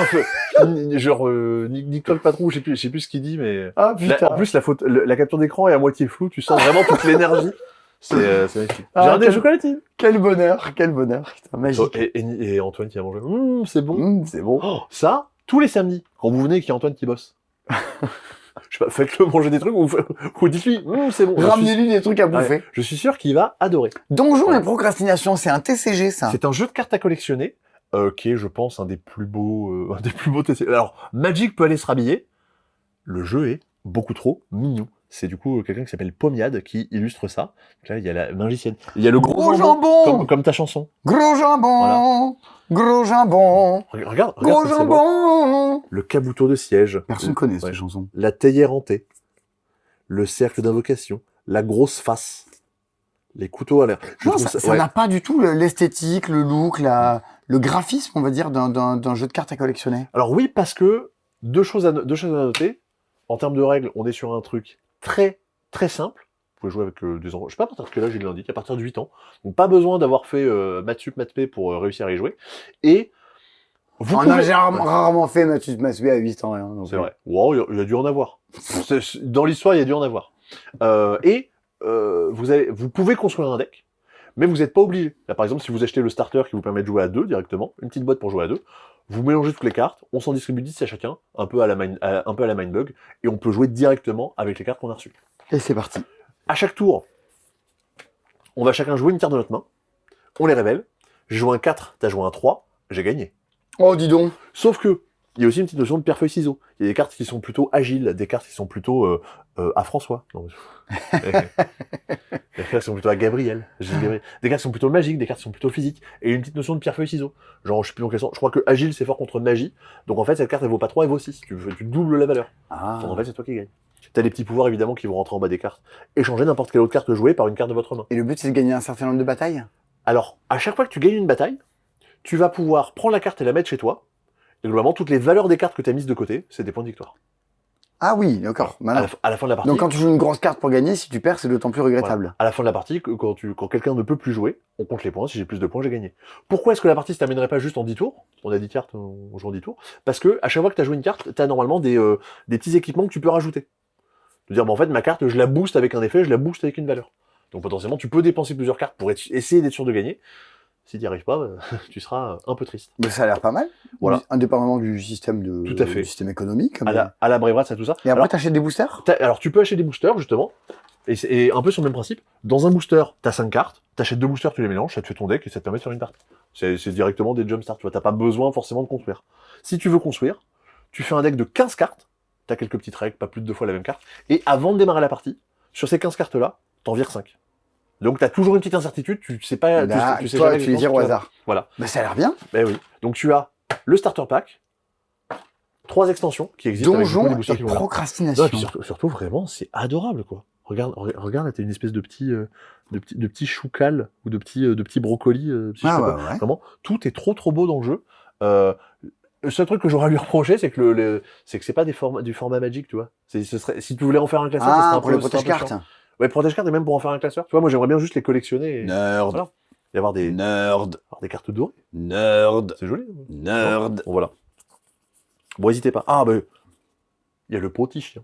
genre, Nicole Patrou, je sais plus ce qu'il dit, mais. Ah putain. En plus, la capture d'écran est à moitié floue, tu sens vraiment toute l'énergie. C'est magnifique. Ah, J'ai un des quel- chocolatines. Quel bonheur. Putain, magique. Et Antoine qui a mangé. C'est bon. C'est bon. Oh, ça, tous les samedis, quand vous venez et qu'il y a Antoine qui bosse. Je sais pas, faites-le manger des trucs ou dites-lui, c'est bon. Ramenez-lui des trucs à bouffer. Ouais, je suis sûr qu'il va adorer. Donjon et procrastination, c'est un TCG, ça. C'est un jeu de cartes à collectionner, qui est, je pense, un des plus beaux TCG. Alors, Magic peut aller se rhabiller. Le jeu est beaucoup trop mignon. C'est du coup quelqu'un qui s'appelle Pomiade qui illustre ça. Donc là, il y a la magicienne. Il y a le gros jambon. comme ta chanson. Gros jambon. Gros jambon. Regarde Gros comme c'est beau. jambon. Le cabuto de siège. Personne connaît Ouais. cette chanson. La théière hantée. Le cercle d'invocation. La grosse face. Les couteaux à l'air. Je Non, trouve ça ouais. n'a pas du tout l'esthétique, le look, le graphisme, on va dire, d'un jeu de cartes à collectionner. Alors oui, parce que deux choses à noter. En termes de règles, on est sur un truc très très simple. Vous pouvez jouer avec des enfants. Je sais pas à partir de quel âge il l'indique, à partir de 8 ans. Donc pas besoin d'avoir fait maths sup, maths p pour réussir à y jouer. Et vous On pouvez... a rarement fait Mathieu de Massué à 8 ans. Hein, donc C'est vrai. Wow, il y a dû en avoir. Dans l'histoire, il y a dû en avoir. Vous pouvez construire un deck, mais vous n'êtes pas obligé. Là, par exemple, si vous achetez le starter qui vous permet de jouer à 2 directement, une petite boîte pour jouer à 2, vous mélangez toutes les cartes, on s'en distribue 10 à chacun, un peu à la Mindbug, et on peut jouer directement avec les cartes qu'on a reçues. Et c'est parti. À chaque tour, on va chacun jouer une carte de notre main, on les révèle. J'ai joué un 4, t'as joué un 3, j'ai gagné. Oh, dis donc. Sauf que, il y a aussi une petite notion de pierre-feuille-ciseaux. Il y a des cartes qui sont plutôt agiles, des cartes qui sont plutôt à François. Non, des cartes qui sont plutôt à Gabriel. Des cartes qui sont plutôt magiques, des cartes qui sont plutôt physiques. Et une petite notion de pierre-feuille-ciseaux. Genre, je sais plus dans quel sens. Je crois que agile, c'est fort contre magie. Donc en fait, cette carte, elle vaut pas 3, elle vaut 6. Tu doubles la valeur. Ah. Donc en fait, c'est toi qui gagne. T'as des petits pouvoirs, évidemment, qui vont rentrer en bas des cartes. Échanger n'importe quelle autre carte jouée par une carte de votre main. Et le but, c'est de gagner un certain nombre de batailles. Alors, à chaque fois que tu gagnes une bataille, tu vas pouvoir prendre la carte et la mettre chez toi. Et globalement, toutes les valeurs des cartes que tu as mises de côté, c'est des points de victoire. Ah oui, d'accord. Malin. À la fin de la partie. Donc quand tu joues une grosse carte pour gagner, si tu perds, c'est d'autant plus regrettable. Voilà. À la fin de la partie, quand quelqu'un ne peut plus jouer, on compte les points. Si j'ai plus de points, j'ai gagné. Pourquoi est-ce que la partie se terminerait pas juste en 10 tours? On a 10 cartes, on joue en 10 tours. Parce que à chaque fois que tu as joué une carte, tu as normalement des petits équipements que tu peux rajouter. De dire, en fait, ma carte, je la booste avec un effet, je la booste avec une valeur. Donc potentiellement, tu peux dépenser plusieurs cartes pour essayer d'être sûr de gagner. Si tu n'y arrives pas, tu seras un peu triste. Mais ça a l'air pas mal. Voilà. Indépendamment du système Tout à fait. du système économique. À la Brevrat, ça tout ça. Et après, Alors, t'achètes des boosters? alors, tu peux acheter des boosters, justement, et un peu sur le même principe. Dans un booster, t'as 5 cartes, t'achètes 2 boosters, tu les mélanges, ça te fait ton deck et ça te permet de faire une partie. C'est directement des jumpstarts, tu vois, t'as pas besoin forcément de construire. Si tu veux construire, tu fais un deck de 15 cartes, t'as quelques petites règles, pas plus de 2 fois la même carte, et avant de démarrer la partie, sur ces 15 cartes-là, t'en vires 5. Donc t'as toujours une petite incertitude, tu sais pas, tu sais toi, jamais tu les tires au exactement ce que tu vas hasard. Voilà. Bah, ça a l'air bien. Ben oui. Donc tu as le starter pack, 3 extensions qui existent avec du coup, Donjon des boosters et qui vont là. procrastination. Non, et puis surtout, vraiment, c'est adorable, quoi. Regarde, là, t'as une espèce de petit choucal ou de petit brocoli. Je sais Ah pas. ouais. Vraiment, tout est trop beau dans le jeu. Le seul truc que j'aurais à lui reprocher, c'est que c'est pas du format Magic, tu vois. Si tu voulais en faire un classeur, ce serait Ah, un pour peu les ce serait un peu protège-cartes. chiant. Ouais, protège-cartes et même pour en faire un classeur. Tu vois, moi, j'aimerais bien juste les collectionner Nerd. voilà. Et avoir des Nerd. cartes dorées. Nerd. C'est joli. Nerd. Bon, voilà. Bon, n'hésitez pas. Ah, il y a le petit chien.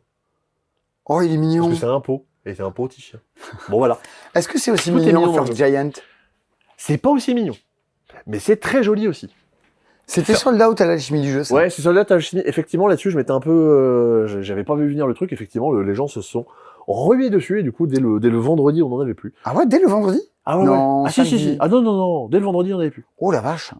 Oh, il est Parce mignon. que c'est un pot. Et c'est un petit chien. Bon, voilà. Est-ce que c'est aussi Tout est mignon mignon dans First le Giant? C'est pas aussi mignon. Mais c'est très joli aussi. C'était sold out à l'alchimie du jeu, ça. Ouais, c'est Soldat Alchemy. Effectivement, là-dessus, je m'étais un peu. J'avais pas vu venir le truc. Effectivement, les gens se sont rués dessus. Et du coup, dès le vendredi, on n'en avait plus. Ah ouais, dès le vendredi? Ah ouais, Non, ouais. Ah si, samedi. Ah non. Dès le vendredi, on n'en avait plus. Oh la vache.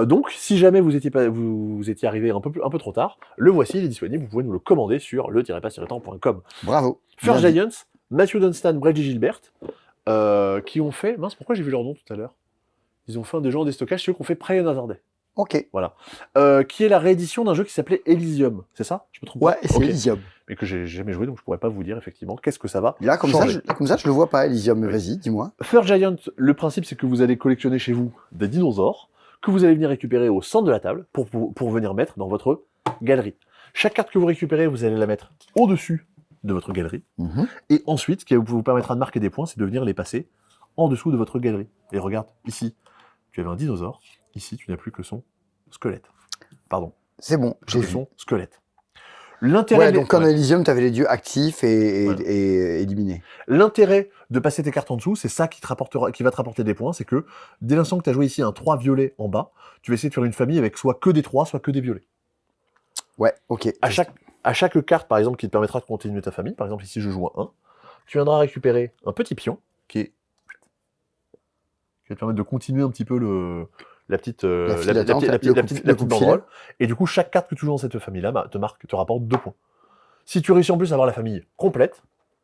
Donc, si jamais vous étiez arrivé un peu trop tard, le voici, il est disponible. Vous pouvez nous le commander sur le-pas-temps.com. Bravo. First Bien dit. Giants, Matthew Dunstan, Bradley Gilbert, qui ont fait. Mince, pourquoi j'ai vu leur nom tout à l'heure? Ils ont fait un des gens des stockages, ceux qui ont fait Prey Another Day. Ok. Voilà. Qui est la réédition d'un jeu qui s'appelait Elysium. C'est ça? Je me trompe Ouais, pas? c'est Ok. Elysium. Mais que j'ai jamais joué, donc je pourrais pas vous dire effectivement qu'est-ce que ça va. Là, comme changer. ça, je le vois pas, Elysium. Mais vas-y, dis-moi. First Giant, le principe c'est que vous allez collectionner chez vous des dinosaures que vous allez venir récupérer au centre de la table pour venir mettre dans votre galerie. Chaque carte que vous récupérez, vous allez la mettre au-dessus de votre galerie. Mhm. Et ensuite, ce qui vous permettra de marquer des points, c'est de venir les passer en dessous de votre galerie. Et regarde, ici, tu avais un dinosaure. Ici, tu n'as plus que son squelette. Pardon. C'est bon, j'ai Que vu. son squelette. L'intérêt Ouais, des- donc comme ouais. Elysium, t'avais les dieux actifs et, Voilà. et éliminés. L'intérêt de passer tes cartes en dessous, c'est ça qui va te rapporter des points, c'est que dès l'instant que tu as joué ici un 3 violet en bas, tu vas essayer de faire une famille avec soit que des 3, soit que des violets. Ouais, ok. À chaque carte, par exemple, qui te permettra de continuer ta famille, par exemple ici je joue un 1, tu viendras récupérer un petit pion qui va te permettre de continuer un petit peu la petite file d'attente, le petite coup de banderole. Et du coup, chaque carte que tu joues dans cette famille-là te rapporte 2 points. Si tu réussis en plus à avoir la famille complète,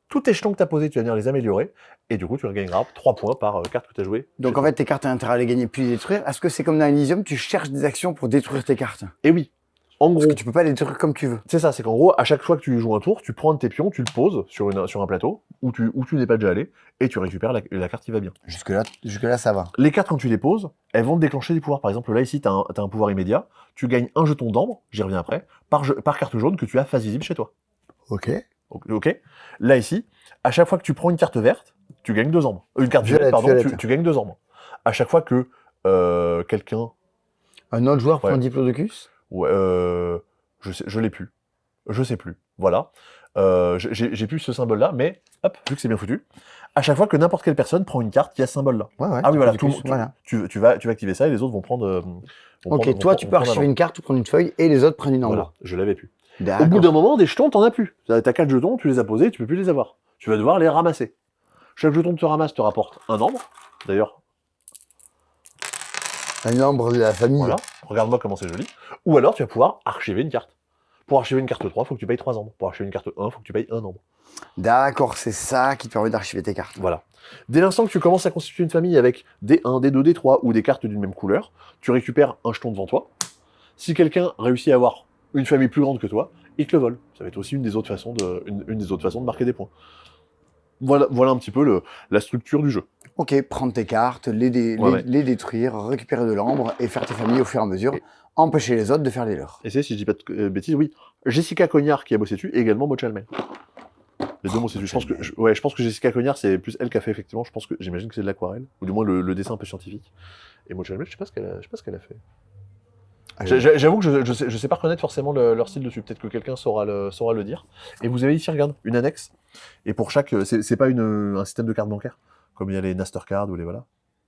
tous tes jetons que tu as posés, tu vas venir les améliorer, et du coup, tu gagneras 3 points par carte que tu as jouée. Donc en fait, tes cartes, t'as intérêt à les gagner puis les détruire. Est-ce que c'est comme dans Elysium, tu cherches des actions pour détruire tes cartes? Et oui, en Parce gros, que tu peux pas les détruire comme tu veux. c'est ça, c'est qu'en gros, à chaque fois que tu joues un tour, tu prends un de tes pions, tu le poses sur un plateau, où tu n'es pas déjà allé, et tu récupères la carte qui va bien. Jusque-là, ça va. Les cartes, quand tu les poses, elles vont te déclencher des pouvoirs. Par exemple, là, ici, tu as un pouvoir immédiat. Tu gagnes un jeton d'ambre, j'y reviens après, par carte jaune que tu as face visible chez toi. Ok. Ok. Là, ici, à chaque fois que tu prends une carte verte, tu gagnes 2 ambres. Une carte violette, pardon, violette. tu gagnes 2 ambres. À chaque fois que quelqu'un... Un autre joueur prend Ouais. un diplodocus? Ouais, je l'ai plus. Je sais plus. Voilà. J'ai plus ce symbole-là, mais hop, vu que c'est bien foutu, à chaque fois que n'importe quelle personne prend une carte qui a ce symbole-là. Ouais. Ah oui, voilà, Diplodocus, tout- voilà. Tu vas activer ça et les autres vont prendre. Ok, toi, tu peux archiver une carte ou prendre une feuille et les autres prennent une ambre. Voilà, je l'avais plus. Au D'accord. bout d'un moment, des jetons, t'en as plus. T'as 4 jetons, tu les as posés, tu peux plus les avoir. Tu vas devoir les ramasser. Chaque jeton que tu ramasses te rapporte un ambre. D'ailleurs, Un ambre de la famille. voilà, regarde-moi comment c'est joli. Ou alors, tu vas pouvoir archiver une carte. Pour archiver une carte 3, il faut que tu payes 3 ambres. Pour archiver une carte 1, il faut que tu payes 1 ambre. D'accord, c'est ça qui te permet d'archiver tes cartes. Voilà. Dès l'instant que tu commences à constituer une famille avec des 1, des 2, des 3 ou des cartes d'une même couleur, tu récupères un jeton devant toi. Si quelqu'un réussit à avoir une famille plus grande que toi, il te le vole. Ça va être aussi une des autres façons de marquer des points. Voilà un petit peu la structure du jeu. Ok, prendre tes cartes, les Ouais. détruire, récupérer de l'ambre et faire tes familles au fur et à mesure. Et- Empêcher les autres de faire les leurs. Et c'est, si je dis pas de bêtises, oui, Jessica Cognard qui a bossé dessus, et également Mochalmel. Les deux bossé dessus. Je pense que Jessica Cognard, c'est plus elle qui a fait, effectivement, j'imagine que c'est de l'aquarelle, ou du moins le dessin un peu scientifique. Et Mochalmel, je sais pas ce qu'elle a fait. J'avoue que je sais pas reconnaître forcément leur style dessus. Peut-être que quelqu'un saura le dire. Et vous avez ici, regarde, une annexe. Et pour chaque, c'est pas un système de cartes bancaires, comme il y a les Mastercard ou les voilà.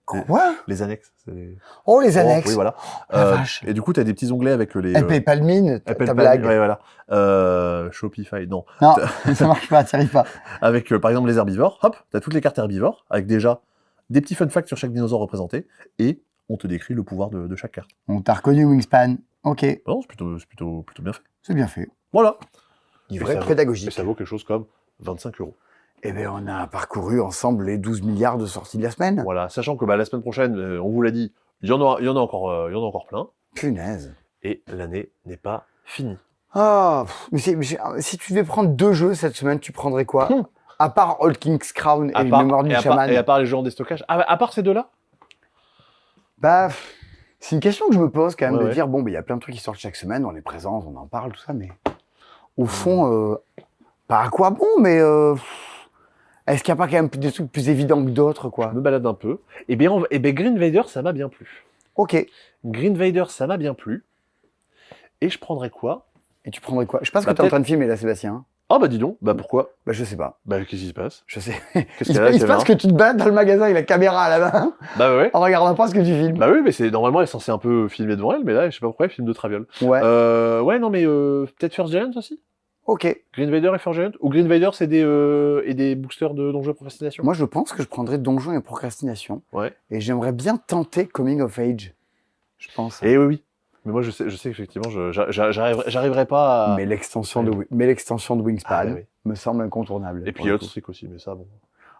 Quoi? Les annexes. C'est les... Oh, les Oh, annexes. oui, voilà. La vache. Et du coup, tu as des petits onglets avec les. Elle paye pas le mine, Apple ta Pay, blague. ouais, voilà. Shopify, non. Non, ça marche pas, t'y arrives pas. Avec, par exemple, les herbivores. Hop, tu as toutes les cartes herbivores, avec déjà des petits fun facts sur chaque dinosaure représenté, et on te décrit le pouvoir de chaque carte. On t'a reconnu, Wingspan. Ok, Non, c'est plutôt bien fait. c'est bien fait. Voilà. Livret Et ça pédagogique. vaut quelque chose comme 25 €. Eh bien, on a parcouru ensemble les 12 milliards de sorties de la semaine. Voilà, sachant que la semaine prochaine, on vous l'a dit, il y en a encore plein, Punaise. et l'année n'est pas finie. Ah, mais si tu devais prendre 2 jeux cette semaine, tu prendrais quoi? À part Old King's Crown et les Mémoires du Chaman. Et à part les gens des stockages, à part ces deux-là, Bah, c'est une question que je me pose quand même, Ouais, de ouais. dire, bon, il y a plein de trucs qui sortent chaque semaine, on est présents, on en parle, tout ça, mais au fond, pas à quoi bon, mais est-ce qu'il n'y a pas quand même des trucs plus évidents que d'autres, quoi? je me balade un peu. Et bien, Green Vader, ça m'a bien plu. Ok. Green Vader, ça m'a bien plu. Et je prendrais quoi? Et tu prendrais quoi? Je pense que Bah, t'es en train peut-être- de filmer là, Sébastien. Hein. Ah bah dis donc, bah pourquoi? Bah je sais pas. Bah qu'est-ce qui se passe? Je sais. Qu'est-ce Il qu'il y a là, se passe caméra que tu te balades dans le magasin avec la caméra à la main Bah ouais. en regardant pas ce que tu filmes. Bah oui, mais c'est normalement elle est censée un peu filmer devant elle, mais là je sais pas pourquoi elle filme de traviole. Ouais. Ouais non mais peut-être First Giant aussi. Ok. Green Vader et First Giant. Ou Green Vader c'est des boosters de Donjons et Procrastination. Moi je pense que je prendrais Donjons et Procrastination. Ouais. Et j'aimerais bien tenter Coming of Age. Je pense. Et oui. Mais moi je sais effectivement j'arriverai pas à. Mais l'extension de Wingspan Ah, ouais. me semble incontournable. Et pour puis le Hot coup. Streak aussi, mais ça bon.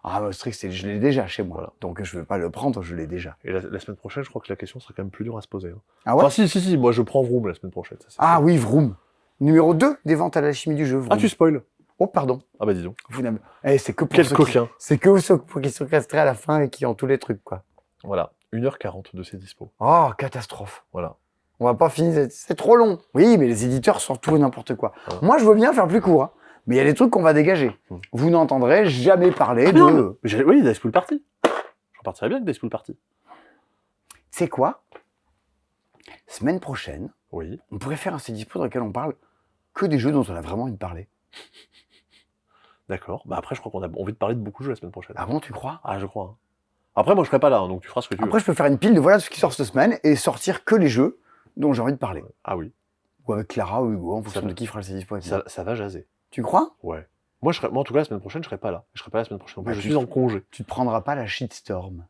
Ah, bah, Strix, je l'ai déjà chez moi. Voilà. Donc je ne vais pas le prendre, je l'ai déjà. Et la semaine prochaine, je crois que la question sera quand même plus dure à se poser. Hein. Ah ouais? Enfin si, moi je prends Vroom la semaine prochaine. Ça, c'est Ah sûr. oui, Vroom. Numéro 2 des ventes à l'alchimie du jeu. Vroom. Ah tu spoil. Oh, pardon. Ah bah dis donc. Vous n'avez- Eh, c'est que pour Quel ceux coquin. C'est que ceux qui sont castrés à la fin et qui ont tous les trucs, quoi. Voilà. 1h40 de ces dispo. Oh, catastrophe. Voilà. On va pas finir, c'est trop long. Oui, mais les éditeurs sortent tout et n'importe quoi. Ouais. Moi, je veux bien faire plus court, hein. Mais il y a des trucs qu'on va dégager. Vous n'entendrez jamais parler Ah, de... non, mais oui, Dice Pool Party. Je repartirais bien avec Dice Pool Party. C'est quoi? Semaine prochaine, Oui. on pourrait faire un C-Dispo dans lequel on parle que des jeux dont on a vraiment envie de parler. D'accord. Bah après, je crois qu'on a envie de parler de beaucoup de jeux la semaine prochaine. Ah bon, tu crois? Ah, je crois. Hein. Après, moi, je serai pas là, hein, donc tu feras ce que tu veux. Après, je peux faire une pile de voilà ce qui sort cette semaine et sortir que les jeux dont j'ai envie de parler. Ah oui. Ou avec Clara ou Hugo, en fonction va. de qui fera le C-Dispo avec Ça, moi. ça va jaser. Tu crois? Ouais. Moi, en tout cas, la semaine prochaine, je serai pas là. Je serai pas la semaine prochaine. En plus, Bah, je tu- suis en congé. Tu te prendras pas la shitstorm.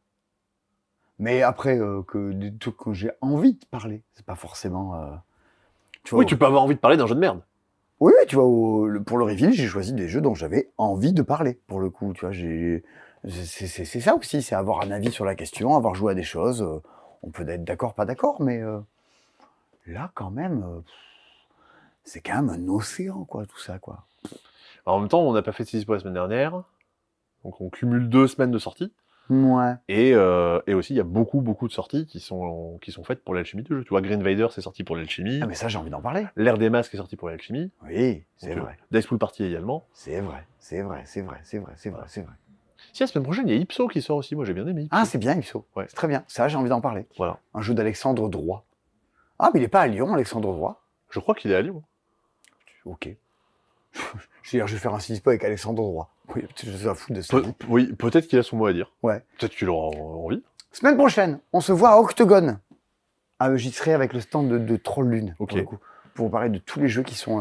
Mais après, que des trucs que j'ai envie de parler, c'est pas forcément... Tu vois, Oui, tu peux avoir envie de parler d'un jeu de merde. Oui, tu vois, pour le reveal, j'ai choisi des jeux dont j'avais envie de parler, pour le coup. Tu vois, c'est ça aussi, c'est avoir un avis sur la question, avoir joué à des choses. On peut être d'accord, pas d'accord, mais là, quand même, c'est quand même un océan, quoi, tout ça, quoi. Alors, en même temps, on n'a pas fait de dispo la semaine dernière. Donc, on cumule 2 semaines de sortie. Ouais. Et aussi, il y a beaucoup de sorties qui sont faites pour l'alchimie du jeu. Tu vois, Green Vader, c'est sorti pour l'alchimie. Ah, mais ça, j'ai envie d'en parler. L'ère des masques est sorti pour l'alchimie. Oui, c'est Donc, vrai. Dice Pool Party également. C'est vrai, c'est vrai, c'est vrai, c'est vrai, c'est vrai, c'est vrai. Si, la semaine prochaine, il y a Ipso qui sort aussi. Moi, j'ai bien aimé Ipso. Ah, c'est bien, Ipso. Ouais. C'est très bien. Ça, j'ai envie d'en parler. Voilà. Un jeu d'Alexandre Droit. Ah, mais il est pas à Lyon, Alexandre Droit. Je crois qu'il est à Lyon. Ok. Je vais faire un C-Dispo avec Alexandre Droit. Oui, je suis un fou de ça. Oui, peut-être qu'il a son mot à dire. Ouais. Peut-être qu'il aura envie. Semaine prochaine, on se voit à Octogone. J'y serai avec le stand de Troll Lune, Ok. pour le coup, pour vous parler de tous les jeux qui sont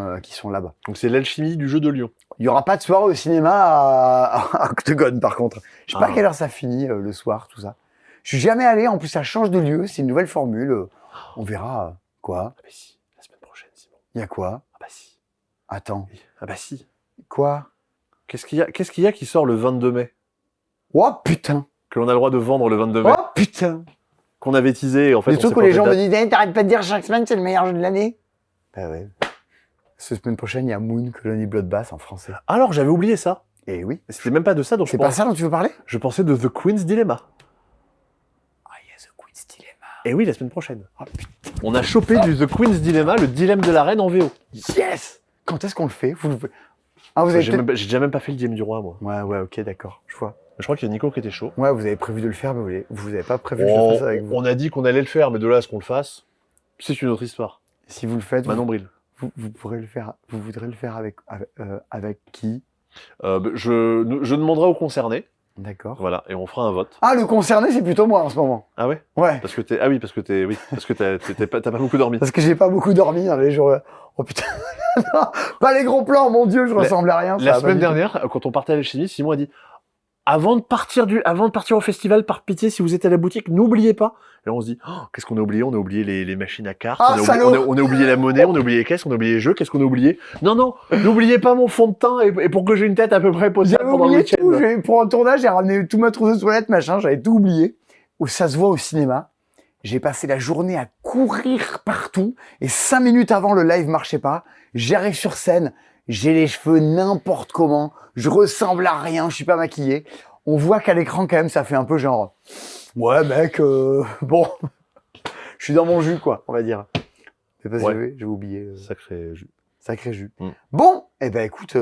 là-bas. Donc, c'est l'alchimie du jeu de Lyon. Il n'y aura pas de soirée au cinéma à Octogone, par contre. Je sais pas Ah. à quelle heure ça finit, le soir, tout ça. Je suis jamais allé, en plus ça change de lieu, c'est une nouvelle formule. On verra. Quoi? Ah bah si, la semaine prochaine, Simon. Il y a quoi? Ah bah si. Attends. Ah bah si. Quoi? Qu'est-ce qu'il y a qui sort le 22 mai? Oh putain! Que l'on a le droit de vendre le 22 mai? Oh putain! Qu'on avait teasé, en fait. Des on trucs sait où pas les gens quelle me date. disent, hey, t'arrêtes pas de dire chaque semaine c'est le meilleur jeu de l'année. Bah ouais. Cette semaine prochaine, il y a Moon Colony Bloodbath en français. Alors, j'avais oublié ça. Et oui. C'était même pas de ça dont je C'est pas pensais. ça dont tu veux parler? Je pensais de The Queen's Dilemma. Ah, il y a The Queen's Dilemma. Et oui, la semaine prochaine. Oh putain. On a chopé du The Queen's Dilemma, le dilemme de la reine en VO. Yes! Quand est-ce qu'on le fait? Ah, vous avez J'ai peut-être... déjà même pas fait le dilemme du roi, moi. Ouais, ok, d'accord. Je vois. Je crois qu'il y a Nico qui était chaud. Ouais, vous avez prévu de le faire, mais vous avez pas prévu que je le fasse avec vous. On a dit qu'on allait le faire, mais de là à ce qu'on le fasse, c'est une autre histoire. Si vous le faites, Manon Bril. vous pourrez le faire. Vous voudrez le faire avec qui? Je demanderai aux concernés, D'accord. voilà, et on fera un vote. Ah, le concerné, c'est plutôt moi en ce moment. Ah ouais? Ouais. Parce que t'as pas beaucoup dormi. Parce que j'ai pas beaucoup dormi dans les jours. Oh putain. Non, pas les gros plans, mon dieu, je ressemble à rien. ça La va pas semaine du tout. dernière, quand on partait à l'alchimie, Simon a dit avant de partir au festival, par pitié, si vous êtes à la boutique, n'oubliez pas. Et là, on se dit, oh, qu'est-ce qu'on a oublié? On a oublié les machines à cartes, Ah, on, a oublié, salaud on a oublié la monnaie, on a oublié les caisses, on a oublié les jeux, qu'est-ce qu'on a oublié? Non, n'oubliez pas mon fond de teint et pour que j'ai une tête à peu près posable J'avais pendant le oublié week-end. tout. Pour un tournage, j'ai ramené tout ma trousse de toilette, machin. J'avais tout oublié. Où ça se voit au cinéma. J'ai passé la journée à courir partout. Et 5 minutes avant, le live marchait pas. J'arrive sur scène. J'ai les cheveux n'importe comment. Je ressemble à rien. Je suis pas maquillé. On voit qu'à l'écran, quand même, ça fait un peu genre... Ouais, mec, bon... Je suis dans mon jus, quoi, on va dire. C'est parce que j'ai oublié... Sacré jus. Sacré jus. Mm. Bon, eh ben écoute,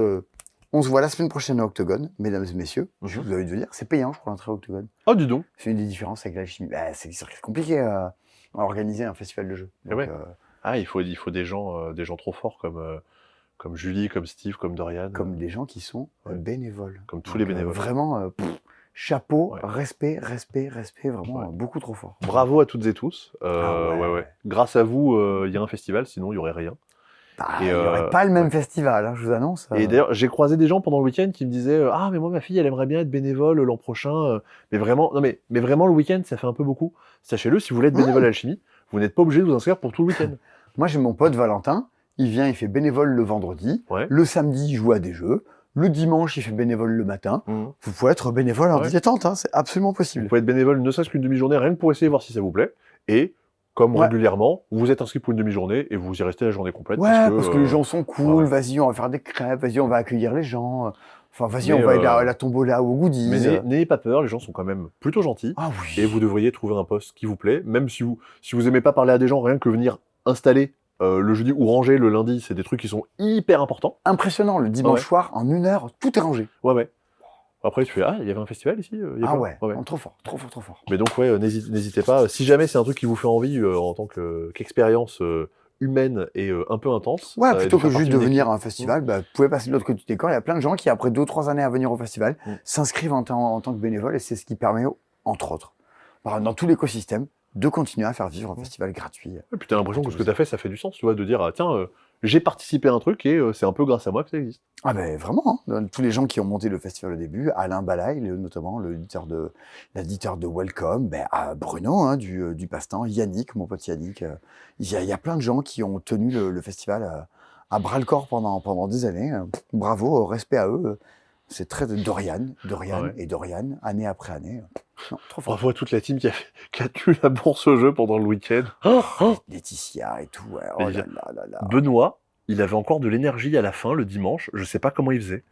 on se voit la semaine prochaine à Octogone, mesdames et messieurs. Mhm. Je vous avais dû dire, c'est payant, je crois, l'entrée à Octogone. Oh, dis donc. C'est une des différences avec l'alchimie. Bah, c'est compliqué à organiser un festival de jeux. Eh Donc, ouais. Ah, il faut des gens trop forts comme Julie, comme Steve, comme Dorian. Comme des gens qui sont Ouais. bénévoles. Comme tous Donc, les bénévoles. vraiment, chapeau, Ouais. respect, vraiment Ouais. beaucoup trop fort. Bravo à toutes et tous. Ah ouais. Ouais. Grâce à vous, il y a un festival, sinon il n'y aurait rien. Bah, Et, il n'y aurait pas le même ouais. festival, hein, je vous annonce. Et d'ailleurs, j'ai croisé des gens pendant le week-end qui me disaient ah, mais moi, ma fille, elle aimerait bien être bénévole l'an prochain. Mais vraiment, non, mais vraiment, le week-end, ça fait un peu beaucoup. Sachez-le, si vous voulez être bénévole à l'alchimie, vous n'êtes pas obligé de vous inscrire pour tout le week-end. Moi, j'ai mon pote Valentin. Il vient, il fait bénévole le vendredi. Ouais. Le samedi, il joue à des jeux. Le dimanche, il fait bénévole le matin. Mhm. Vous pouvez être bénévole en Ouais. dilettante, hein, c'est absolument Vous possible. pouvez être bénévole ne serait-ce qu'une demi-journée, rien que pour essayer de voir si ça vous plaît. Et, comme Ouais. régulièrement, vous êtes inscrit pour une demi-journée et vous y restez la journée complète. Ouais, parce que les gens sont cool. ouais. Vas-y, on va faire des crêpes. Vas-y, on va accueillir les gens. Enfin, vas-y, Mais, on va aller à la tombola ou au goodies. Mais n'ayez pas peur, les gens sont quand même plutôt gentils. Ah oui. Et vous devriez trouver un poste qui vous plaît, même si vous aimez pas parler à des gens, rien que venir installer le jeudi ou ranger le lundi, c'est des trucs qui sont hyper importants. Impressionnant, le dimanche Ouais. soir, en 1 heure, tout est rangé. Ouais. Après, tu fais ah, il y avait un festival ici. Il y a Ah quoi ouais, non, trop fort. Mais donc ouais, n'hésitez pas. Si jamais c'est un truc qui vous fait envie en tant qu'expérience humaine et un peu intense. Ouais, de plutôt que faire juste partie de d'une venir à un équipe. festival, bah, vous pouvez passer de l'autre côté du décor. Il y a plein de gens qui, après 2 ou 3 années à venir au festival, s'inscrivent en tant que bénévoles et c'est ce qui permet, entre autres, dans tout l'écosystème, de continuer à faire vivre un festival gratuit. Et puis t'as l'impression que ce que t'as fait, ça fait du sens, tu vois, de dire ah, tiens, j'ai participé à un truc et c'est un peu grâce à moi que ça existe. Ah ben vraiment, hein. Tous les gens qui ont monté le festival au début, Alain Balaï, notamment l'éditeur de Welcome, Bruno du Passe-Temps, Yannick, mon pote Yannick, il y a plein de gens qui ont tenu le festival à bras-le-corps pendant des années. Bravo, respect à eux. C'est très Dorian Ah ouais. et Dorian, année après année. Non, trop fort. Bravo à toute la team qui a tenu la bourse au jeu pendant le week-end. Laetitia et tout, ouais. Oh Mais là là là. Benoît, il avait encore de l'énergie à la fin, le dimanche. Je sais pas comment il faisait.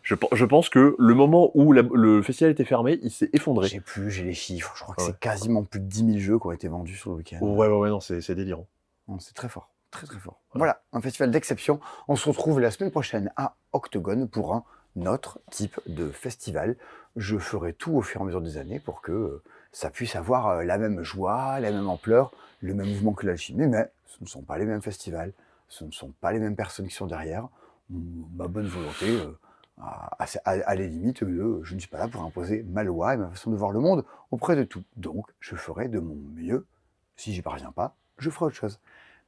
Je pense que le moment où le festival était fermé, il s'est effondré. J'ai les chiffres, je crois que Ah ouais. c'est quasiment plus de 10 000 jeux qui ont été vendus sur le week-end. Ouais, non, c'est délirant. Non, c'est très fort, très fort. Ouais. Voilà, un festival d'exception. On se retrouve la semaine prochaine à Octogone pour un autre type de festival. Je ferai tout au fur et à mesure des années pour que ça puisse avoir la même joie, la même ampleur, le même mouvement que l'alchimie, mais ce ne sont pas les mêmes festivals, ce ne sont pas les mêmes personnes qui sont derrière. Ma bonne volonté, à les limites, je ne suis pas là pour imposer ma loi et ma façon de voir le monde auprès de tout. Donc, je ferai de mon mieux. Si j'y parviens pas, je ferai autre chose.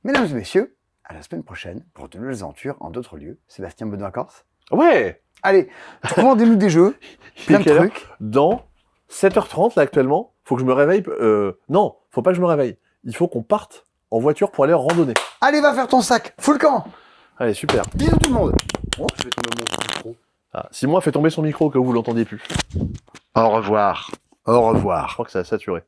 Mesdames et messieurs, à la semaine prochaine pour de nouvelles aventures en d'autres lieux. Sébastien Benoît Corse. Ouais. Allez, commandez-nous des jeux, plein de Quelle heure trucs. Dans 7h30 là actuellement, faut que je me réveille. Non, faut pas que je me réveille. Il faut qu'on parte en voiture pour aller en randonnée. Allez, va faire ton sac, full camp. Allez, super. Bisous tout le monde. Oh, je vais tomber mon micro. Ah, Simon a fait tomber son micro, que vous l'entendiez plus. Au revoir. Au revoir. Je crois que ça a saturé.